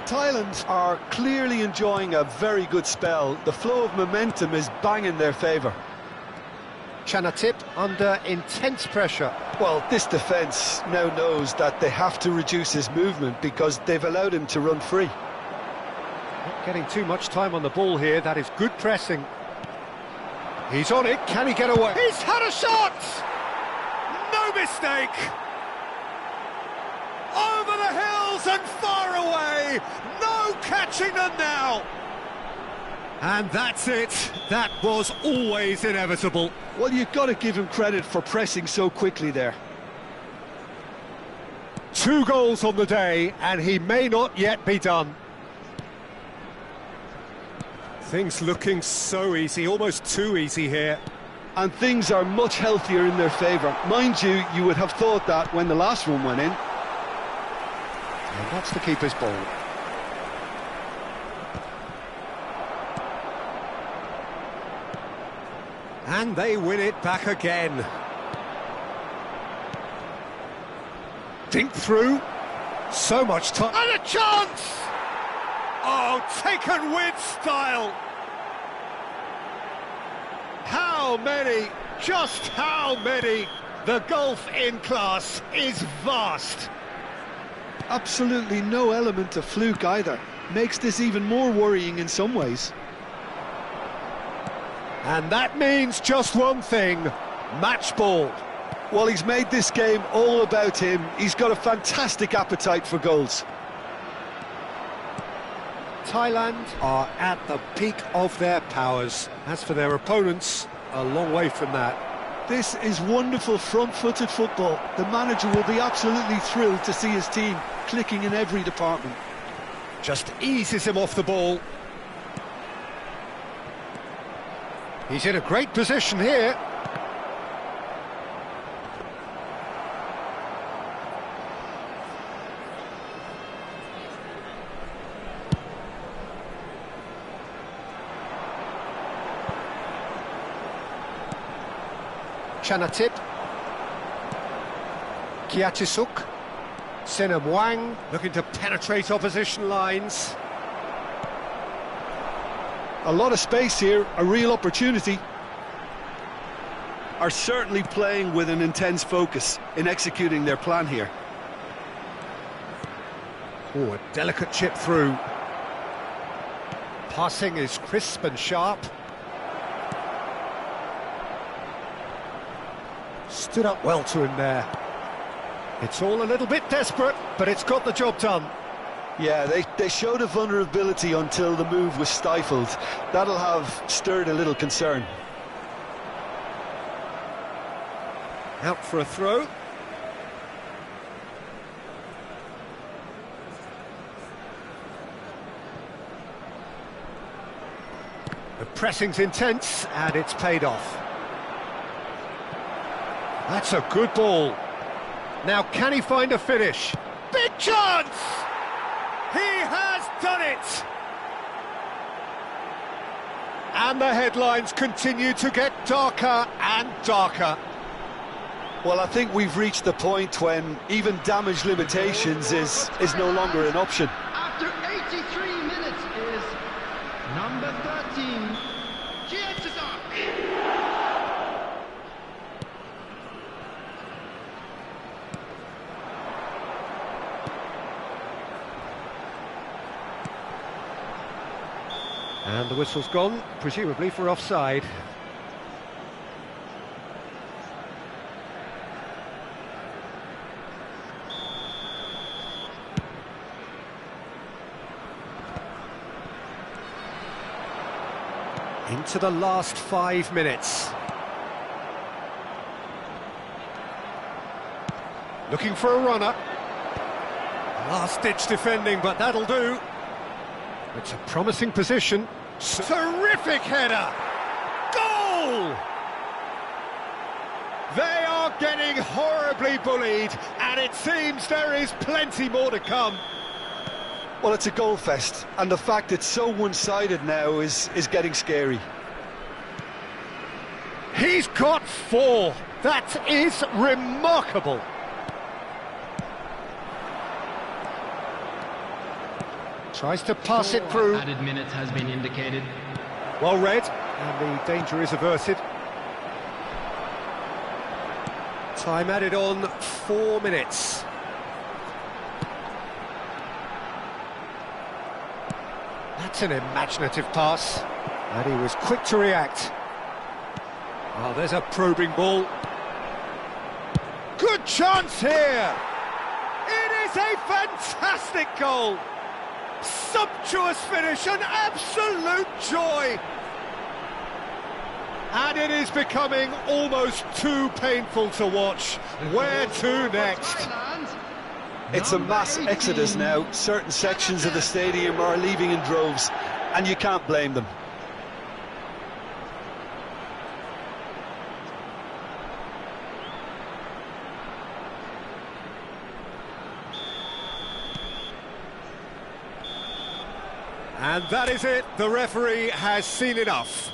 Thailand are clearly enjoying a very good spell. The flow of momentum is bang in their favour. Chanatip under intense pressure. Well, this defence now knows that they have to reduce his movement because they've allowed him to run free. Not getting too much time on the ball here. That is good pressing. He's on it. Can he get away? He's had a shot! No mistake! Over the hills and far away! No catching them now! And that's it. That was always inevitable. Well, you've got to give him credit for pressing so quickly there. 2 goals on the day, and he may not yet be done. Things looking so easy, almost too easy here. And things are much healthier in their favour. Mind you, you would have thought that when the last one went in. And that's the keeper's ball. And they win it back again. Dink through. So much time. And a chance! Oh, taken with style. How many? Just how many? The gulf in class is vast. Absolutely no element of fluke either. Makes this even more worrying in some ways. And that means just one thing, match ball. Well, he's made this game all about him. He's got a fantastic appetite for goals. Thailand are at the peak of their powers. As for their opponents, a long way from that. This is wonderful front-footed football. The manager will be absolutely thrilled to see his team clicking in every department. Just eases him off the ball. He's in a great position here. Chanatip, Kiatisuk, Senam Wang looking to penetrate opposition lines. A lot of space here, a real opportunity. Are certainly playing with an intense focus in executing their plan here. Oh, a delicate chip through. Passing is crisp and sharp. Stood up well to him there. It's all a little bit desperate, but it's got the job done. Yeah, they showed a vulnerability until the move was stifled. That'll have stirred a little concern. Out for a throw. The pressing's intense, and it's paid off. That's a good ball. Now, can he find a finish? Big chance! He has done it! And the headlines continue to get darker and darker. Well, I think we've reached the point when even damage limitations is no longer an option. After 83 minutes is number 13, And the whistle's gone, presumably for offside. Into the last 5 minutes. Looking for a runner. Last-ditch defending, but that'll do. It's a promising position. Terrific header! Goal! They are getting horribly bullied, and it seems there is plenty more to come. Well, it's a goal fest, and the fact it's so one-sided now is getting scary. He's got 4. That is remarkable. Tries to pass it through. Added minutes has been indicated. Well read, and the danger is averted. Time added on 4 minutes. That's an imaginative pass, and he was quick to react. Oh, there's a probing ball. Good chance here! It is a fantastic goal! Sumptuous finish, an absolute joy! And it is becoming almost too painful to watch. Where to next? It's a mass exodus now. Certain sections of the stadium are leaving in droves, and you can't blame them. And that is it. The referee has seen enough.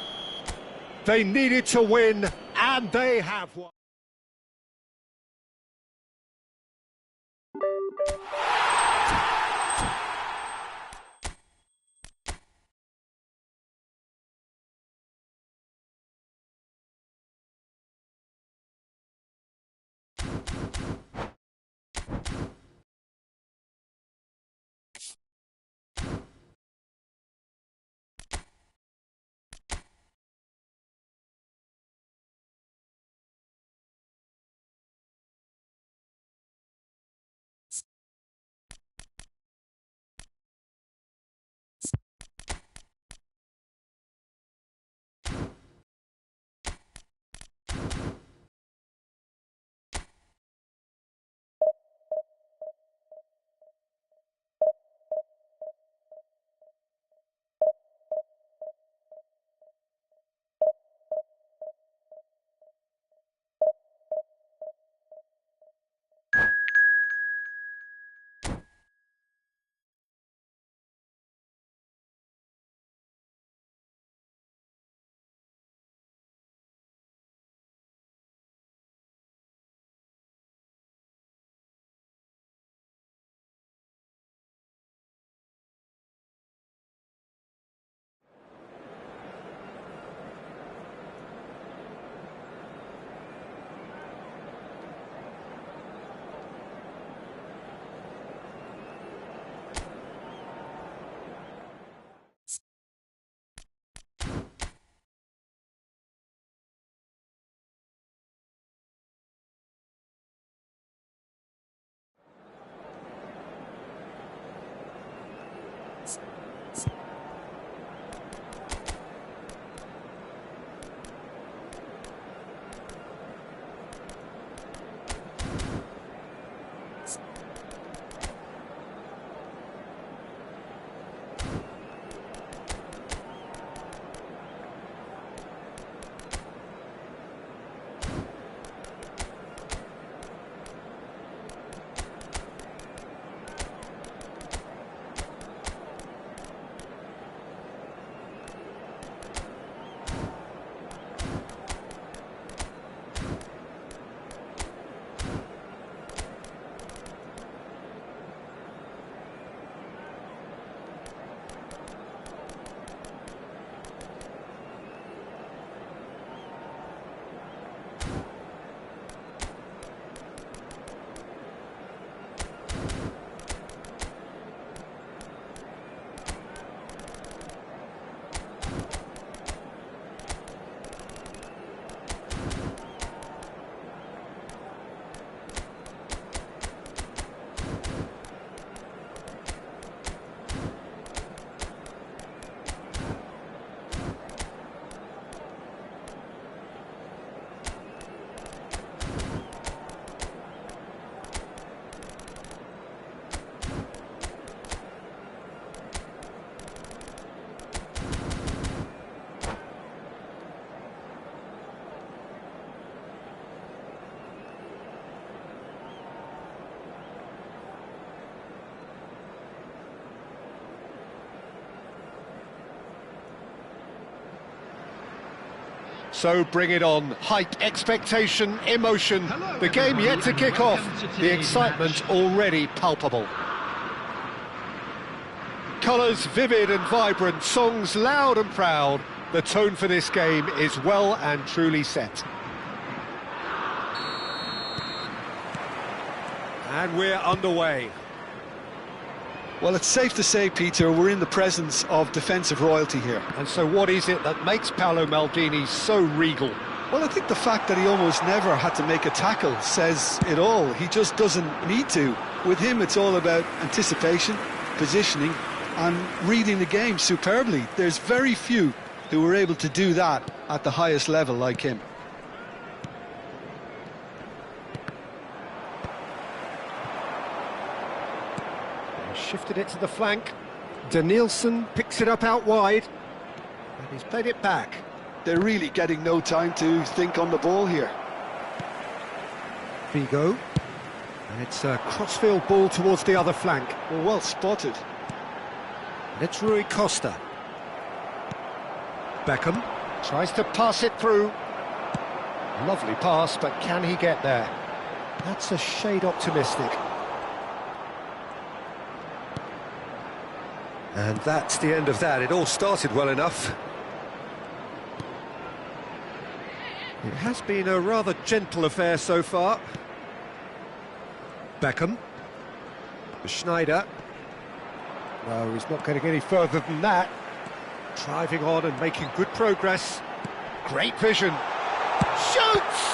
They needed to win, and they have won. So bring it on. Hype, expectation, emotion. The game yet to kick off. The excitement already palpable. Colours vivid and vibrant, songs loud and proud. The tone for this game is well and truly set. And we're underway. Well, it's safe to say, Peter, we're in the presence of defensive royalty here. And so what is it that makes Paolo Maldini so regal? Well, I think the fact that he almost never had to make a tackle says it all. He just doesn't need to. With him, it's all about anticipation, positioning, and reading the game superbly. There's very few who were able to do that at the highest level like him. Shifted it to the flank. Danielson picks it up out wide. And he's played it back. They're really getting no time to think on the ball here. Figo. And it's a crossfield ball towards the other flank. Well spotted. And it's Rui Costa. Beckham tries to pass it through. Lovely pass, but can he get there? That's a shade optimistic. And that's the end of that. It all started well enough. It has been a rather gentle affair so far. Beckham. Schneider. No, he's not getting any further than that. Driving on and making good progress. Great vision. Shoots!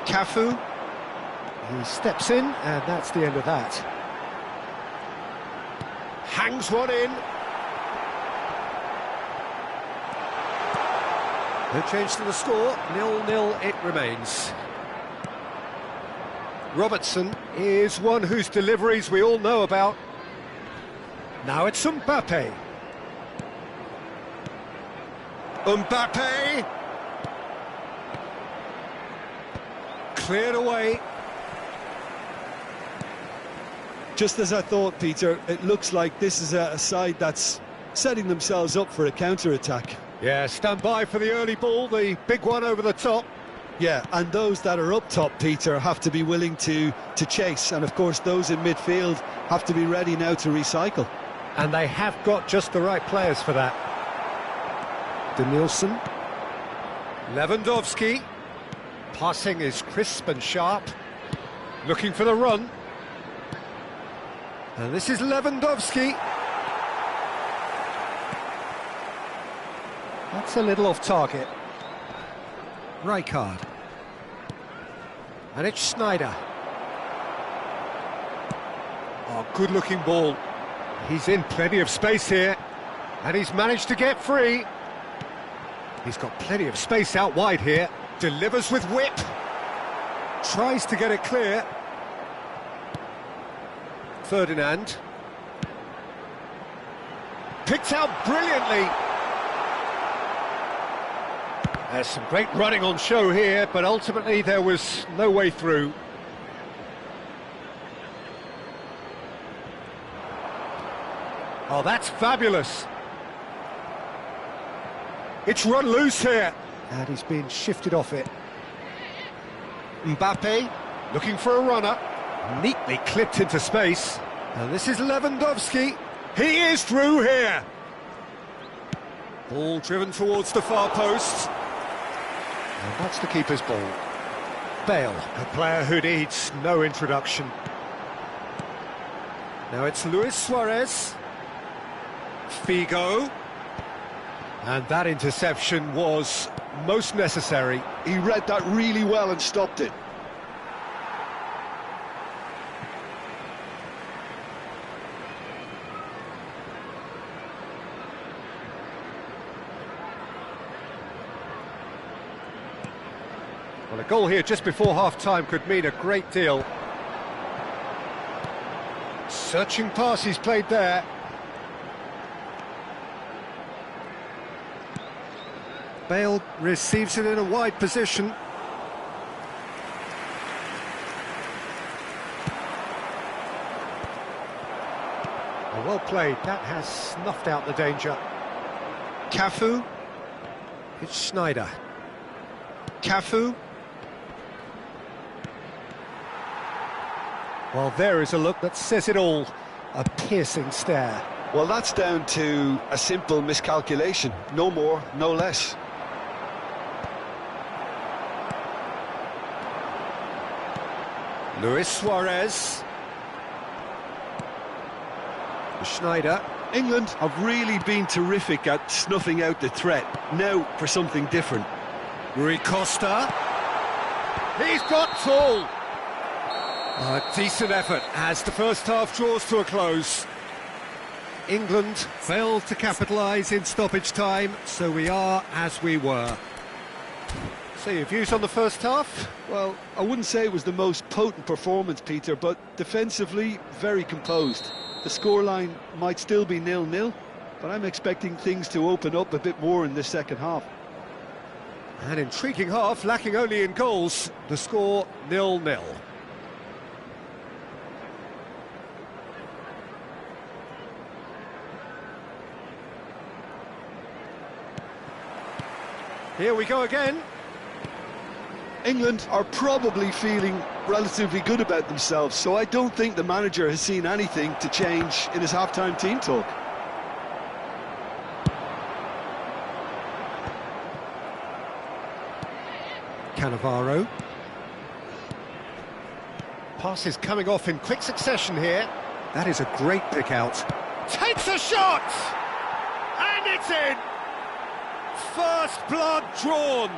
Cafu, he steps in, and that's the end of that. Hangs one in. No change to the score, 0-0 it remains. Robertson is one whose deliveries we all know about. Now it's Mbappe. Mbappe! Cleared away. Just as I thought, Peter, it looks like this is a side that's setting themselves up for a counter-attack. Yeah, stand by for the early ball, the big one over the top. Yeah, and those that are up top, Peter, have to be willing to chase. And, of course, those in midfield have to be ready now to recycle. And they have got just the right players for that. Danielson. Lewandowski. Passing is crisp and sharp. Looking for the run. And this is Lewandowski. That's a little off target. Rijkaard. And it's Schneider. Oh, good-looking ball. He's in plenty of space here. And he's managed to get free. He's got plenty of space out wide here. Delivers with whip. Tries to get it clear. Ferdinand. Picked out brilliantly. There's some great running on show here, but ultimately there was no way through. Oh, that's fabulous. It's run loose here. And he's been shifted off it. Mbappe, looking for a runner. Neatly clipped into space. And this is Lewandowski. He is through here. Ball driven towards the far post. And that's the keeper's ball. Bale, a player who needs no introduction. Now it's Luis Suarez. Figo. And that interception was most necessary. He read that really well and stopped it. Well, a goal here just before half-time could mean a great deal. Searching pass he's played there. Bale receives it in a wide position. Oh, well played, that has snuffed out the danger. Cafu. It's Schneider. Cafu. Well, there is a look that says it all. A piercing stare. Well, that's down to a simple miscalculation. No more, no less. Luis Suarez. Schneider. England have really been terrific at snuffing out the threat. Now for something different. Rui Costa. He's got tall. A decent effort as the first half draws to a close. England failed to capitalise in stoppage time, so we are as we were. So your views on the first half? Well, I wouldn't say it was the most potent performance, Peter, but defensively, very composed. The scoreline might still be 0-0, but I'm expecting things to open up a bit more in the second half. An intriguing half, lacking only in goals. The score 0-0. Here we go again. England are probably feeling relatively good about themselves, so I don't think the manager has seen anything to change in his half-time team talk. Cannavaro. Passes coming off in quick succession here. That is a great pick out. Takes a shot! And it's in! First blood drawn.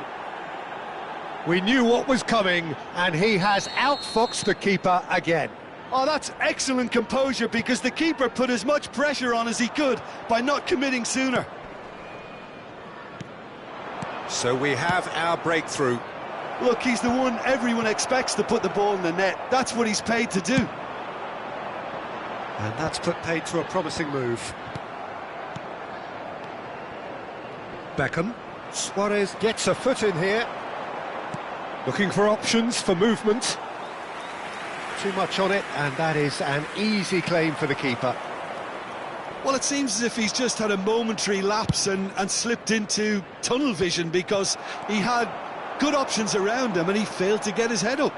We knew what was coming, and he has outfoxed the keeper again. Oh, that's excellent composure, because the keeper put as much pressure on as he could by not committing sooner. So we have our breakthrough. Look, he's the one everyone expects to put the ball in the net. That's what he's paid to do. And that's put paid to a promising move. Beckham. Suarez gets a foot in here. Looking for options for movement. Too much on it, and that is an easy claim for the keeper. Well, it seems as if he's just had a momentary lapse and slipped into tunnel vision, because he had good options around him and he failed to get his head up.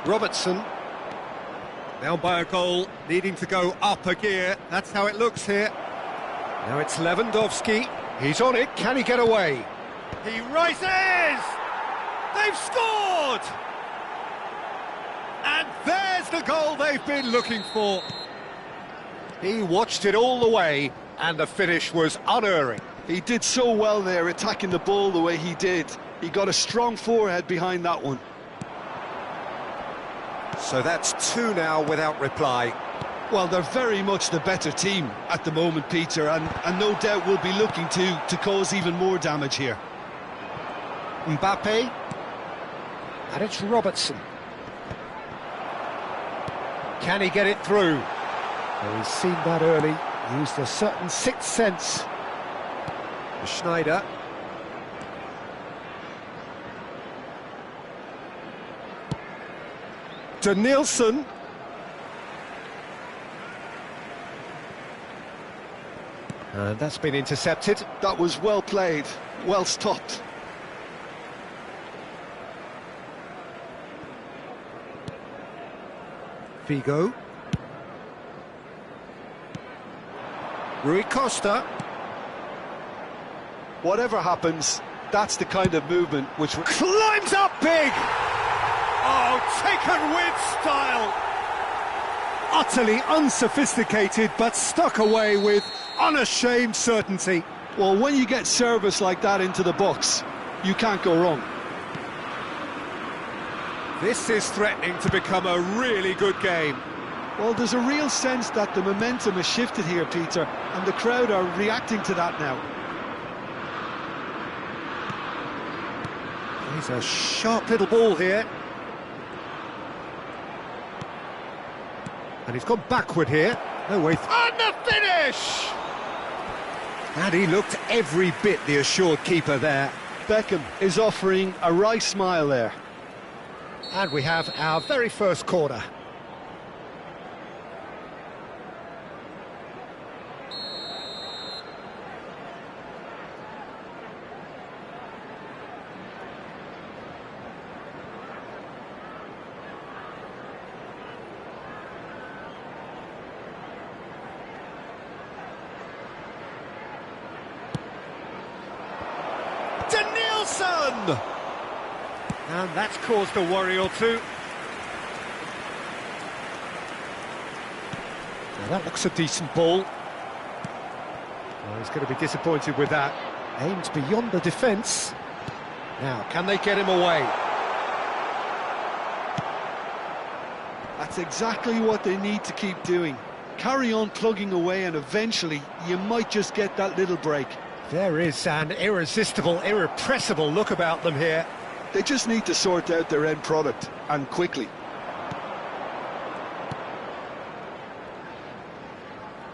Robertson. Down by a goal, needing to go up a gear. That's how it looks here. Now it's Lewandowski. He's on it. Can he get away? He rises! They've scored! And there's the goal they've been looking for. He watched it all the way, and the finish was unerring. He did so well there, attacking the ball the way he did. He got a strong forehead behind that one. So that's 2 now without reply. Well, they're very much the better team at the moment, Peter, and no doubt will be looking to cause even more damage here. Mbappe. And it's Robertson. Can he get it through? Well, he's seen that early, used a certain sixth sense. Schneider. To Nielsen. And that's been intercepted. That was well played, well stopped. Figo. Rui Costa. Whatever happens, that's the kind of movement which climbs up big! Oh, taken with style! Utterly unsophisticated, but stuck away with unashamed certainty. Well, when you get service like that into the box, you can't go wrong. This is threatening to become a really good game. Well, there's a real sense that the momentum has shifted here, Peter, and the crowd are reacting to that now. He's a sharp little ball here. And he's gone backward here. No way. And the finish! And he looked every bit the assured keeper there. Beckham is offering a wry smile there. And we have our very first corner. Son! And that's caused a worry or two. Now that looks a decent ball. Oh, he's going to be disappointed with that. Aimed beyond the defence. Now, can they get him away? That's exactly what they need to keep doing. Carry on plugging away and eventually you might just get that little break. There is an irresistible, irrepressible look about them here. They just need to sort out their end product, and quickly.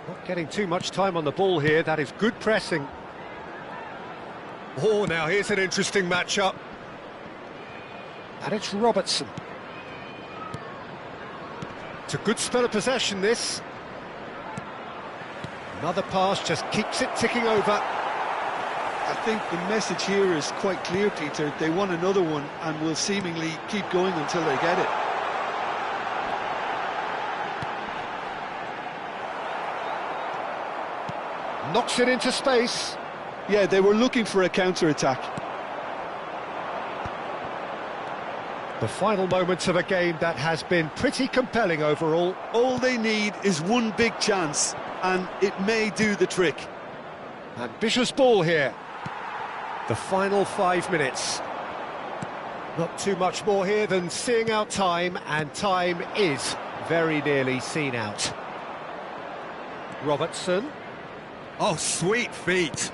Not getting too much time on the ball here, that is good pressing. Oh, now here's an interesting matchup. And it's Robertson. It's a good spell of possession, this. Another pass just keeps it ticking over. I think the message here is quite clear, Peter. They want another one and will seemingly keep going until they get it. Knocks it into space. Yeah, they were looking for a counter-attack. The final moments of a game that has been pretty compelling overall. All they need is one big chance, and it may do the trick. Ambitious ball here. The final 5 minutes. Not too much more here than seeing out time, and time is very nearly seen out. Robertson. Oh, sweet feet.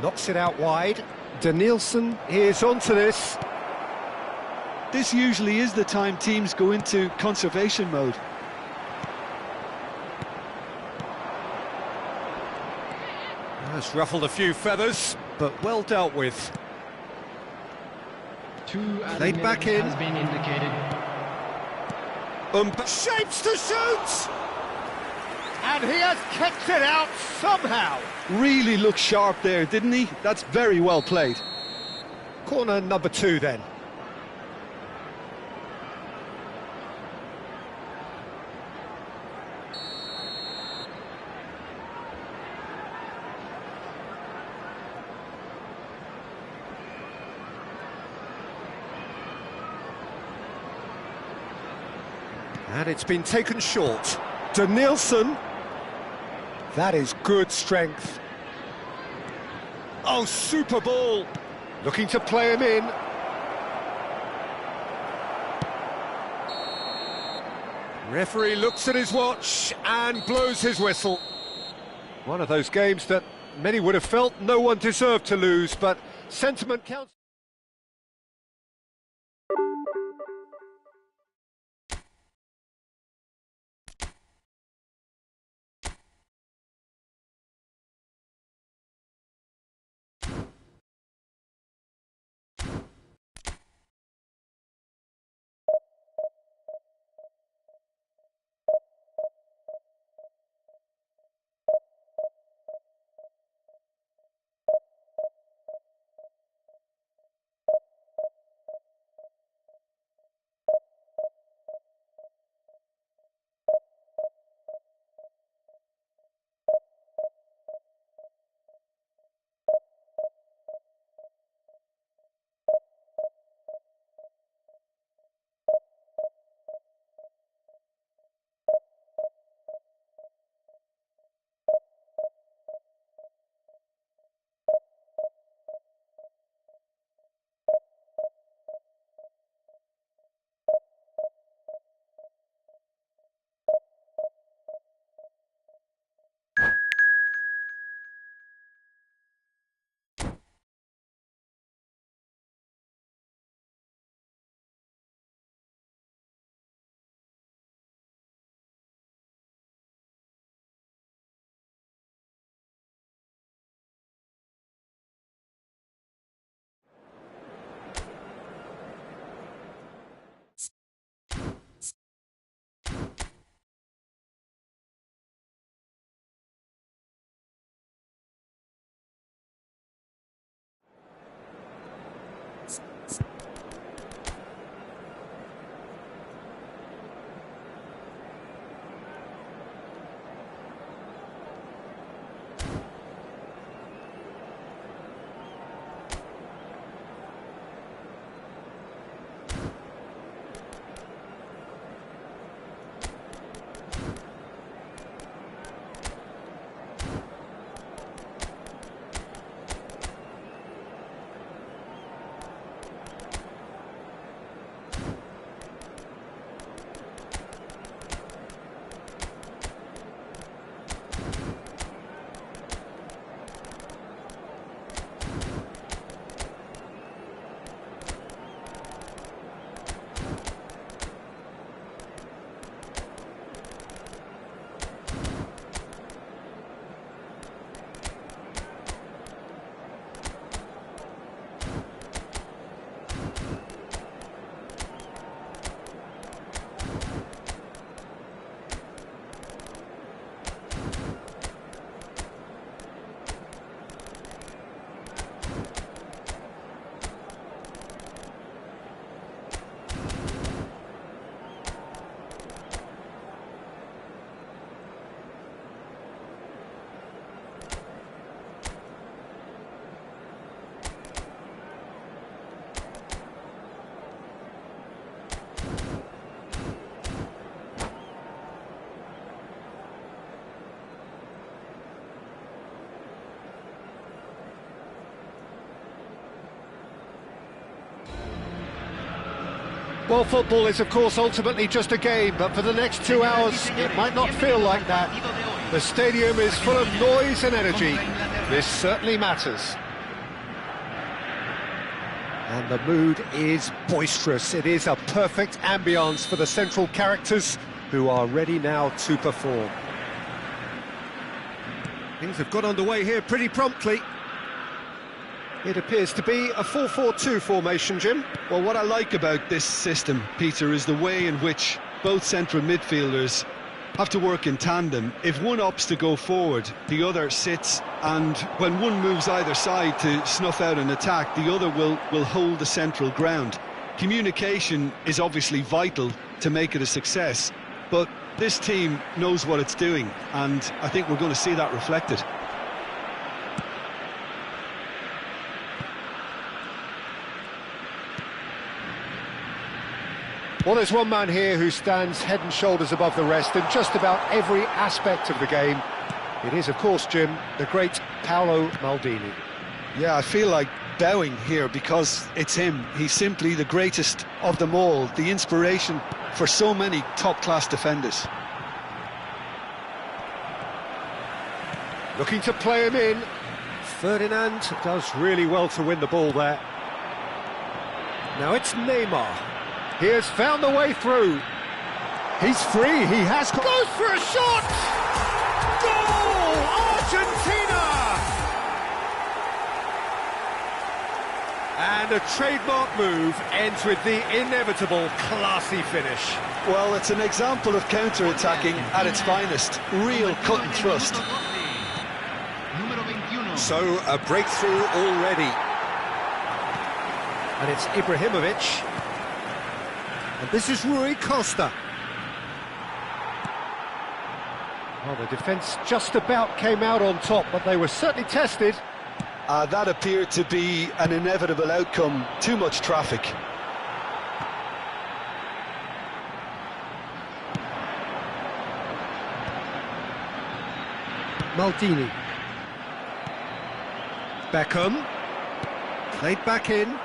Knocks it out wide. Danielson is onto this. This usually is the time teams go into conservation mode. Has ruffled a few feathers, but well dealt with. Played back in. Has been indicated. Shapes to shoot! And he has kicked it out somehow. Really looked sharp there, didn't he? That's very well played. Corner number 2 then. And it's been taken short. Danielson. That is good strength. Oh, super ball. Looking to play him in. Referee looks at his watch and blows his whistle. One of those games that many would have felt no one deserved to lose, but sentiment counts. Well, football is, of course, ultimately just a game, but for the next 2 hours, it might not feel like that. The stadium is full of noise and energy. This certainly matters. And the mood is boisterous. It is a perfect ambience for the central characters who are ready now to perform. Things have got underway here pretty promptly. It appears to be a 4-4-2 formation, Jim. Well, what I like about this system, Peter, is the way in which both central midfielders have to work in tandem. If one opts to go forward, the other sits, and when one moves either side to snuff out an attack, the other will hold the central ground. Communication is obviously vital to make it a success, but this team knows what it's doing, and I think we're going to see that reflected. Well, there's one man here who stands head and shoulders above the rest in just about every aspect of the game. It is, of course, Jim, the great Paolo Maldini. Yeah, I feel like bowing here because it's him. He's simply the greatest of them all, the inspiration for so many top-class defenders. Looking to play him in. Ferdinand does really well to win the ball there. Now it's Neymar. He has found the way through. He's free, he has... Goes for a shot! Goal! Argentina! And a trademark move ends with the inevitable classy finish. Well, it's an example of counter-attacking at its finest. Real cut and thrust. So, a breakthrough already. And it's Ibrahimovic. And this is Rui Costa. Well, the defence just about came out on top, but they were certainly tested. That appeared to be an inevitable outcome. Too much traffic. Maldini. Beckham. Played back in.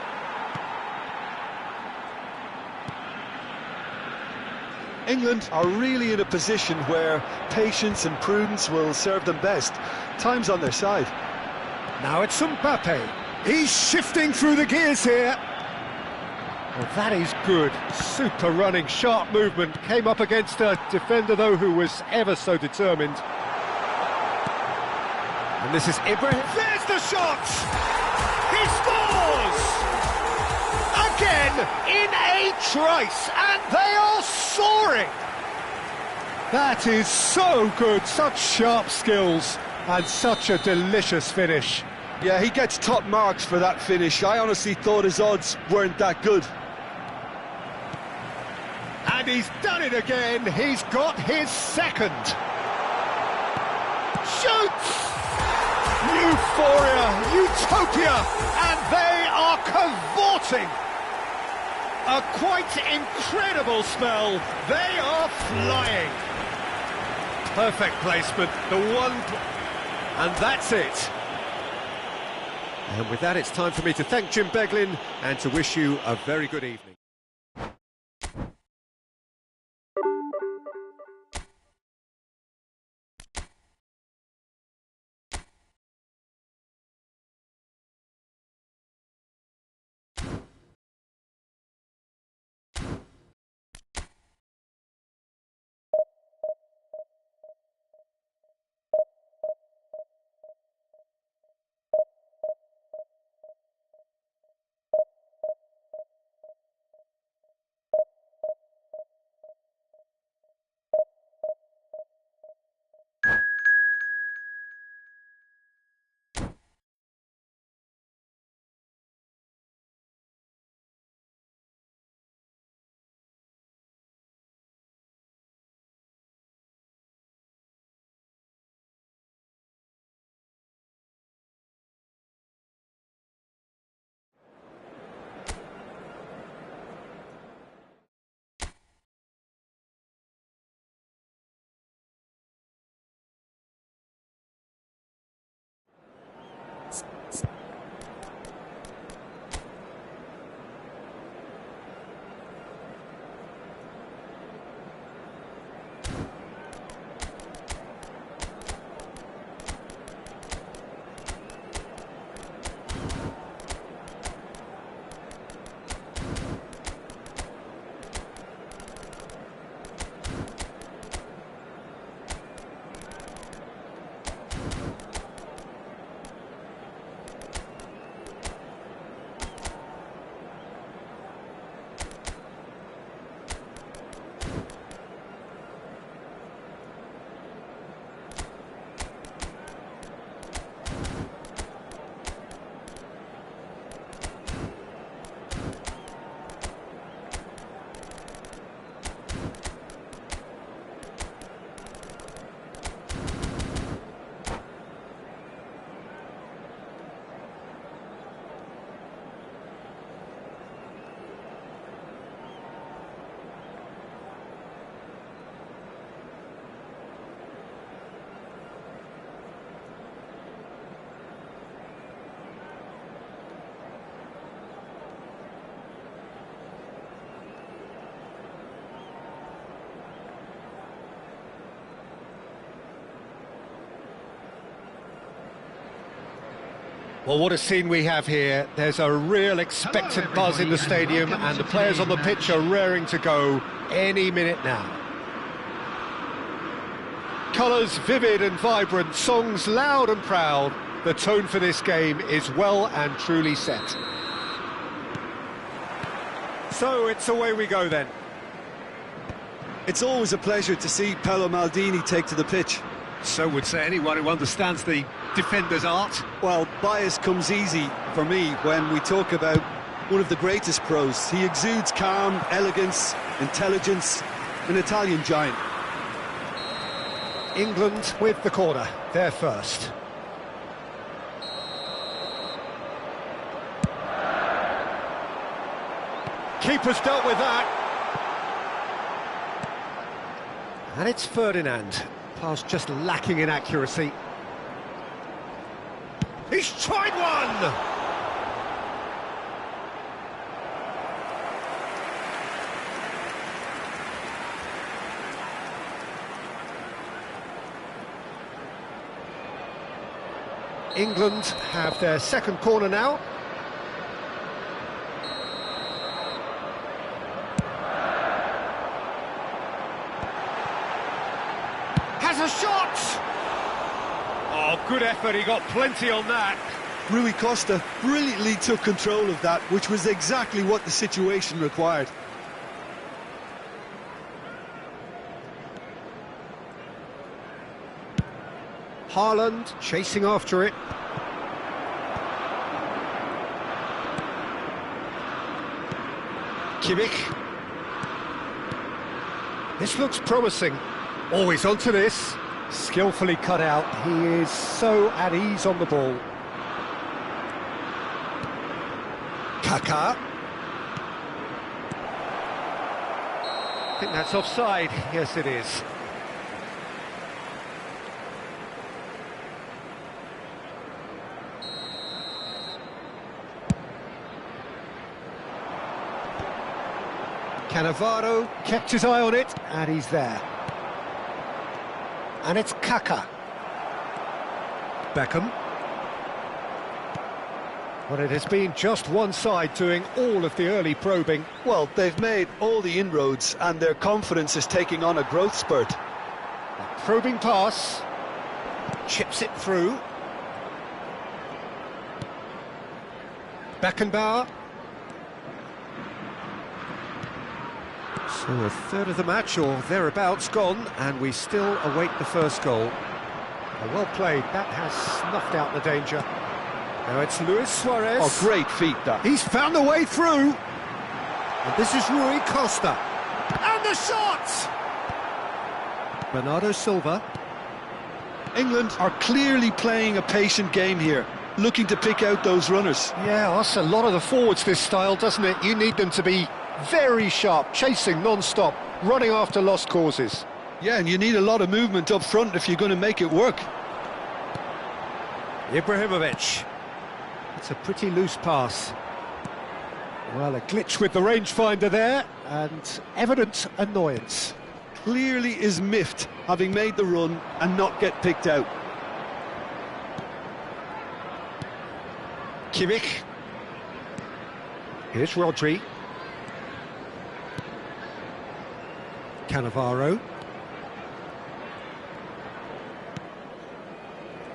England are really in a position where patience and prudence will serve them best. Time's on their side. Now it's Mbappe. He's shifting through the gears here. Well, that is good. Super running, sharp movement. Came up against a defender, though, who was ever so determined. And this is Ibrahim. There's the shot! He scores! Again, in a trice, and they are soaring! That is so good, such sharp skills, and such a delicious finish. Yeah, he gets top marks for that finish. I honestly thought his odds weren't that good. And he's done it again, he's got his second. Shoots! Euphoria, utopia, and they are cavorting. A quite incredible spell. They are flying. Perfect placement, the one... And that's it. And with that, it's time for me to thank Jim Beglin and to wish you a very good evening. Well, what a scene we have here. There's a real expectant buzz in the stadium, and the players on the pitch are raring to go any minute now. Colours vivid and vibrant, songs loud and proud. The tone for this game is well and truly set. So it's away we go then. It's always a pleasure to see Paolo Maldini take to the pitch. So would say anyone who understands the defender's art. Well, bias comes easy for me when we talk about one of the greatest pros. He exudes calm, elegance, intelligence, an Italian giant. England with the corner, they're first. Keeper's dealt with that. And it's Ferdinand. Pass just lacking in accuracy. He's tried one! England have their second corner now. Has a shot! Oh, good effort, he got plenty on that. Rui Costa brilliantly took control of that, which was exactly what the situation required. Haaland chasing after it. Kimmich. This looks promising. Always onto this. Skillfully cut out. He is so at ease on the ball. Kaká. I think that's offside. Yes, it is. Cannavaro kept his eye on it, and he's there. And it's Kaká. Beckham. Well, it has been just one side doing all of the early probing. Well, they've made all the inroads, and their confidence is taking on a growth spurt. A probing pass. Chips it through. Beckenbauer. So a third of the match, or thereabouts, gone, and we still await the first goal. Well played, that has snuffed out the danger. Now it's Luis Suarez. Oh, great feat, that. He's found the way through. And this is Rui Costa. And the shot! Bernardo Silva. England are clearly playing a patient game here, looking to pick out those runners. Yeah, that's a lot of the forwards, this style, doesn't it? You need them to be very sharp, chasing non-stop, running after lost causes. Yeah, and you need a lot of movement up front if you're going to make it work. Ibrahimovic. It's a pretty loose pass. Well, a glitch with the rangefinder there, and evident annoyance. Clearly is miffed, having made the run and not get picked out. Kimmich. Here's Rodri. Cannavaro.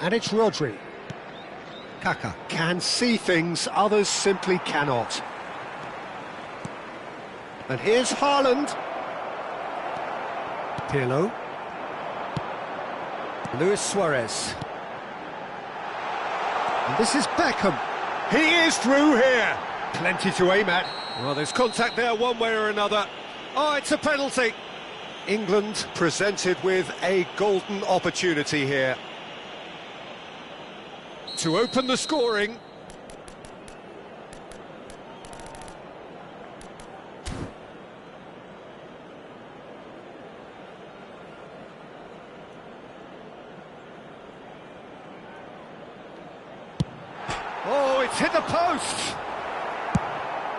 And it's Rodri. Kaká can see things others simply cannot. And here's Haaland. Pirlo. Luis Suarez. And this is Beckham. He is through here. Plenty to aim at. Well, there's contact there one way or another. Oh, it's a penalty. England presented with a golden opportunity here to open the scoring. Oh, it's hit the post.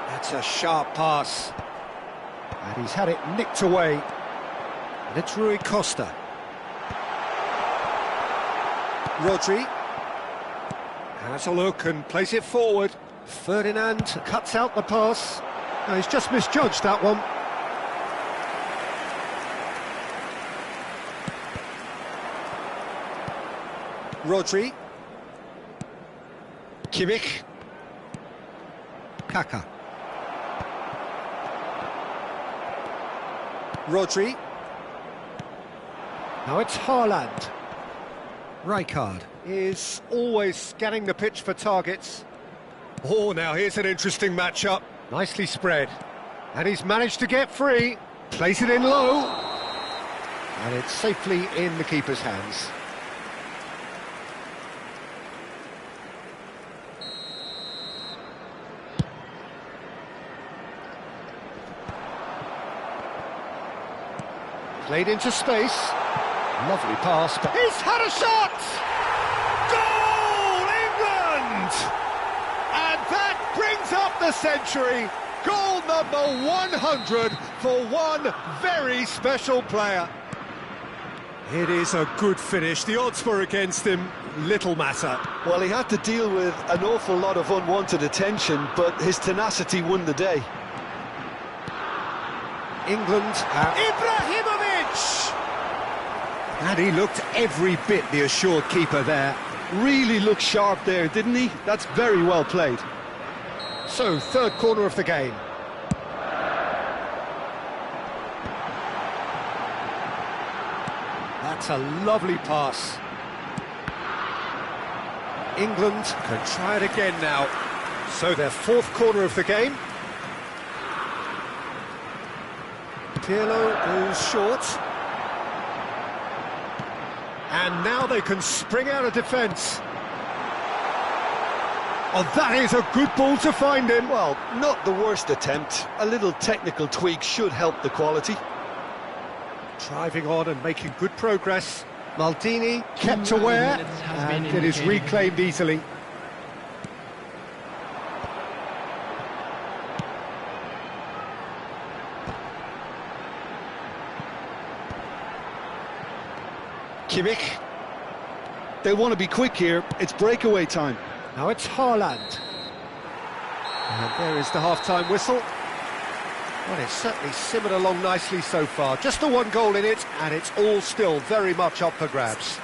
That's a sharp pass. And he's had it nicked away. And it's Rui Costa. Rodri. Has a look and plays it forward. Ferdinand cuts out the pass. No, he's just misjudged that one. Rodri. Kimmich. Kaka. Rodri. Now it's Haaland. Rijkaard is always scanning the pitch for targets. Oh, now here's an interesting matchup. Nicely spread. And he's managed to get free. Place it in low. And it's safely in the keeper's hands. Played into space. Lovely pass, but he's had a shot! Goal, England! And that brings up the century. Goal number 100 for one very special player. It is a good finish. The odds were against him. Little matter. Well, he had to deal with an awful lot of unwanted attention, but his tenacity won the day. England. Ibrahimovic! And he looked every bit the assured keeper there. Really looked sharp there, didn't he? That's very well played. So, third corner of the game. That's a lovely pass. England can try it again now. So, their fourth corner of the game. Pirlo goes short. And now they can spring out of defence. Oh, that is a good ball to find him. Well, not the worst attempt. A little technical tweak should help the quality. Driving on and making good progress. Maldini kept aware, and it is reclaimed easily. Kimmich. They want to be quick here. It's breakaway time. Now it's Haaland. And there is the half-time whistle. Well, it's certainly simmered along nicely so far. Just the one goal in it, and it's all still very much up for grabs.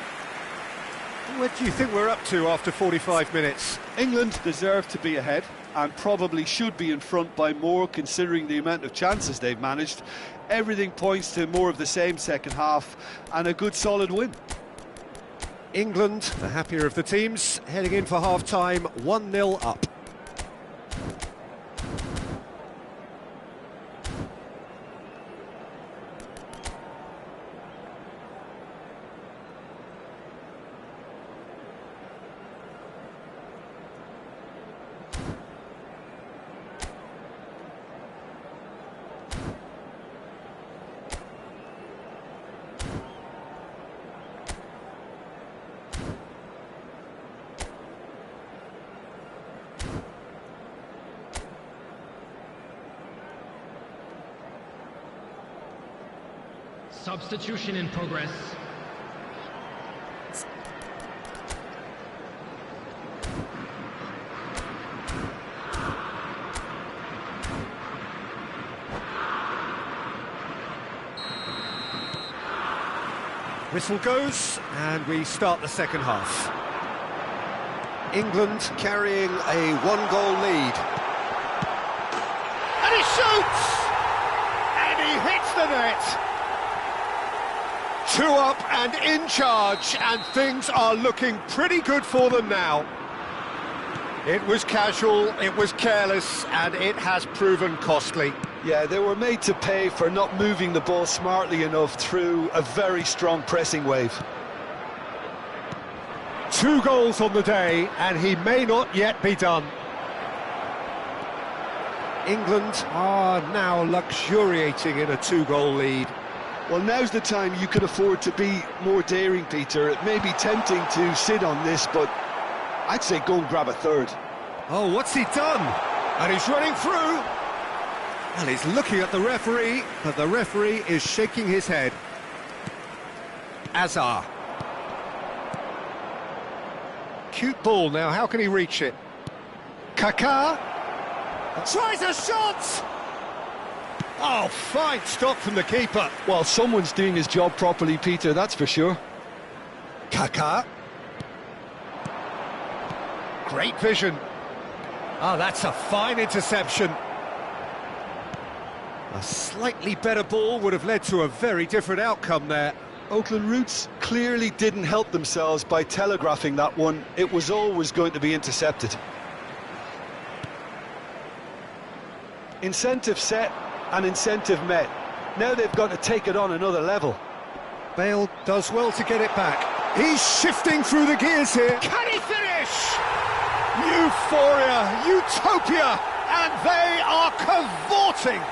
What do you think we're up to after 45 minutes? England deserve to be ahead and probably should be in front by more, considering the amount of chances they've managed. Everything points to more of the same second half and a good solid win. England, the happier of the teams, heading in for half-time, 1-0 up. Substitution in progress. Whistle goes, and we start the second half. England carrying a one-goal lead. And he shoots! And he hits the net! 2 up and in charge, and things are looking pretty good for them now. It was casual, it was careless, and it has proven costly. Yeah, they were made to pay for not moving the ball smartly enough through a very strong pressing wave. 2 goals on the day, and he may not yet be done. England are now luxuriating in a 2-goal lead. Well, now's the time you can afford to be more daring, Peter. It may be tempting to sit on this, but I'd say go and grab a third. Oh, what's he done? And he's running through. Well, he's looking at the referee, but the referee is shaking his head. Azar. Acute ball now, how can he reach it? Kaká tries a shot! Oh, fine stop from the keeper. Well, someone's doing his job properly, Peter, that's for sure. Kaká. Great vision. Oh, that's a fine interception. A slightly better ball would have led to a very different outcome there. Oakland Roots clearly didn't help themselves by telegraphing that one. It was always going to be intercepted. Incentive set and incentive met. Now they've got to take it on another level. Bale does well to get it back. He's shifting through the gears here. Can he finish? Euphoria, utopia, and they are cavorting.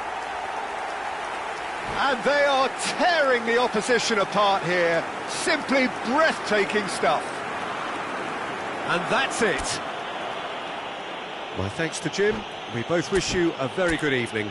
And they are tearing the opposition apart here. Simply breathtaking stuff. And that's it. My thanks to Jim. We both wish you a very good evening.